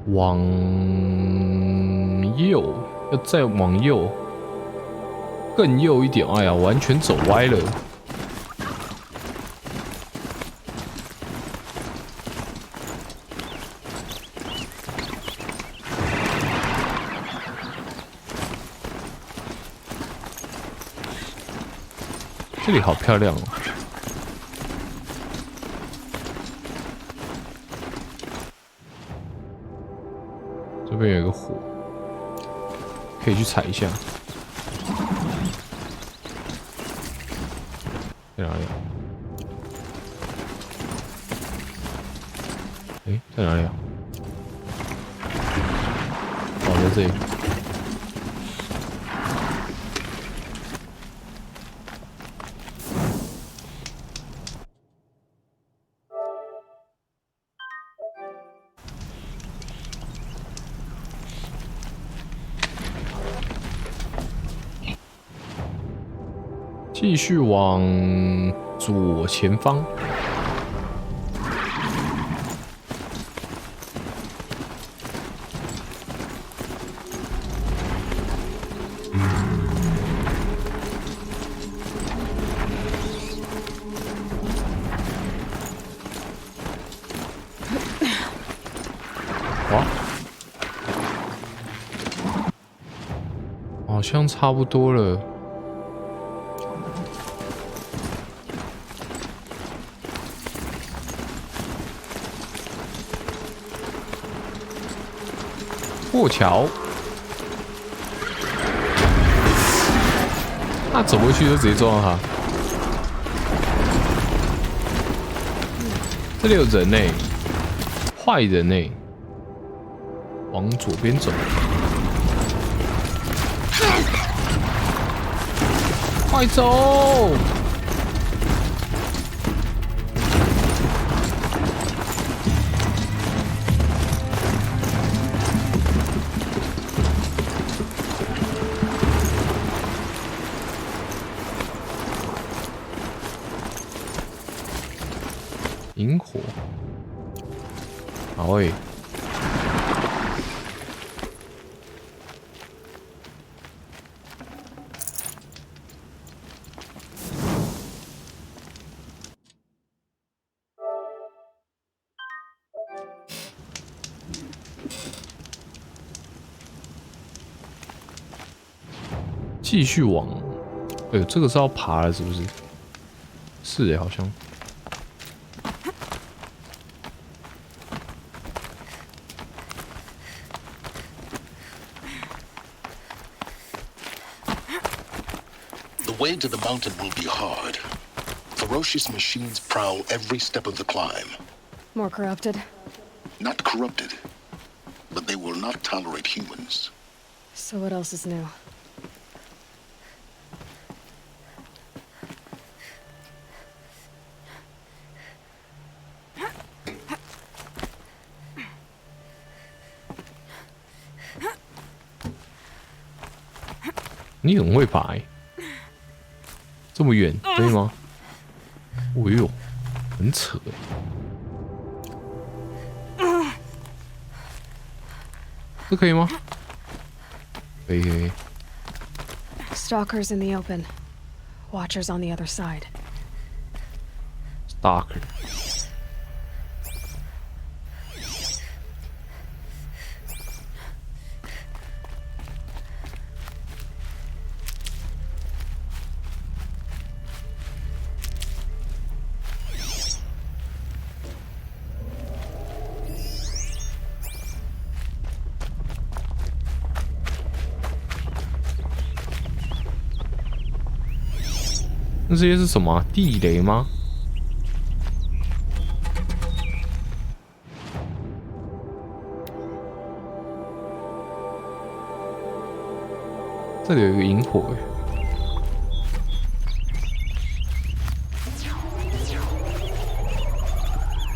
往右，要再往右，更右一点。哎呀，完全走歪了。这里好漂亮哦。这边有一个火，可以去踩一下。在哪里啊？诶，在哪里啊？哦，在这里。继续往左前方。哇，好像差不多了。过桥，那走过去就直接撞到他。这里有人呢，坏人呢，往左边走，快走！萤火，好诶。继续往，哎呦，这个是要爬了是不是？是诶，好像。The way to the mountain will be hard. Ferocious machines prowl every step of the climb. More corrupted? Not corrupted, but they will not tolerate humans. So what else is new? 你很会爬欸，这么远可以吗？哦呦，很扯欸，这可以吗？可以。Stalkers in the open, watchers on the other side. Stalker。那这些是什么啊？地雷吗？这里有一个萤火哎，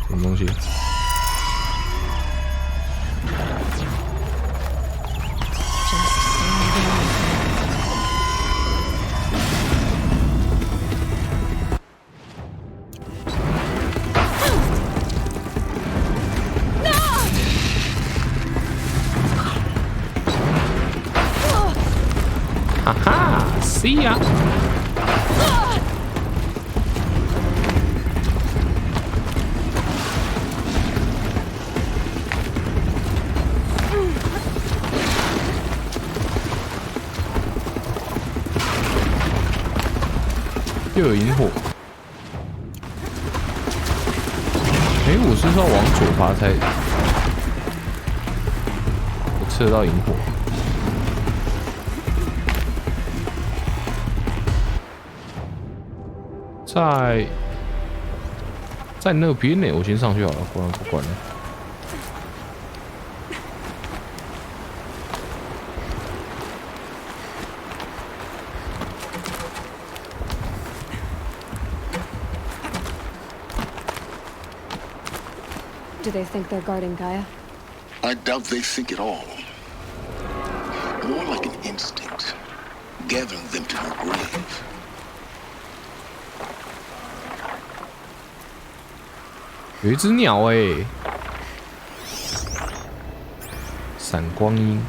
什么东西？哈哈 ，See ya！ 又有萤火。哎，我是要往左爬才我吃得到萤火。在那边呢，我先上去好了，不然不管了。Do they think they're guarding Gaia? I doubt they think at all. More like an instinct, gathering them to her grave. 有一只鸟哎，闪光鹰。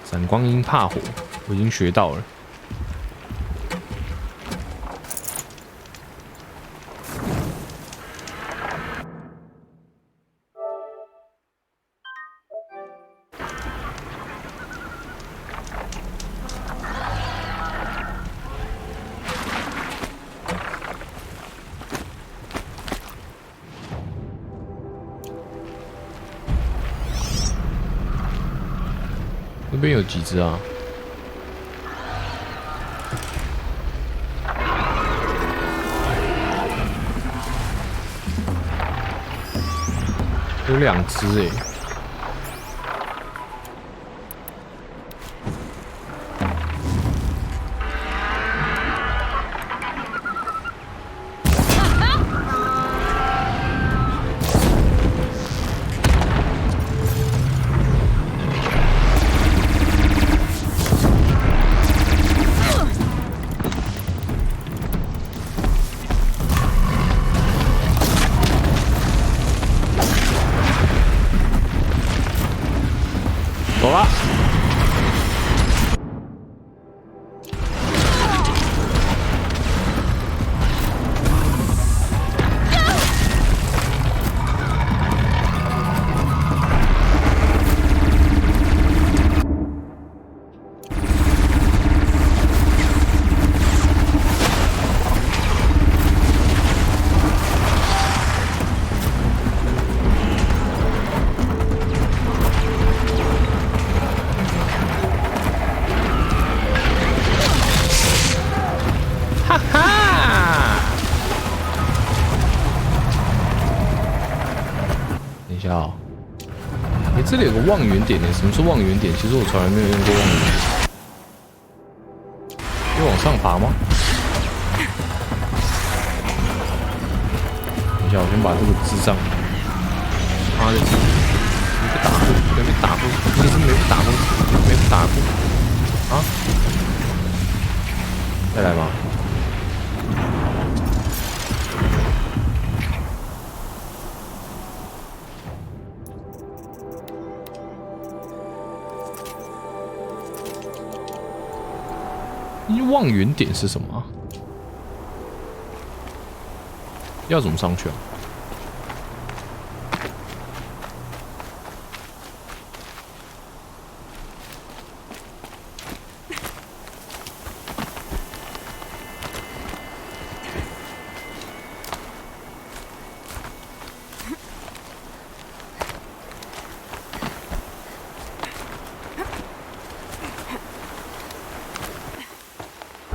闪光鹰怕火，我已经学到了。那边有几只啊？有2只哎。走了。这里有个望远点呢，什么是望远点？其实我从来没有用过望远点。要往上爬吗？等一下，我先把这个智障，妈的，一个打过。你是没打过，没打过啊？再来吧。望远点是什么啊？要怎么上去啊？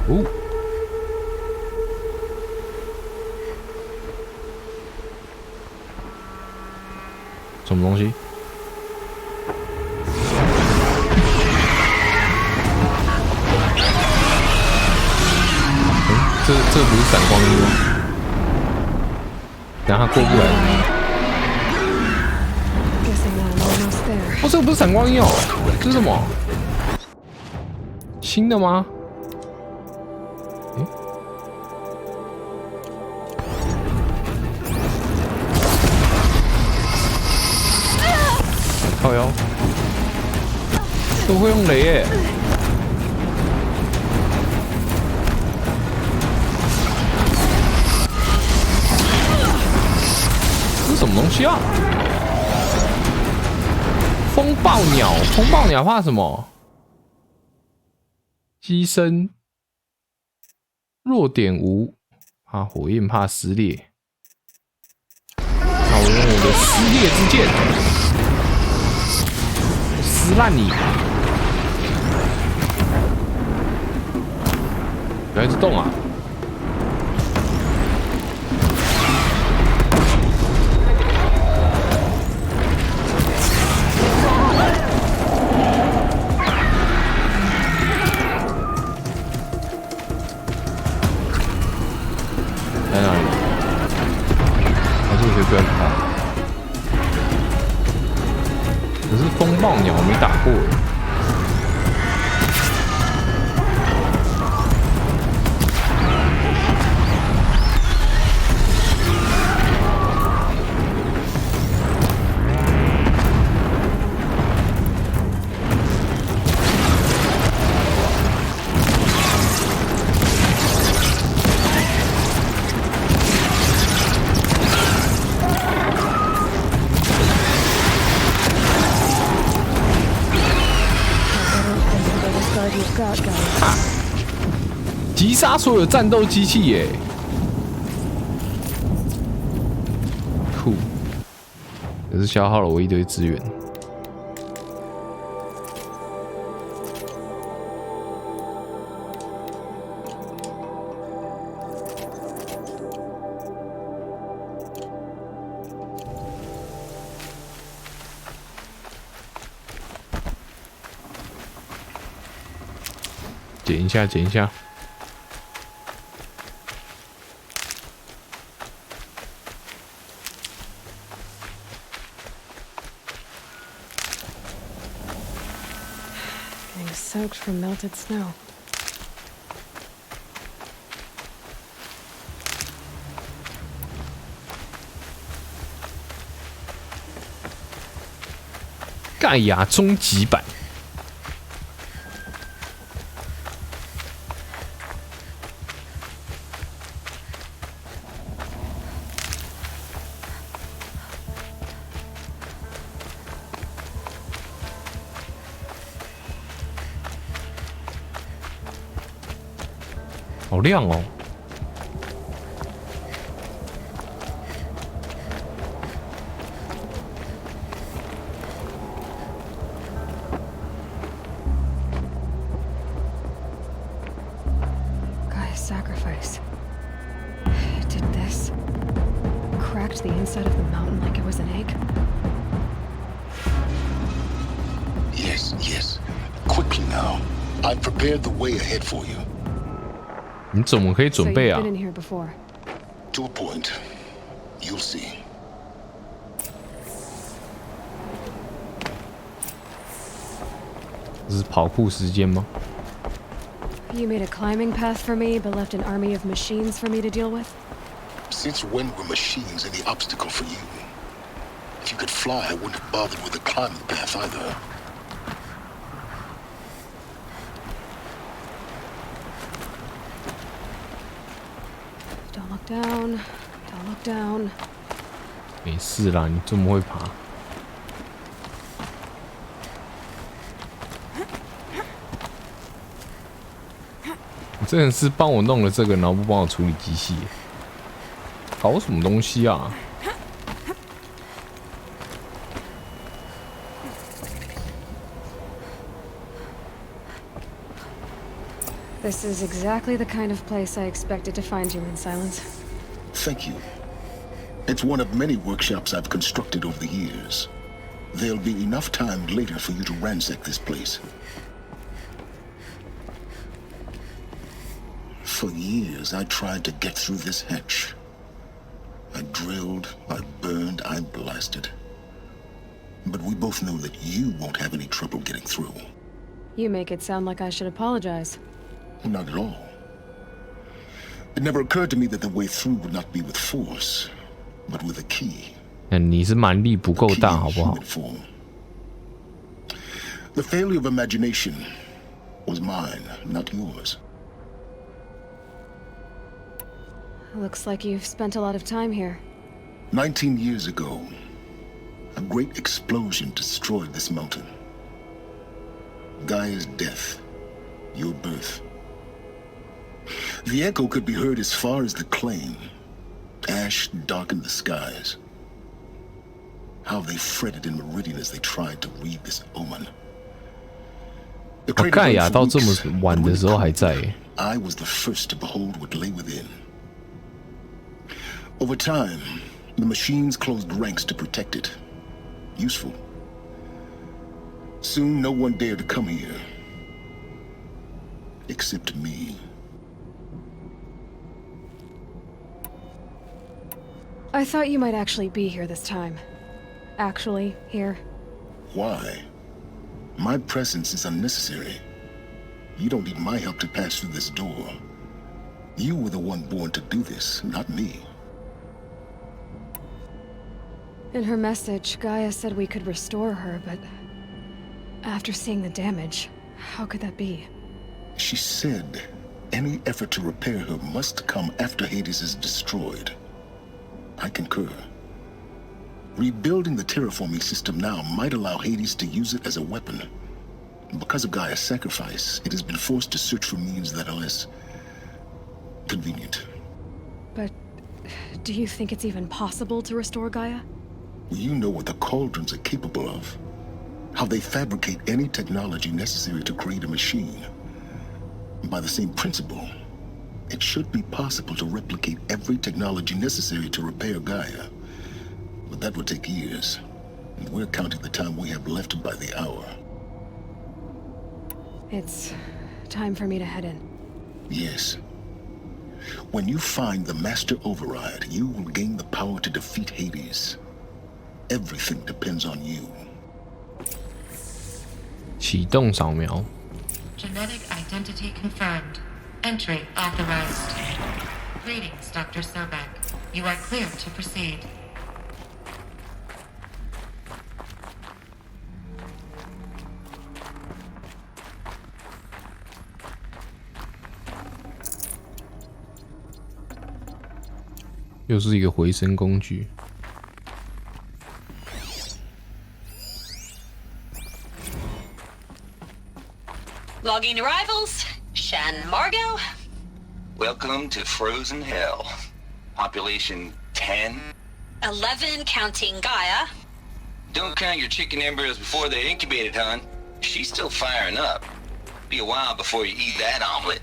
哦，什么东西？这不是闪光衣吗？等下他过不来。哦，这个不是闪光衣哦，这是什么？新的吗？靠腰，都会用雷耶！这是什么东西啊？风暴鸟，风暴鸟怕什么？机身弱点无，怕火焰，怕撕裂。那我用我的撕裂之剑。撕烂你！不要一直动啊！在哪里？还是我可以不要跑？可是风暴鸟我没打过耶。击杀所有战斗机器耶！酷，可是消耗了我一堆资源。捡一下，捡一下。Getting soaked from melted snow. 盖亚终极版。好亮哦！Sacrifice. It did this. Cracked the inside of the mountain like it was an egg. Yes, yes. Quickly now. I've prepared the way ahead for you. 你怎么可以准备啊 So you've been in here before. To a point. You'll see. 这是跑酷时间吗？ You made a climbing path for me, but left an army of machines for me to deal with? Since when were machines any obstacle for you? If you could fly, I wouldn't have bothered with the climbing path either. Don't look down. Don't look down. 没事啦，你这么会爬。你真的是帮我弄了这个，然后不帮我处理机器，搞什么东西啊？ This is exactly the kind of place I expected to find you in, Silence. Thank you. It's one of many workshops I've constructed over the years. There'll be enough time later for you to ransack this place. For years, I tried to get through this hatch. I drilled, I burned, I blasted. But we both know that you won't have any trouble getting through. You make it sound like I should apologize. Not at all. It never occurred to me that the way through would not be with force, but with a key. 你是蛮力不够大，好不好？ The failure of imagination was mine, not yours. Looks like you've spent a lot of time here. 19 years ago, a great explosion destroyed this mountain. Gaia's death, your birth. The echo could be heard as far as the claim. Ash darkened the skies. How they fretted in meridian as they tried to read this omen. 盖亚到这么晚的时候还在。 I was the first to behold what lay within. Over time, the machines closed ranks to protect it. Useful. Soon, no one dared to come here. Except me. I thought you might actually be here this time. Actually, here. Why? My presence is unnecessary. You don't need my help to pass through this door. You were the one born to do this, not me. In her message, Gaia said we could restore her, but after seeing the damage, how could that be? She said any effort to repair her must come after Hades is destroyed. I concur. Rebuilding the terraforming system now might allow Hades to use it as a weapon. Because of Gaia's sacrifice, it has been forced to search for means that are less convenient. But do you think it's even possible to restore Gaia? You know what the cauldrons are capable of. How they fabricate any technology necessary to create a machine. By the same principle, it should be possible to replicate every technology necessary to repair Gaia. But that would take years, and we're counting the time we have left by the hour. It's time for me to head in. Yes. When you find the Master Override, you will gain the power to defeat Hades. Everything depends on you. 启动扫描。 Genetic identity confirmed. Entry authorized. Greetings, Dr. Sobek. You are clear to proceed. "又是一个回声工具。 Logging arrivals. Shen Margot. Welcome to Frozen Hell. Population 10? 11 counting Gaia. Don't count your chicken embryos before they're incubated, hon. She's still firing up. Be a while before you eat that omelet.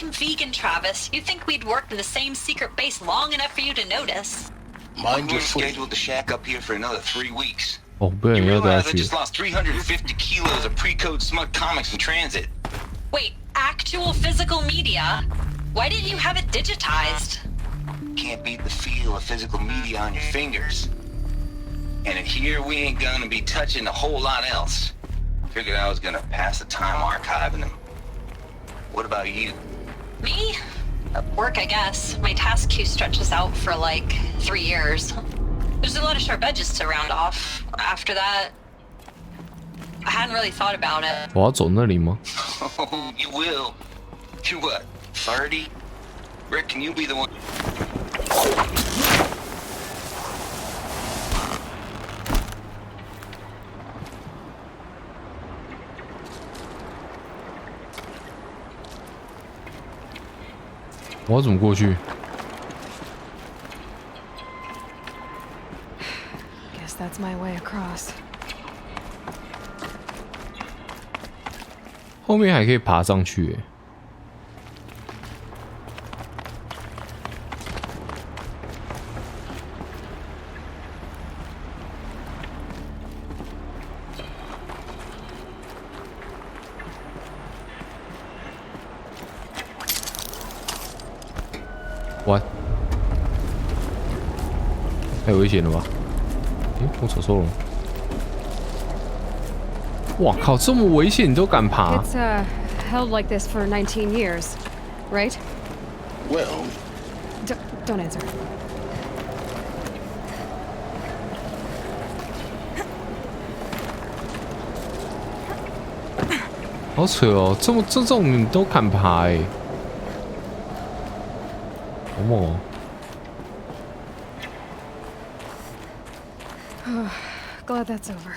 I'm vegan, Travis. You'd think we'd worked in the same secret base long enough for you to notice. Mind your scheduled to shack up here for another 3 weeks. 哦，不然 You 要带 realize 他 I 去。 just lost 350 kilos of pre-code smug comics in transit. Wait, actual physical media? Why didn't you have it digitized? Can't beat the feel of physical media on your fingers. And in here, we ain't gonna be touching a whole lot else. Figured I was gonna pass the time archiving them. What about you? Me? Work, I guess. My task queue stretches out for like 3 years. There's a lot of sharp edges to round off. After that, I hadn't really thought about it. 我要走那里吗？ Oh, you will. You what? 30? Rick, can you be the one? 我要怎么过去？ Guess that's my way across. 后面还可以爬上去耶。What？ 太危险了吧？诶，我走错了。哇靠，这么危险你都敢爬？ It's held like this for 19 years, right? Well, Don't answer. 好扯哦，这种你都敢爬哎，好猛哦！ Glad that's over.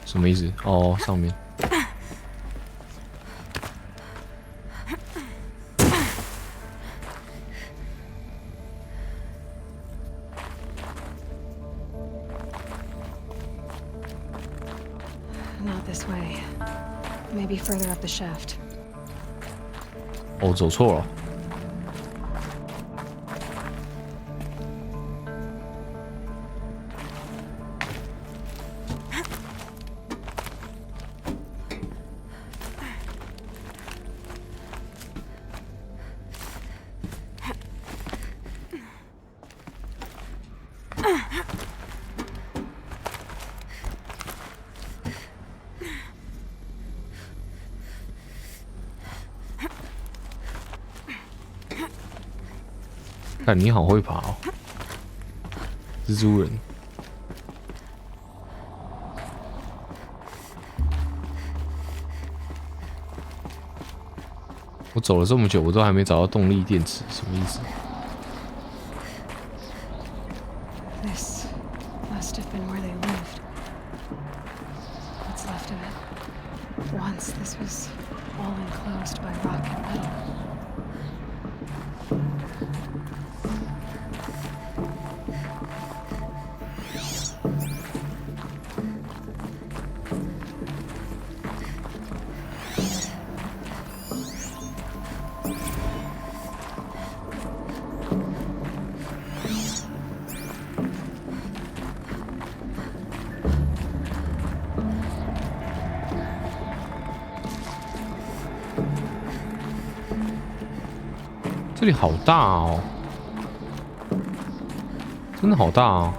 什么意思？哦，上面。Not this way. Maybe further up the shaft. 哦，走错了。看你好会爬哦，蜘蛛人。我走了这么久，我都还没找到动力电池，什么意思？ This must have been where they lived. What's left of it. Once this was all enclosed by rock and metal. 这里好大哦，真的好大哦。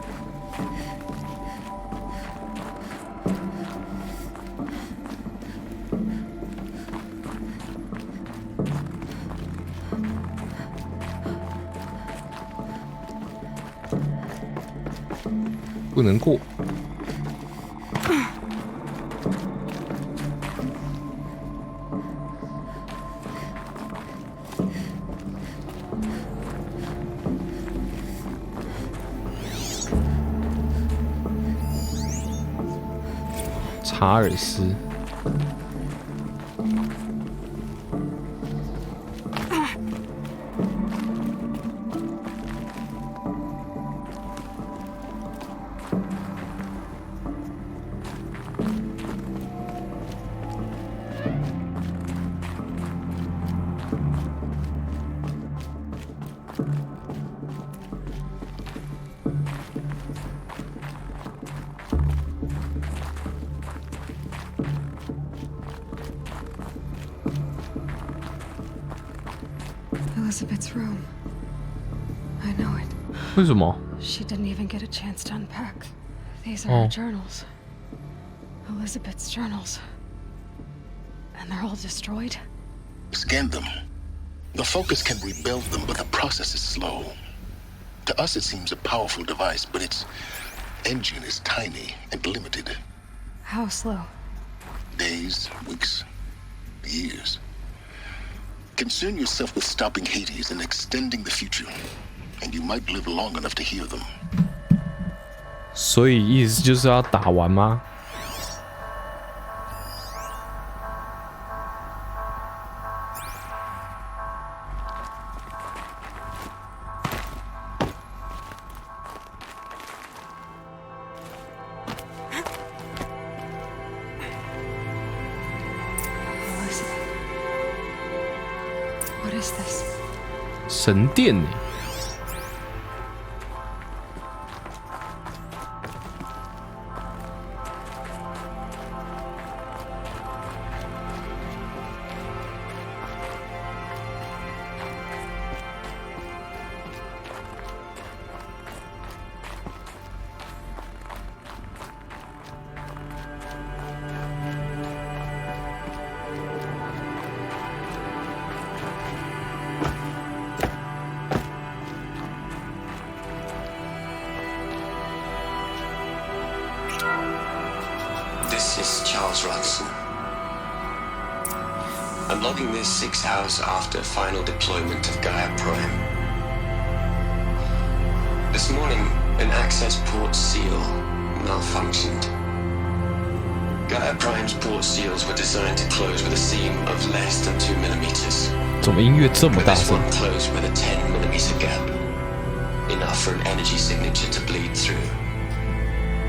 不能过。查尔斯。Elizabeth's room. I know it. 为什么？ She didn't even get a chance to unpack. These are her journals. Elizabeth's journals. And they're all destroyed? Scan them. The Focus can rebuild them, but the process is slow. To us, it seems a powerful device, but its engine is tiny and limited. How slow? Days, weeks, years. Concern yourself with stopping Hades and extending the future, and you might live long enough to hear them. 所以意思就是要打完吗？ What is this? 神殿呢？ This is Charles Ransom. I'm logging this 6 hours after final deployment of Gaia Prime. This morning, an access port seal malfunctioned. Gaia Prime's port seals were designed to close with a seam of less than 2 millimeters. 怎么音乐这么大 This 声？ one closed with a 10 millimeter gap. Enough for an energy signature to bleed through.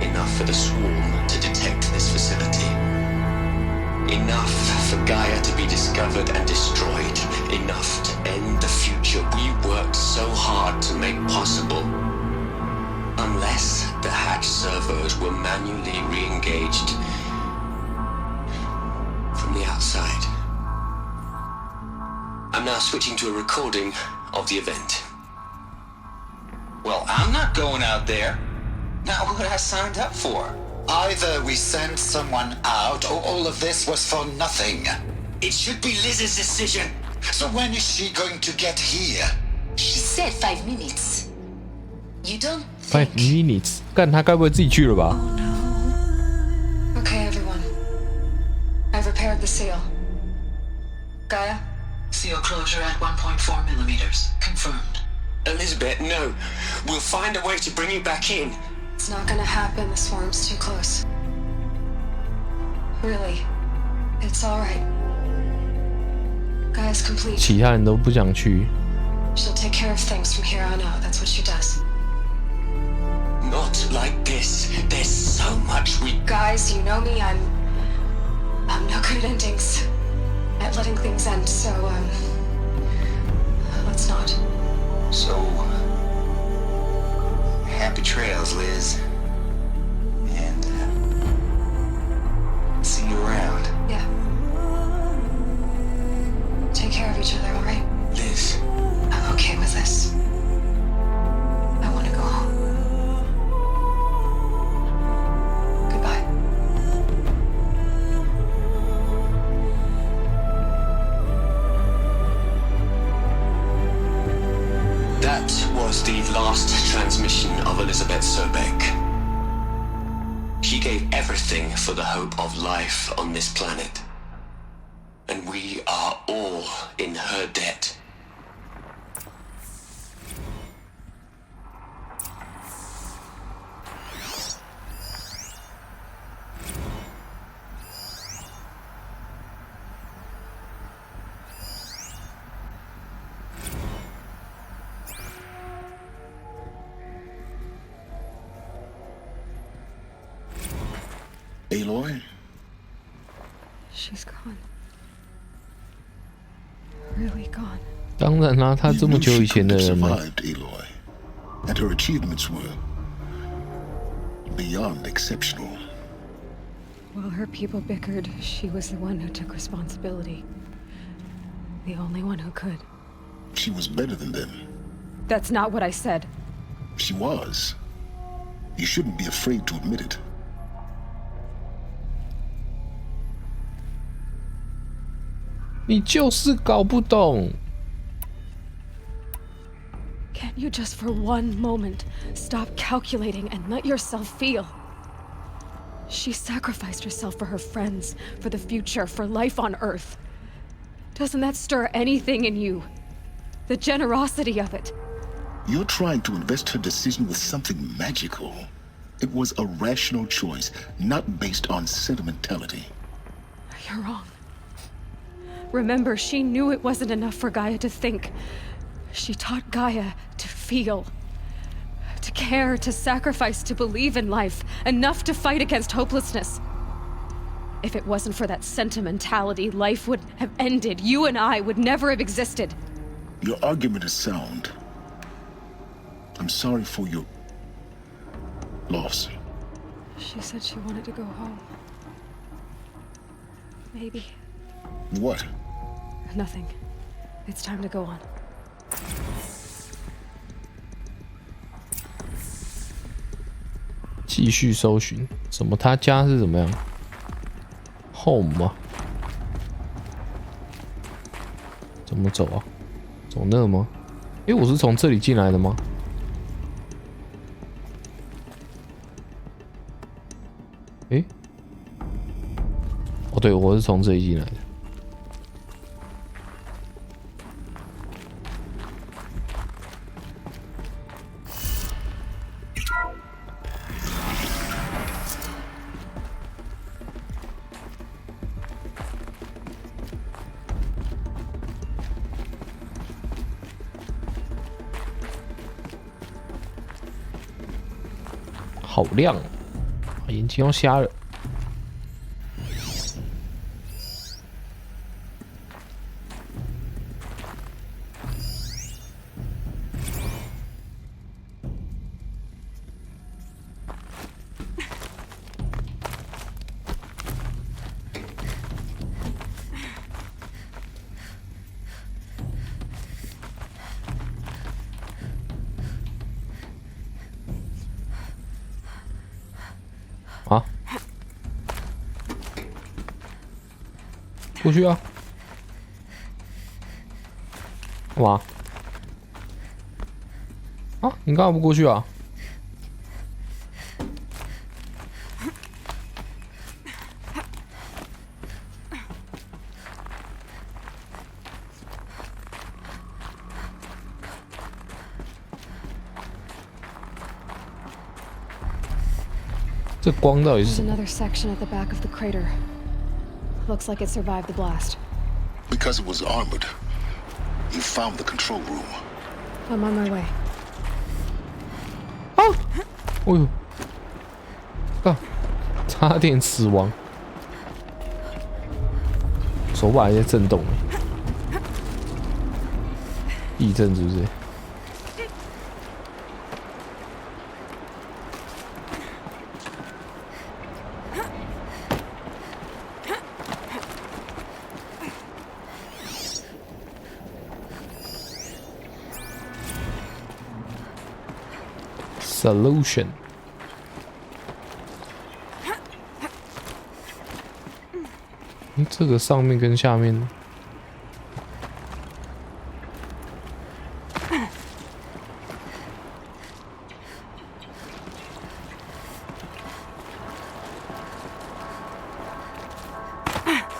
Enough for the swarm to detect this facility. Enough for Gaia to be discovered and destroyed. Enough to end the future we worked so hard to make possible. Unless the hatch servos were manually re-engaged from the outside. I'm now switching to a recording of the event. Well, I'm not going out there. Not what I signed up for. Either we sent someone out, or all of this was for nothing. It should be Liz's decision. So when is she going to get here? She said 5 minutes. You don't 5 minutes， 干他该不会自己去了吧？ Okay, everyone. I've repaired the seal. Gaia? Seal closure at 1.4 millimeters. Confirmed. Elizabeth, no. We'll find a way to bring you back in. It's not gonna happen. The swarm's too close. Really. It's alright. Gaia's complete. 其他人都不想去。 She'll take care of things from here on out. That's what she does. Not like this. There's so much we... Guys, you know me. I'm no good at endings. At letting things end, so, let's not. So, happy trails, Liz. And, see you around. Yeah. Take care of each other, alright? Liz. I'm okay with this. I want to go home. Goodbye. That was the last transmission of Elizabeth Sobek. She gave everything for the hope of life on this planet. And we are all in her debt. Aloy? She's gone. Really gone. 当然啦，他这么久以前的人了。 survived Aloy, and her achievements were beyond exceptional. While her people bickered, she was the one who took responsibility. The only one who could. She was better than them. That's not what I said. She was. You shouldn't be afraid to admit it. 你就是搞不懂。Can't you just for one moment stop calculating and let yourself feel? She sacrificed herself for her friends, for the future, for life on Earth. Doesn't that stir anything in you? The generosity of it. You're trying to invest her decision with something magical. It was a rational choice, not based on sentimentality. You're wrong. Remember, she knew it wasn't enough for Gaia to think. She taught Gaia to feel. To care, to sacrifice, to believe in life. Enough to fight against hopelessness. If it wasn't for that sentimentality, life would have ended. You and I would never have existed. Your argument is sound. I'm sorry for your loss. She said she wanted to go home. Maybe. What? Nothing. It's time to go on. 继续搜寻，什么？他家是怎么样 ？Home 吗？怎么走啊？走那吗？诶，我是从这里进来的吗？诶，哦，对，我是从这里进来的。好亮哦，眼睛要瞎了。啊！过去啊！干嘛？啊！你干嘛不过去啊？这光到底是 There's 什么？ another section at the back of the crater. Looks like it survived the blast. Because it was armored. You found the control room. I'm on my way. 哦呦！啊！差点死亡，手把还在震动。地震是不是？ Solution。这个上面跟下面，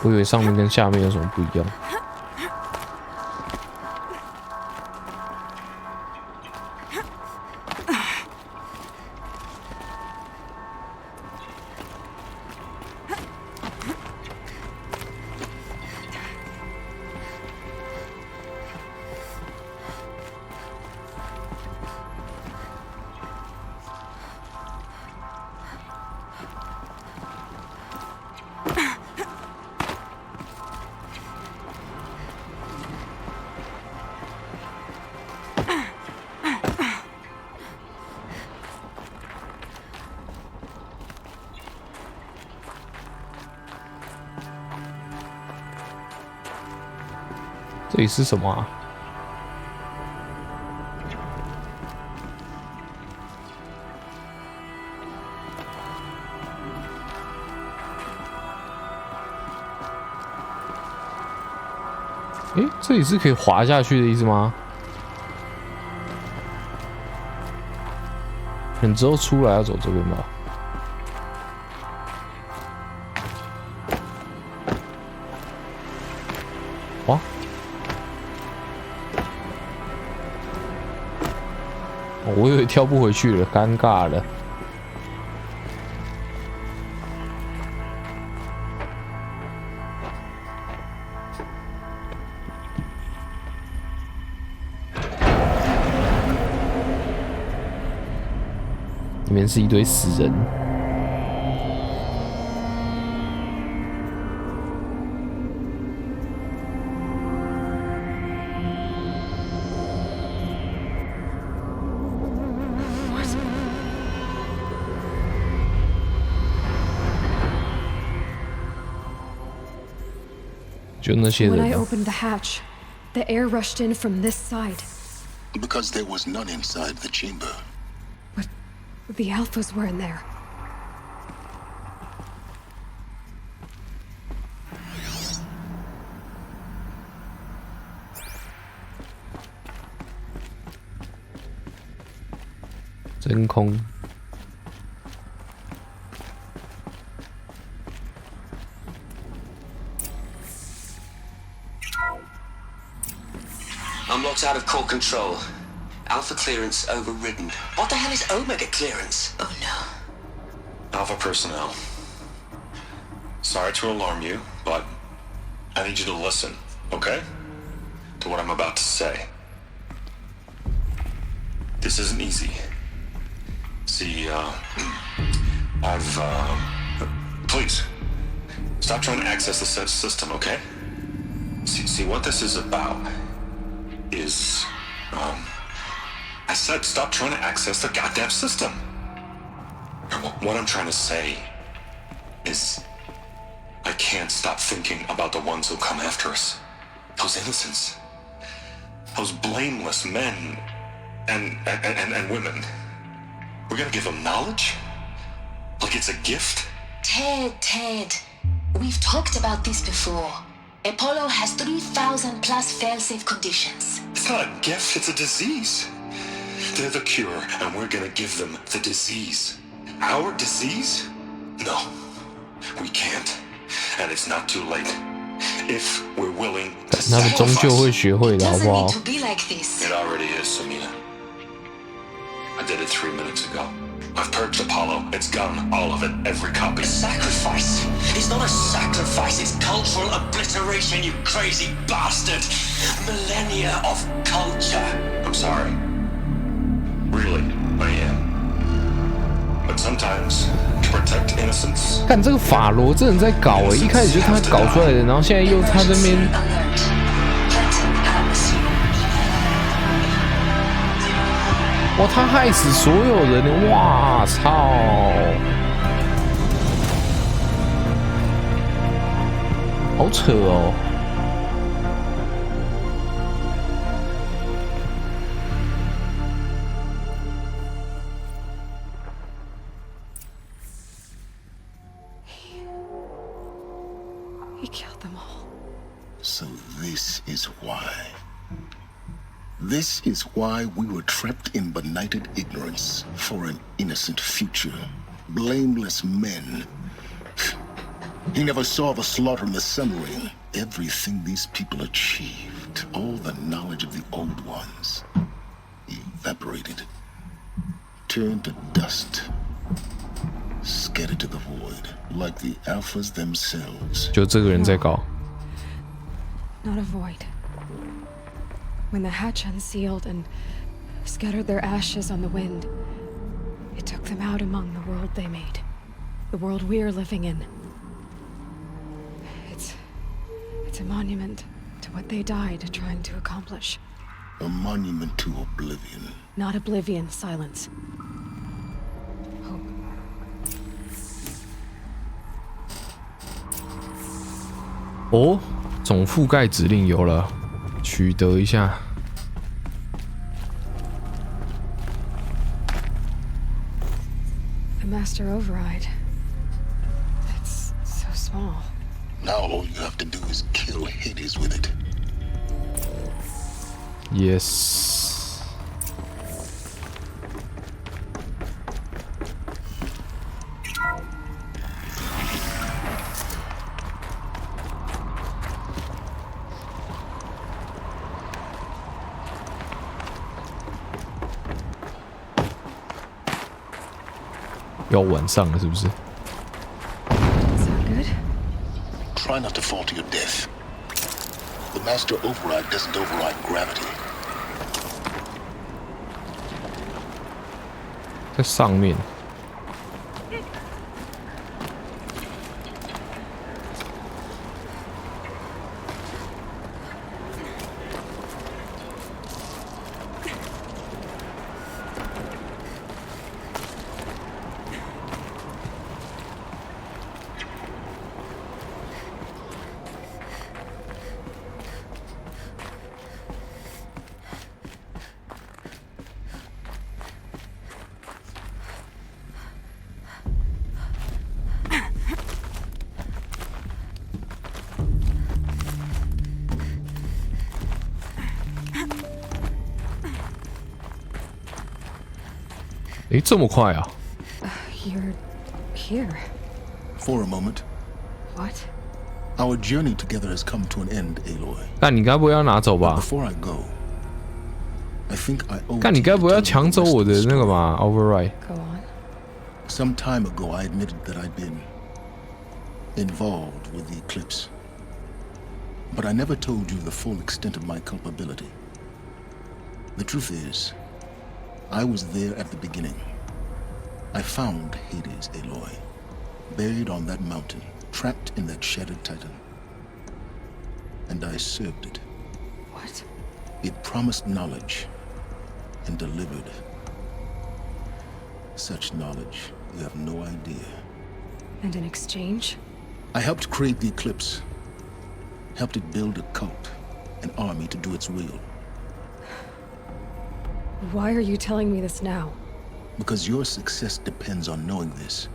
我以为上面跟下面有什么不一样。 这里是什么啊？诶，这里是可以滑下去的意思吗？你之后出来要走这边吧。哇！我以为跳不回去了，尴尬了。里面是一堆死人。就那些 When I 人啊。 opened the hatch, the air rushed in from this side. Because there was none inside the chamber. The Alphas were in there. "真空。 I'm locked out of core control. Alpha clearance overridden. What the hell is Omega clearance? Oh no. Alpha personnel. Sorry to alarm you, but I need you to listen, okay? To what I'm about to say. This isn't easy. See, please, stop trying to access the system, okay? See, what this is about is, I said stop trying to access the goddamn system. What I'm trying to say is I can't stop thinking about the ones who come after us. Those innocents. Those blameless men and women. We're gonna give them knowledge? Like it's a gift? Ted. We've talked about this before. Apollo has 3,000 plus fail-safe conditions. It's not a gift, it's a disease. They're the cure, and we're gonna give them the disease. Our disease? No, we can't. And it's not too late. If we're willing to 他们终究会学会的，好不好？ To be like this. It already is, Samina. I did it 3 minutes ago. I've purged Apollo. It's gone, all of it, every copy. A sacrifice? It's not a sacrifice, it's cultural obliteration, you crazy bastard! Millennia of culture. I'm sorry. Really, I am. But sometimes, to protect innocence... 看这个法罗这人在搞诶，一开始就是他搞出来的，然后现在又他这边。 哇！他害死所有人！哇操！好扯哦！He killed them all. So this is why. This is why we were trapped in benighted ignorance for an innocent future. Blameless men. He never saw the slaughter and the summary. Everything these people achieved, all the knowledge of the old ones, evaporated, turned to dust, scattered to the void, like the Alphas themselves. 就这个人在搞。 Not a void. When the hatch unsealed and scattered their ashes on the wind, it took them out among the world they made. The world we're living in. It's a monument to what they died trying to accomplish. A monument to oblivion. Not oblivion, silence. Hope. 哦，总覆盖指令有了，取得一下。 The master override. That's so small. Now all you have to do is kill Hades with it. Yes。要晚上了，是不是？ Try not to fall to your death. The master override doesn't override gravity. 在上面。诶，这么快啊 You're here. For a moment. What? Our journey together has come to an end, Aloy. 但你该不会要拿走吧？ Before I go, I think I owe. 但你该不会要抢走我的那个吧 ？Override. Go on. Some time ago, I admitted that I'd been involved with the eclipse, but I never told you the full extent of my culpability. The truth is, I was there at the beginning. I found Hades, Aloy, buried on that mountain, trapped in that shattered titan. And I served it. What? It promised knowledge and delivered. Such knowledge, you have no idea. And in exchange? I helped create the eclipse. Helped it build a cult, an army to do its will. Why are you telling me this now? Because your success depends on knowing this.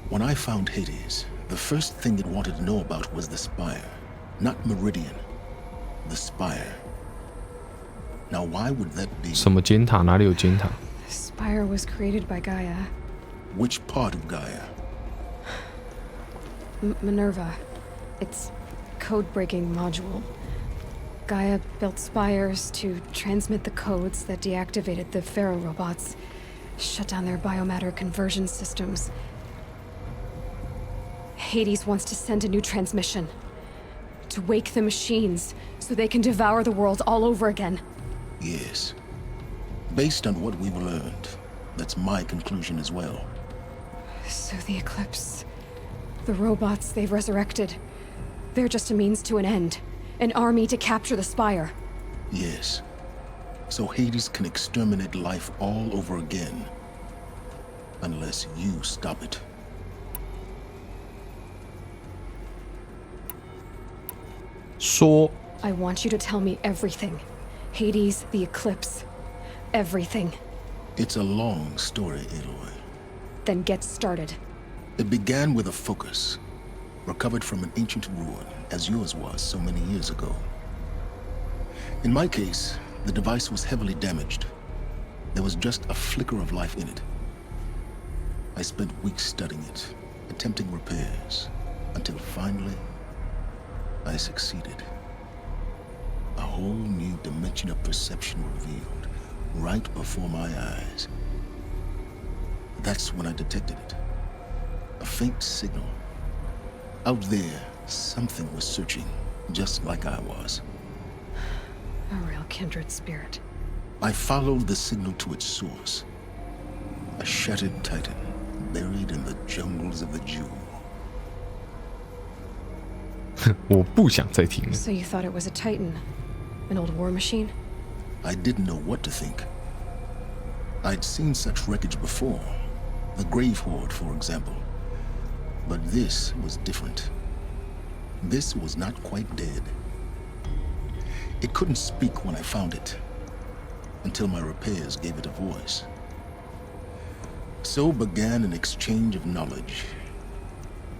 When I found Hades, the first thing it wanted to know about was the Spire. Not Meridian. The Spire. Now why would that be? 什么尖塔？哪里有尖塔？ The Spire was created by Gaia. Which part of Gaia? Minerva. Its code-breaking module. Gaia built spires to transmit the codes that deactivated the Pharaoh robots, shut down their biomatter conversion systems. Hades wants to send a new transmission. To wake the machines, so they can devour the world all over again. Yes. Based on what we've learned, that's my conclusion as well. So the Eclipse... the robots they've resurrected... they're just a means to an end. An army to capture the Spire. Yes. So Hades can exterminate life all over again. Unless you stop it. So... I want you to tell me everything. Hades, the Eclipse. Everything. It's a long story, Aloy. Then get started. It began with a focus. Recovered from an ancient ruin, as yours was so many years ago. In my case, the device was heavily damaged. There was just a flicker of life in it. I spent weeks studying it, attempting repairs, until finally, I succeeded. A whole new dimension of perception revealed, right before my eyes. That's when I detected it. A faint signal. Out there, something was searching, just like I was. A real kindred spirit. I followed the signal to its source. A shattered titan, buried in the jungles of the Jewel. 我不想再听了。 So you thought it was a titan? An old war machine? I didn't know what to think. I'd seen such wreckage before. The Grave Horde, for example. But this was different. This was not quite dead. It couldn't speak when I found it, until my repairs gave it a voice. So began an exchange of knowledge.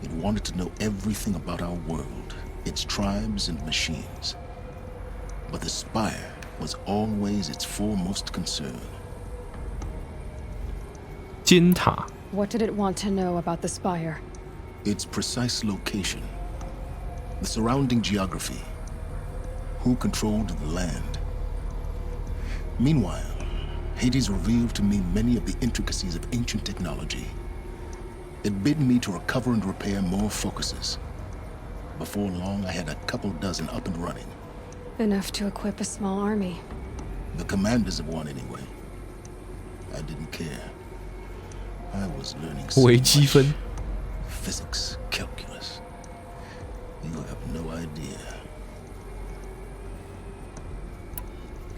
It wanted to know everything about our world, its tribes and machines. but the spire was always its foremost concern. 尖塔 What did it want to know about the spire? Its precise location, the surrounding geography, who controlled the land. Meanwhile, Hades revealed to me many of the intricacies of ancient technology. It bid me to recover and repair more focuses. Before long, I had a couple dozen up and running. Enough to equip a small army. The commanders of one, anyway. I didn't care. I was learning so 微积分 much. Physics, calculus. You have no idea.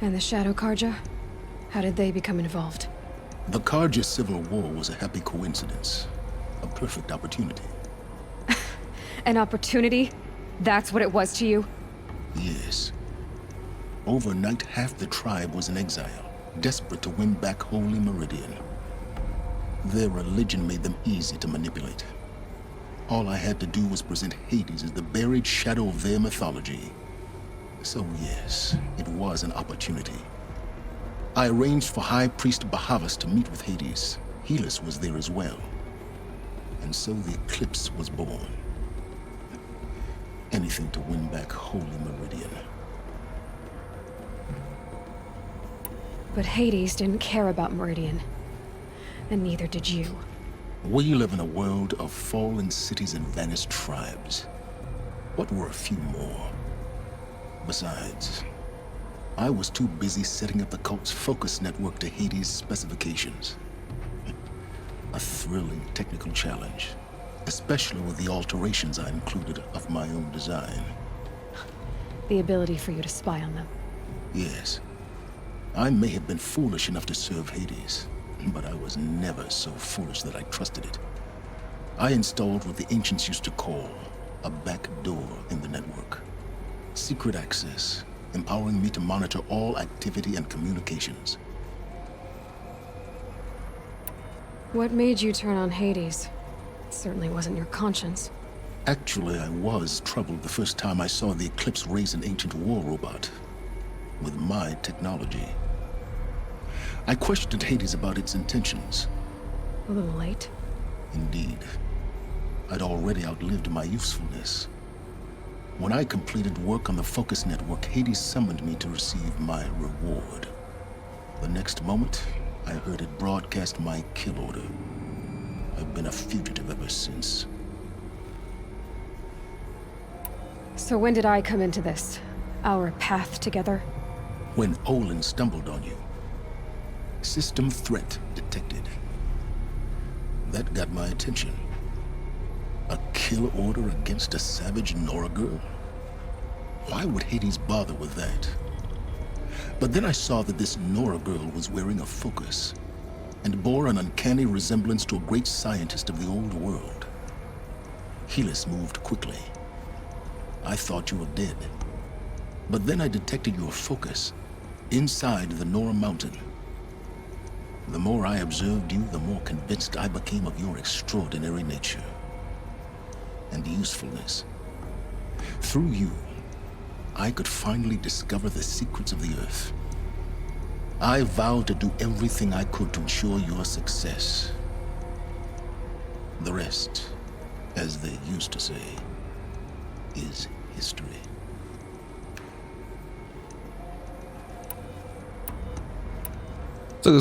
And the Shadow Karja? How did they become involved? The Karja Civil War was a happy coincidence. A perfect opportunity. An opportunity? That's what it was to you? Yes. Overnight, half the tribe was in exile, desperate to win back Holy Meridian. Their religion made them easy to manipulate. All I had to do was present Hades as the buried shadow of their mythology. So yes, it was an opportunity. I arranged for High Priest Bahavas to meet with Hades. Helis was there as well. And so the eclipse was born. Anything to win back Holy Meridian. But Hades didn't care about Meridian. And neither did you. We live in a world of fallen cities and vanished tribes. What were a few more? Besides, I was too busy setting up the cult's focus network to Hades' specifications. A thrilling technical challenge, especially with the alterations I included of my own design. The ability for you to spy on them. Yes. I may have been foolish enough to serve Hades, but I was never so foolish that I trusted it. I installed what the ancients used to call a back door in the network. Secret access, empowering me to monitor all activity and communications. What made you turn on Hades? It certainly wasn't your conscience. Actually, I was troubled the first time I saw the Eclipse raise an ancient war robot with my technology. I questioned Hades about its intentions. A little late. Indeed. I'd already outlived my usefulness. When I completed work on the Focus Network, Hades summoned me to receive my reward. The next moment, I heard it broadcast my kill order. I've been a fugitive ever since. So when did I come into this? Our path together? When Olin stumbled on you. System threat detected. That got my attention. A kill order against a savage Nora girl? Why would Hades bother with that? But then I saw that this Nora girl was wearing a focus and bore an uncanny resemblance to a great scientist of the old world. Helis moved quickly. I thought you were dead. But then I detected your focus inside the Nora mountain. The more I observed you, the more convinced I became of your extraordinary nature and usefulness. Through you, I could finally discover the secrets of the Earth. I vowed to do everything I could to ensure your success. The rest, as they used to say, is history. The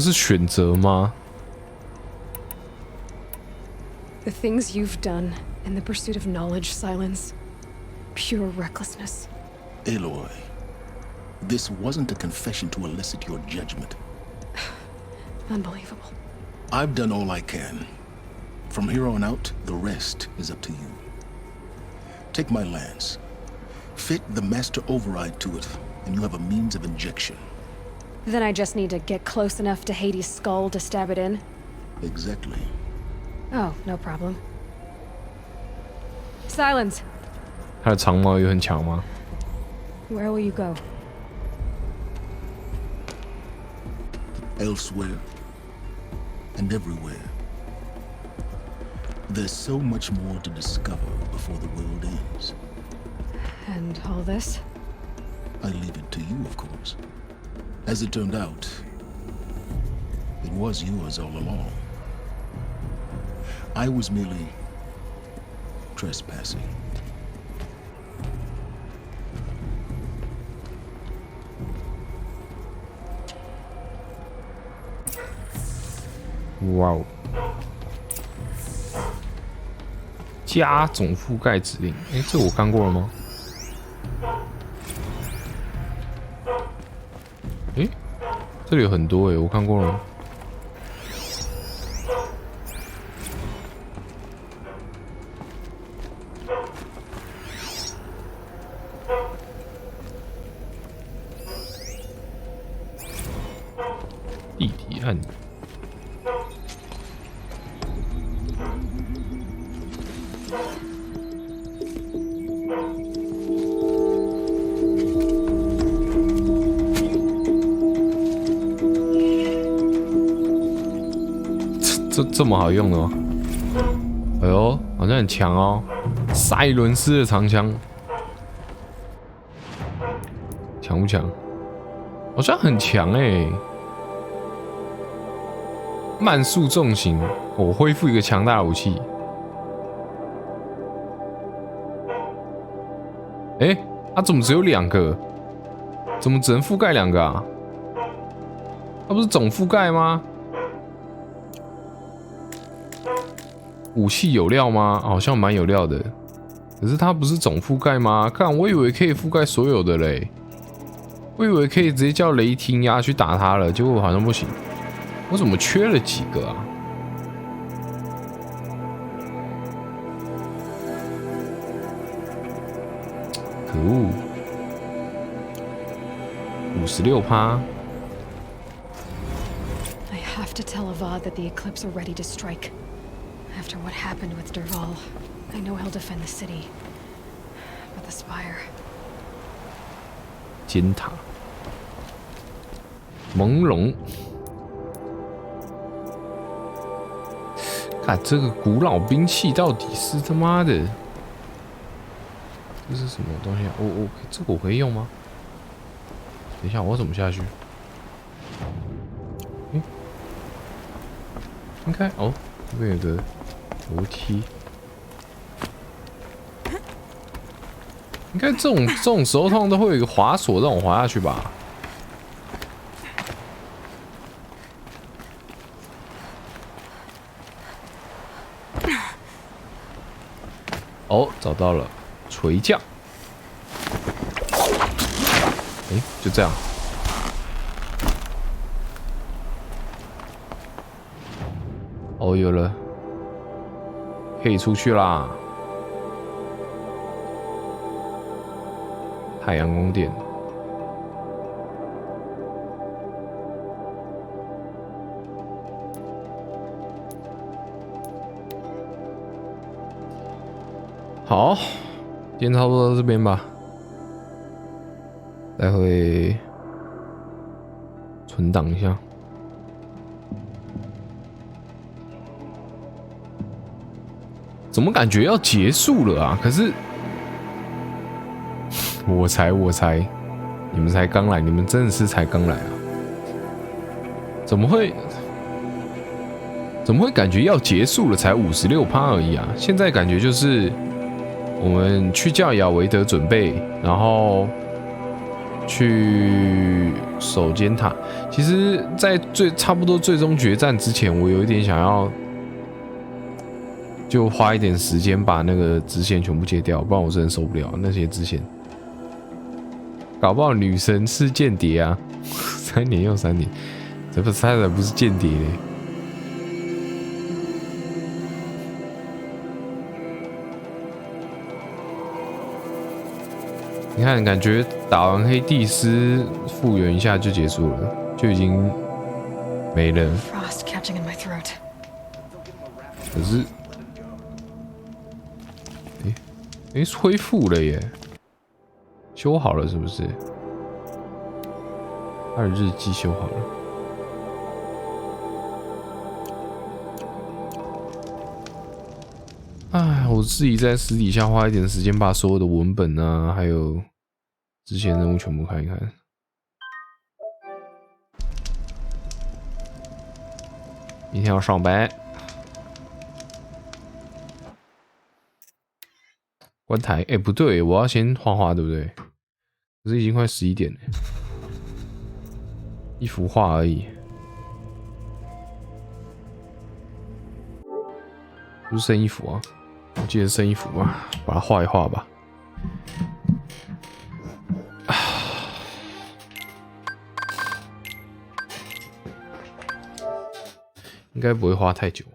things you've done in the pursuit of knowledge, Silence. Pure recklessness. Aloy, this wasn't a confession to elicit your judgment. Unbelievable. I've done all I can. From here on out, the rest is up to you. Take my lance. Fit the master override to it, and you have a means of injection. Then I just need to get close enough to Hades' skull to stab it in? Exactly. Oh, no problem. Silence! 它的长矛也很强吗？ Where will you go? Elsewhere. And everywhere. There's so much more to discover before the world ends. And all this? I leave it to you, of course. As it turned out, it was yours all along. I was merely trespassing. Wow. 加总覆盖指令，这我看过了吗？这里有很多我看过了吗？地底按钮。这么好用的吗？哎呦，好像很强哦！塞伦斯的长枪，强不强？好像很强慢速重型，我恢复一个强大的武器。它怎么只有2个？怎么只能覆盖2个啊？它不是总覆盖吗？武器有料吗？好像蛮有料的，可是它不是总覆盖吗？看，我以为可以覆盖所有的嘞，我以为可以直接叫雷霆鸭去打它了，结果好像不行。我怎么缺了几个啊？可恶，56%。I have to tell Avad that the Eclipse are ready to strike. After what happened with Derval, I know he'll defend the city. But the spire. 尖塔。朦胧。看这个古老兵器到底是他妈的，这是什么东西啊？这个我可以用吗？等一下，我怎么下去？应该哦，这边有个楼梯。应该这种时候通常都会有一个滑索让我滑下去吧。哦，找到了，锤匠。就这样。哦，有了，可以出去啦。太阳宫殿。好，今天差不多到这边吧。待会存档一下。怎么感觉要结束了啊？可是我猜，你们才刚来，你们真的是才刚来啊？怎么会感觉要结束了？才56%而已啊！现在感觉就是我们去叫亚维德准备，然后去守尖塔。其实，在差不多最终决战之前，我有一点想要就花一点时间把那个支线全部戒掉，不然我真的受不了那些支线。搞不好女神是间谍啊！3年又3年，这不才不是间谍嘞。你看，感觉打完黑帝斯复原一下就结束了，就已经没了。可是，恢复了耶，修好了是不是？他的日记修好了。哎，我自己在私底下花一点时间把所有的文本啊，还有之前任务全部看一看。明天要上班。关台，哎，不对，我要先画画，对不对？可是已经快11点了，一幅画而已。不是剩一幅啊，我记得剩一幅吧，把它画一画吧。应该不会花太久。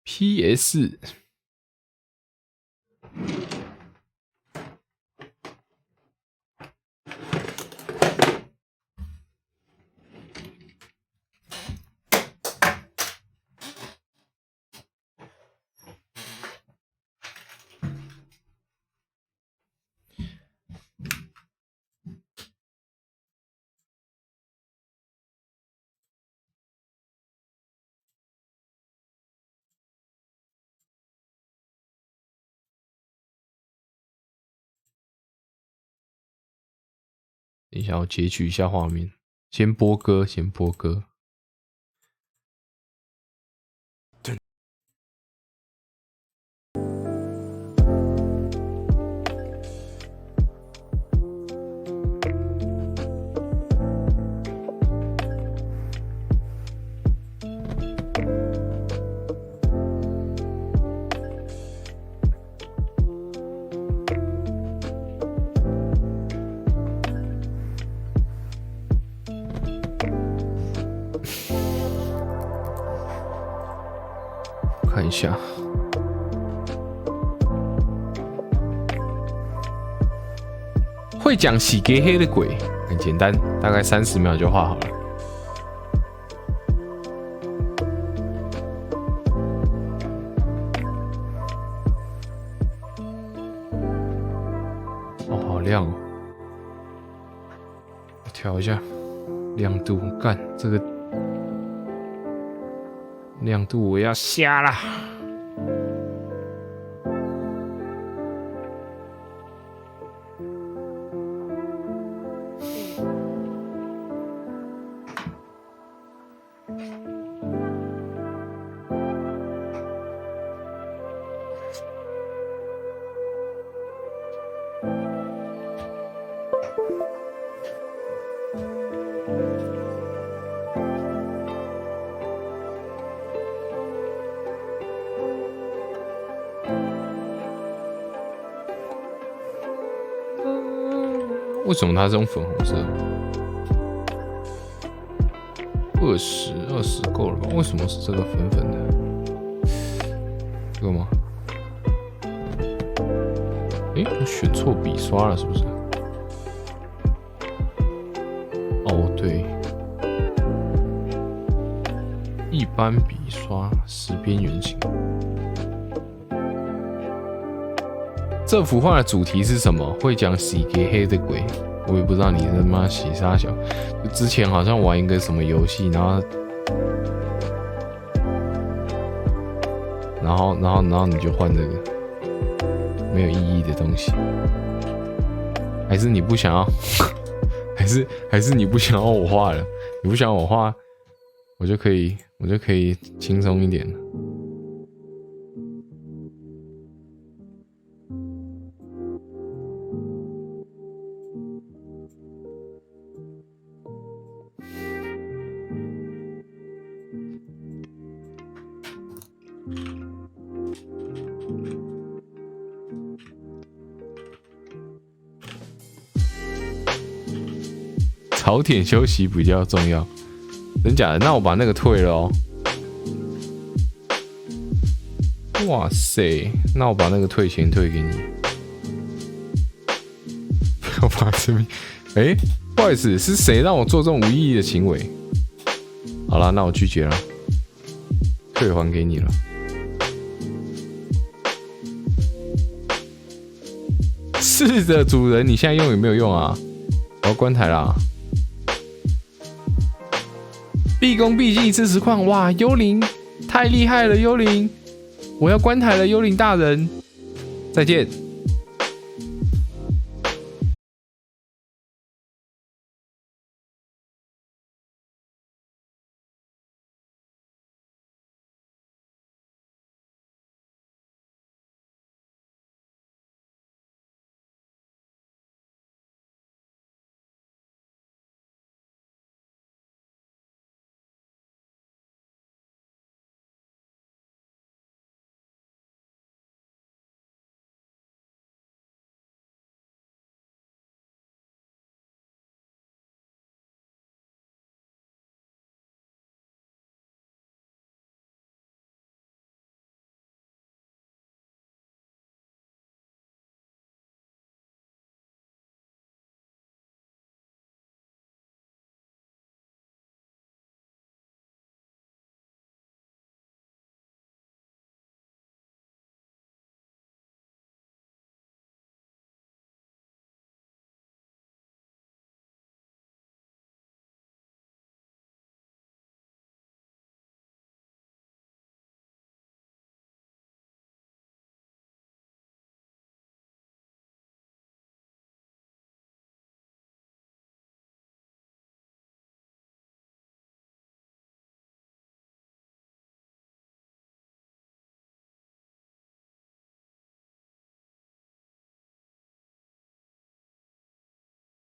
PS。等一下，我截取一下画面。先播歌，先播歌。看一下，会讲洗给黑的鬼很简单，大概30秒就画好了。哦，好亮哦！我调一下亮度，干这个。亮度我要瞎了。为什么它是用粉红色？20够了吧？为什么是这个粉粉的？这个吗？我选错笔刷了，是不是？哦，对，一般笔刷10边圆形。这幅画的主题是什么？会讲洗给黑的鬼，我也不知道你他妈洗啥小。就之前好像玩一个什么游戏，然后你就换这个没有意义的东西，还是你不想要？还是你不想要我画了？你不想要我画，我就可以轻松一点了。早点休息比较重要，真假的？那我把那个退了哦。哇塞，那我把那个退钱退给你。不要把这边，不好意思，是谁让我做这种无意义的行为？好了，那我拒绝了，退还给你了。是的，主人，你现在用有没有用啊？我要关台啦！毕恭毕敬支持矿，哇，幽灵太厉害了，幽灵，我要关台了，幽灵大人，再见。